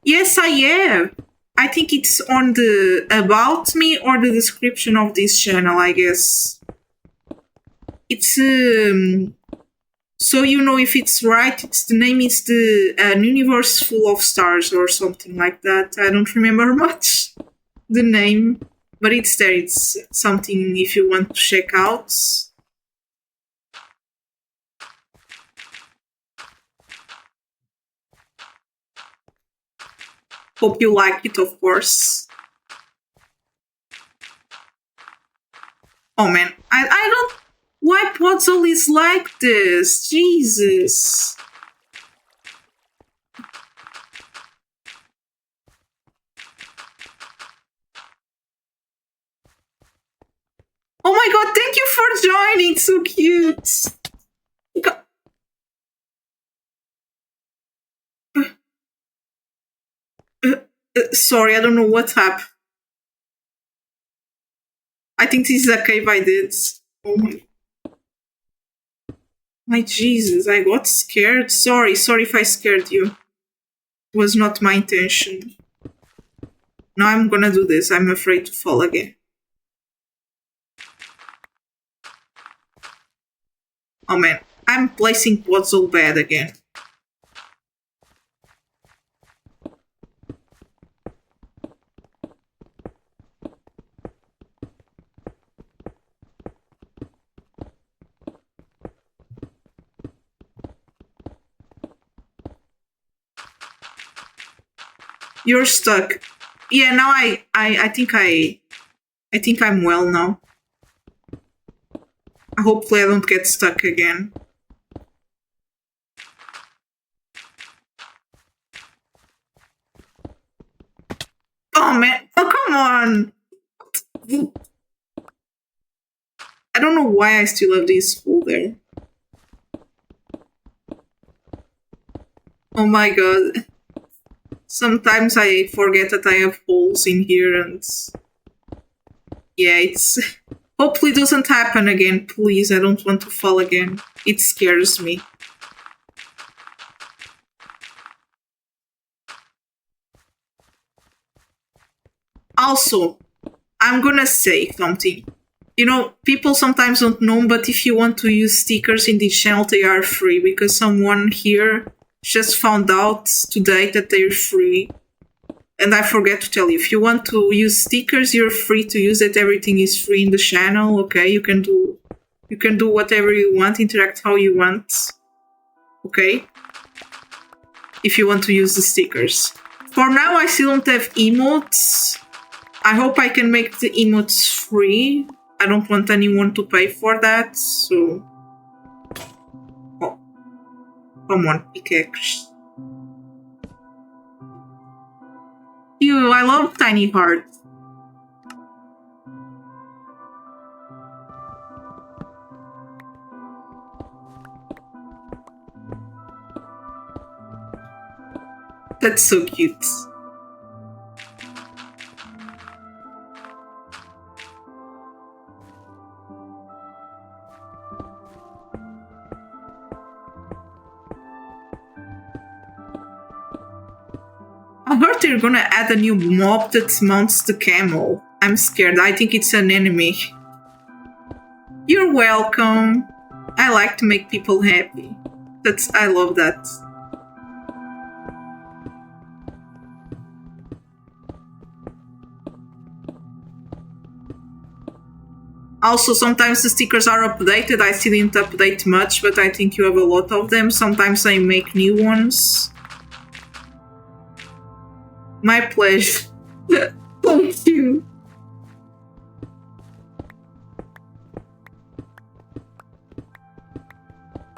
Yes, I have. I think it's on the about me or the description of this channel, I guess. It's so you know if it's right. It's the name is the An Universe Full of Stars or something like that. I don't remember much the name, but it's there. It's something if you want to check out. Hope you like it, of course. Oh man, I don't. Why Puzzle is like this? Jesus. Oh my god, thank you for joining. So cute. Sorry, I don't know what happened. I think this is a cave I did. Oh my Jesus, I got scared. Sorry if I scared you. It was not my intention. Now I'm gonna do this. I'm afraid to fall again. Oh man, I'm placing puzzle bad again. You're stuck. Yeah, now I think I'm well now. Hopefully I don't get stuck again. Oh man, oh come on! I don't know why I still have this hole there. Oh my god. Sometimes I forget that I have holes in here and... Yeah, it's... Hopefully it doesn't happen again, please. I don't want to fall again. It scares me. Also, I'm gonna say something. You know, people sometimes don't know, but if you want to use stickers in this channel, they are free, because someone here just found out today that they're free. And I forget to tell you, if you want to use stickers, you're free to use it. Everything is free in the channel, okay? You can do whatever you want, interact how you want. Okay? If you want to use the stickers. For now, I still don't have emotes. I hope I can make the emotes free. I don't want anyone to pay for that, so... Oh. Come on, pickaxe. Ew, I love tiny hearts. That's so cute. I heard they're gonna add a new mob that mounts the camel. I'm scared. I think it's an enemy. You're welcome. I like to make people happy. I love that. Also, sometimes the stickers are updated. I still didn't update much, but I think you have a lot of them. Sometimes I make new ones. My pleasure. Thank you.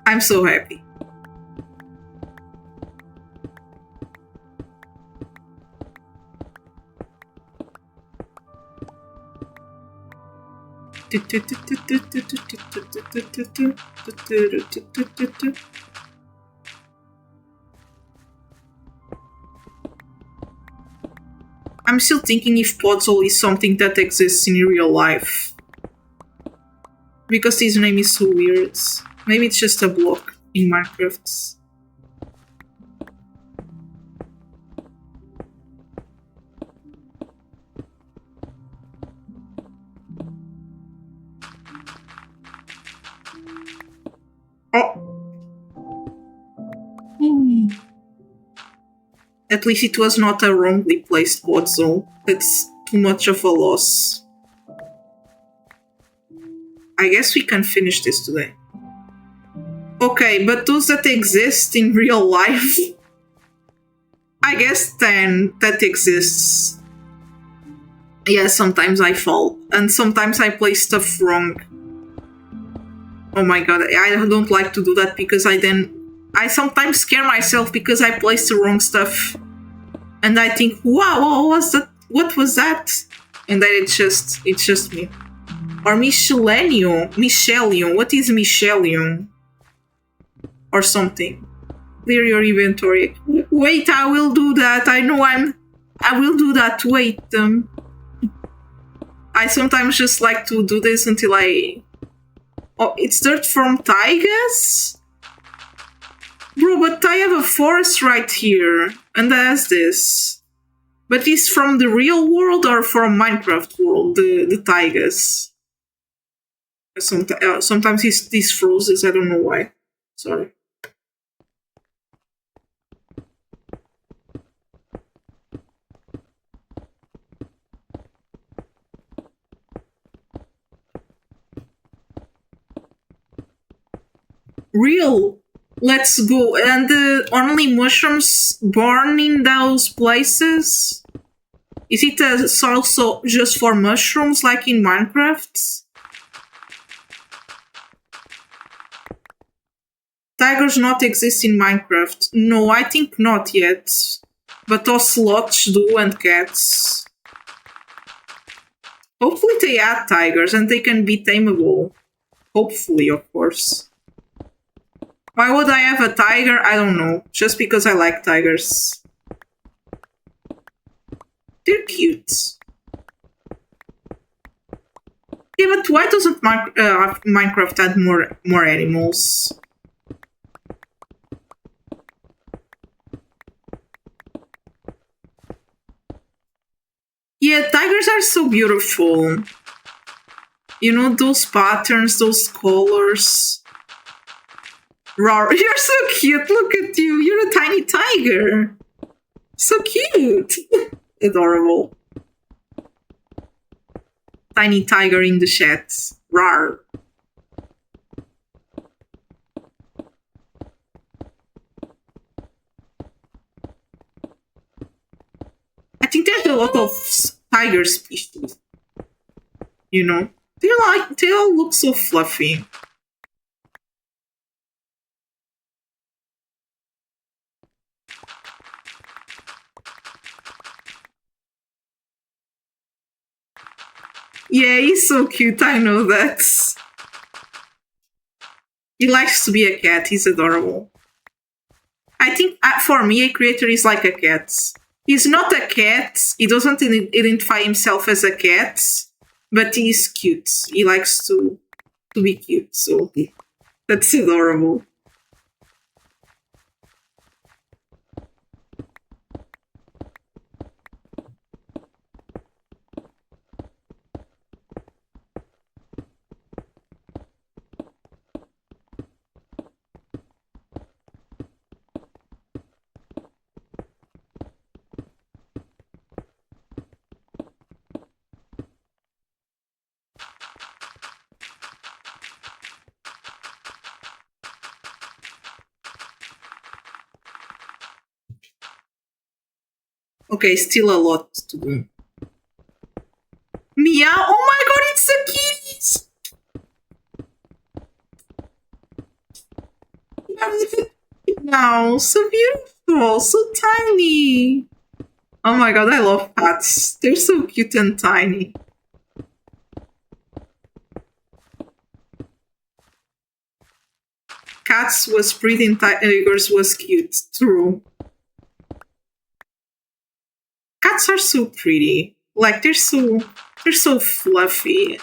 I'm so happy. I'm still thinking if Podzol is something that exists in real life. Because his name is so weird. Maybe it's just a block in Minecraft. Oh. At least it was not a wrongly placed Podzol. That's too much of a loss. I guess we can finish this today. Okay, but those that exist in real life, I guess then that exists. Yeah, sometimes I fall, and sometimes I play stuff wrong. Oh my god, I don't like to do that because I sometimes scare myself because I placed the wrong stuff. And I think, wow, what was that? What was that? And then it's just me. Or Michelium. What is Michelium? Or something. Clear your inventory. Wait, I will do that. I will do that. Wait. I sometimes just like to do this until Oh, it's dirt from Taigas? Bro, but I have a forest right here. And that's this. But it's from the real world or from Minecraft world, the Taigas? Sometimes this freezes, I don't know why. Sorry. Real. Let's go. And only mushrooms born in those places? Is it also just for mushrooms like in Minecraft? Tigers not exist in Minecraft. No, I think not yet. But ocelots do and cats. Hopefully they add tigers and they can be tameable. Hopefully, of course. Why would I have a tiger? I don't know. Just because I like tigers. They're cute. Yeah, but why doesn't Minecraft add more animals? Yeah, tigers are so beautiful. You know, those patterns, those colors. Rawr, you're so cute. Look at you. You're a tiny tiger. So cute. Adorable. Tiny tiger in the sheds. Rawr. I think there's a lot of tiger species. You know? They all look so fluffy. Yeah, he's so cute, I know that. He likes to be a cat, he's adorable. I think, for me, a creator is like a cat. He's not a cat, he doesn't identify himself as a cat, but he's cute. He likes to be cute, so that's adorable. Okay, still a lot to do. Meow! Oh my god, it's a kitty! Now, so beautiful, so tiny. Oh my god, I love cats. They're so cute and tiny. cats was pretty and tigers was cute. True. Cats are so pretty. Like they're so fluffy.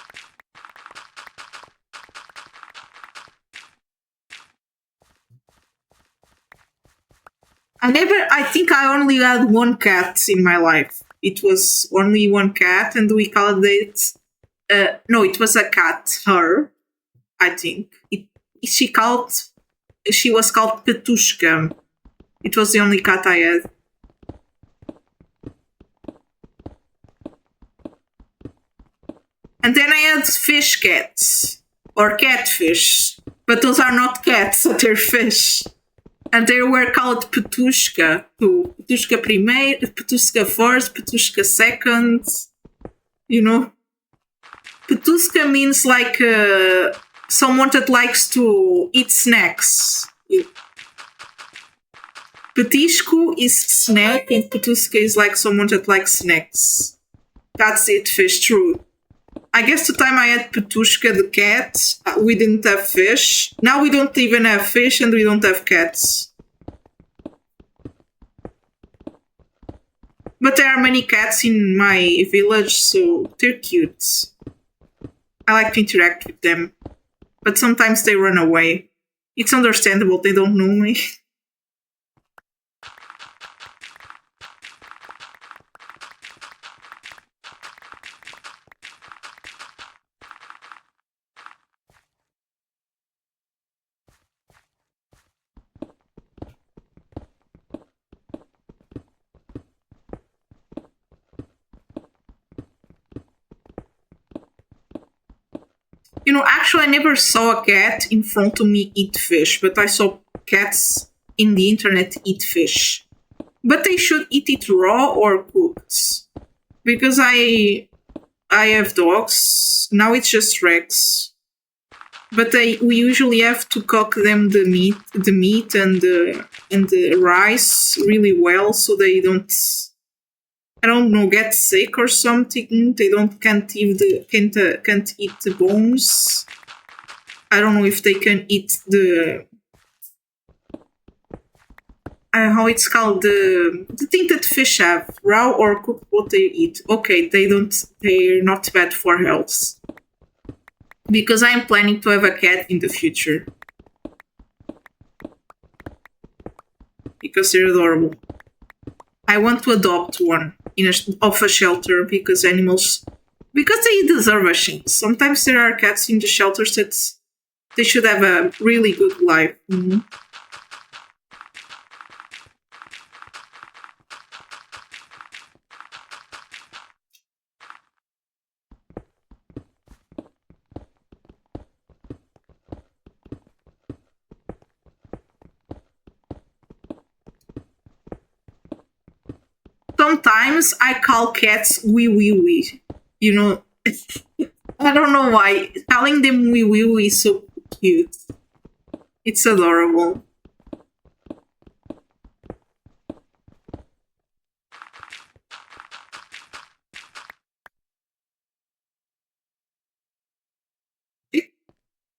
I think I only had one cat in my life. It was only one cat, and we called it. No, it was a cat. Her, I think. She was called Petushka. It was the only cat I had. And then I had fish cats or catfish, but those are not cats; they're fish. And they were called Petushka too. Petushka primeiro, Petushka first, Petushka second. You know, Petushka means like someone that likes to eat snacks. Petisco is snack, and Petushka is like someone that likes snacks. That's it, fish, true. I guess the time I had Petushka the cat, we didn't have fish. Now we don't even have fish and we don't have cats. But there are many cats in my village, so they're cute. I like to interact with them. But sometimes they run away. It's understandable, they don't know me. You know, actually, I never saw a cat in front of me eat fish, but I saw cats in the internet eat fish. But they should eat it raw or cooked. Because I have dogs. Now it's just Rex. But we usually have to cook them the meat and the rice really well so they don't, I don't know, get sick or something. They can't eat the bones. I don't know if they can eat the how it's called, the thing that fish have, raw or cooked, what they eat. Okay, they're not bad for health. Because I'm planning to have a cat in the future. Because they're adorable. I want to adopt one off a shelter because they deserve a chance. Sometimes there are cats in the shelters that they should have a really good life. Mm-hmm. Sometimes I call cats wee wee wee. You know, I don't know why. Calling them wee wee wee is so cute. It's adorable.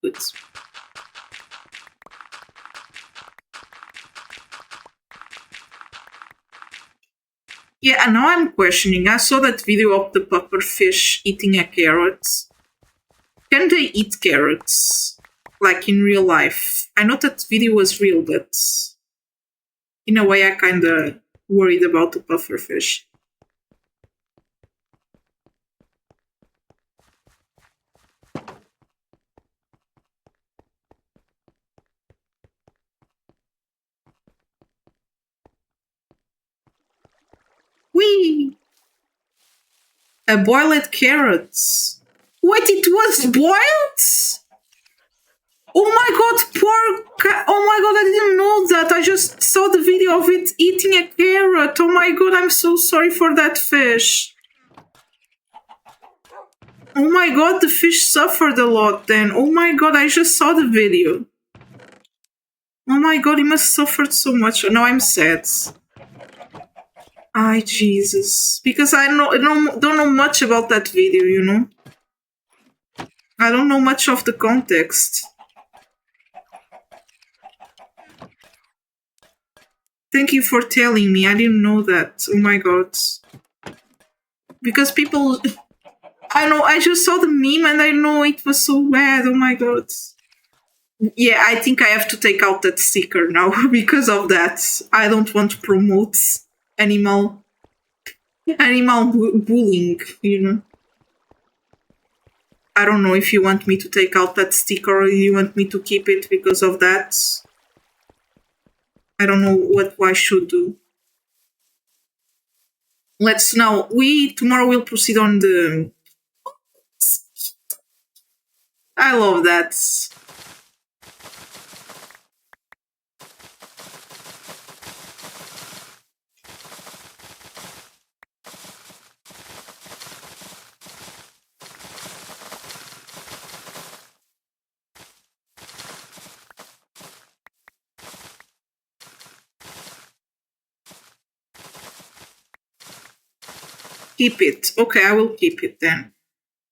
Good. Yeah, and now I'm questioning. I saw that video of the pufferfish eating a carrot. Can they eat carrots? Like in real life? I know that video was real, but in a way I kinda worried about the pufferfish. Whee! A boiled carrots. Wait, it was boiled? Oh my god, oh my god, I didn't know that. I just saw the video of it eating a carrot. Oh my god, I'm so sorry for that fish. Oh my god, the fish suffered a lot then. Oh my god, I just saw the video. Oh my god, he must have suffered so much. Now I'm sad. Ay, Jesus. Because I don't know much about that video, you know? I don't know much of the context. Thank you for telling me. I didn't know that. Oh my god. Because people, I know, I just saw the meme and I know it was so bad. Oh my god. Yeah, I think I have to take out that sticker now because of that. I don't want to promote animal bullying, you know. I don't know if you want me to take out that sticker or you want me to keep it because of that. I don't know what I should do. Let's now. We tomorrow will proceed on the. I love that. Keep it. Okay, I will keep it then.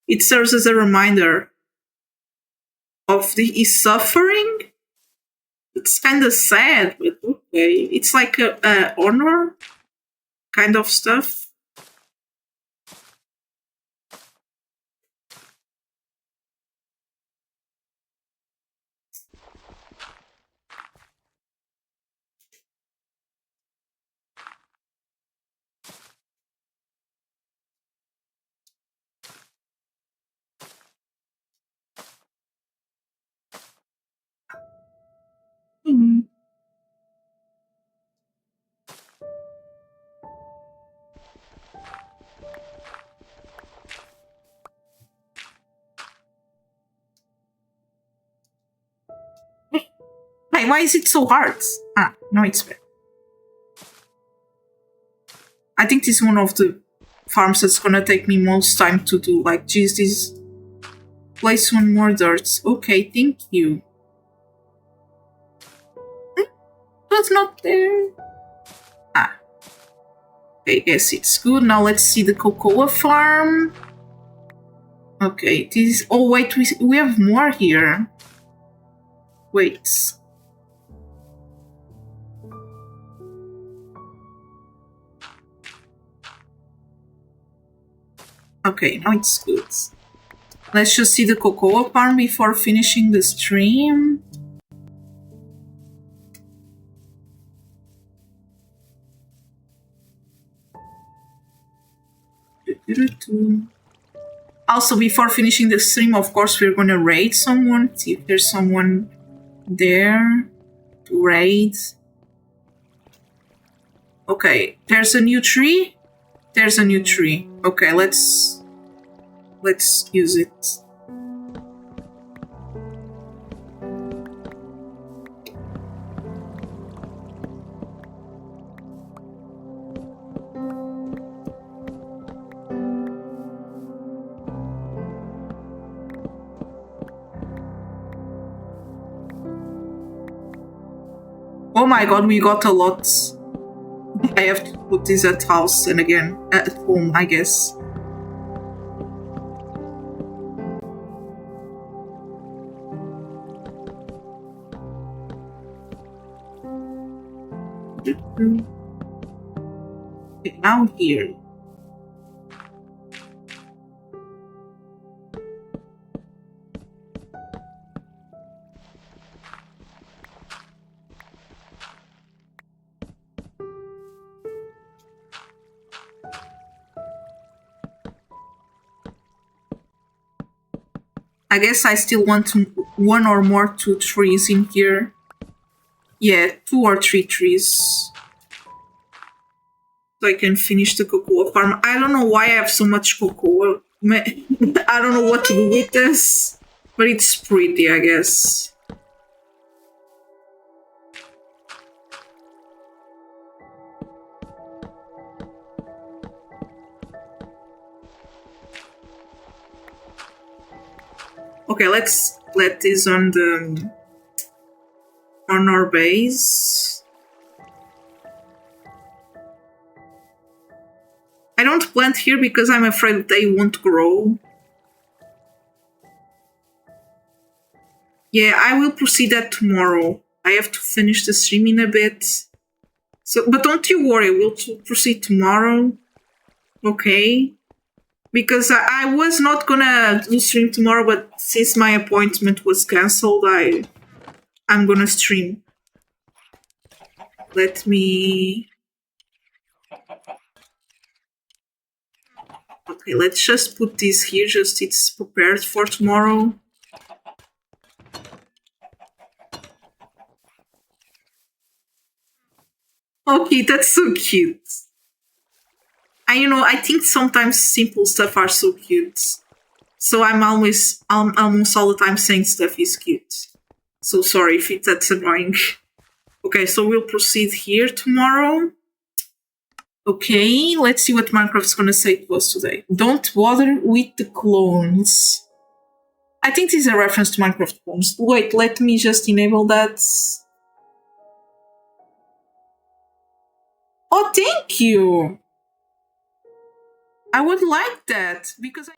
It serves as a reminder of his suffering. It's kind of sad, but okay. It's like a honor kind of stuff. Mhm. Hey, why is it so hard? Ah, no, it's bad. I think this is one of the farms that's gonna take me most time to do. Like, geez, this place one more dirt. Okay, thank you. But not there. Ah, okay, yes, it's good. Now let's see the cocoa farm. Okay, this. Oh wait, we have more here. Wait. Okay, now it's good. Let's just see the cocoa farm before finishing the stream. Also, before finishing the stream, of course, we're gonna raid someone. See if there's someone there to raid. Okay, there's a new tree. There's a new tree. Okay, let's use it. Oh my god, we got a lot. I have to put this at house and again at home, I guess. Okay, now here. I guess I still want one or more 2 trees in here. Yeah, 2 or 3 trees. So I can finish the cocoa farm. I don't know why I have so much cocoa. I don't know what to do with this, but it's pretty, I guess. Okay, let's let this on our base. I don't plant here because I'm afraid they won't grow. Yeah, I will proceed that tomorrow. I have to finish the stream in a bit. So, but don't you worry, we'll proceed tomorrow. Okay? Because I was not gonna do stream tomorrow, but since my appointment was cancelled, I'm gonna stream. Let me... Okay, let's just put this here, just it's prepared for tomorrow. Okay, that's so cute. And I think sometimes simple stuff are so cute. So I'm almost all the time saying stuff is cute. So sorry if that's annoying. Okay, so we'll proceed here tomorrow. Okay, let's see what Minecraft's gonna say to us today. Don't bother with the clones. I think this is a reference to Minecraft clones. Wait, let me just enable that. Oh, thank you! I would like that, because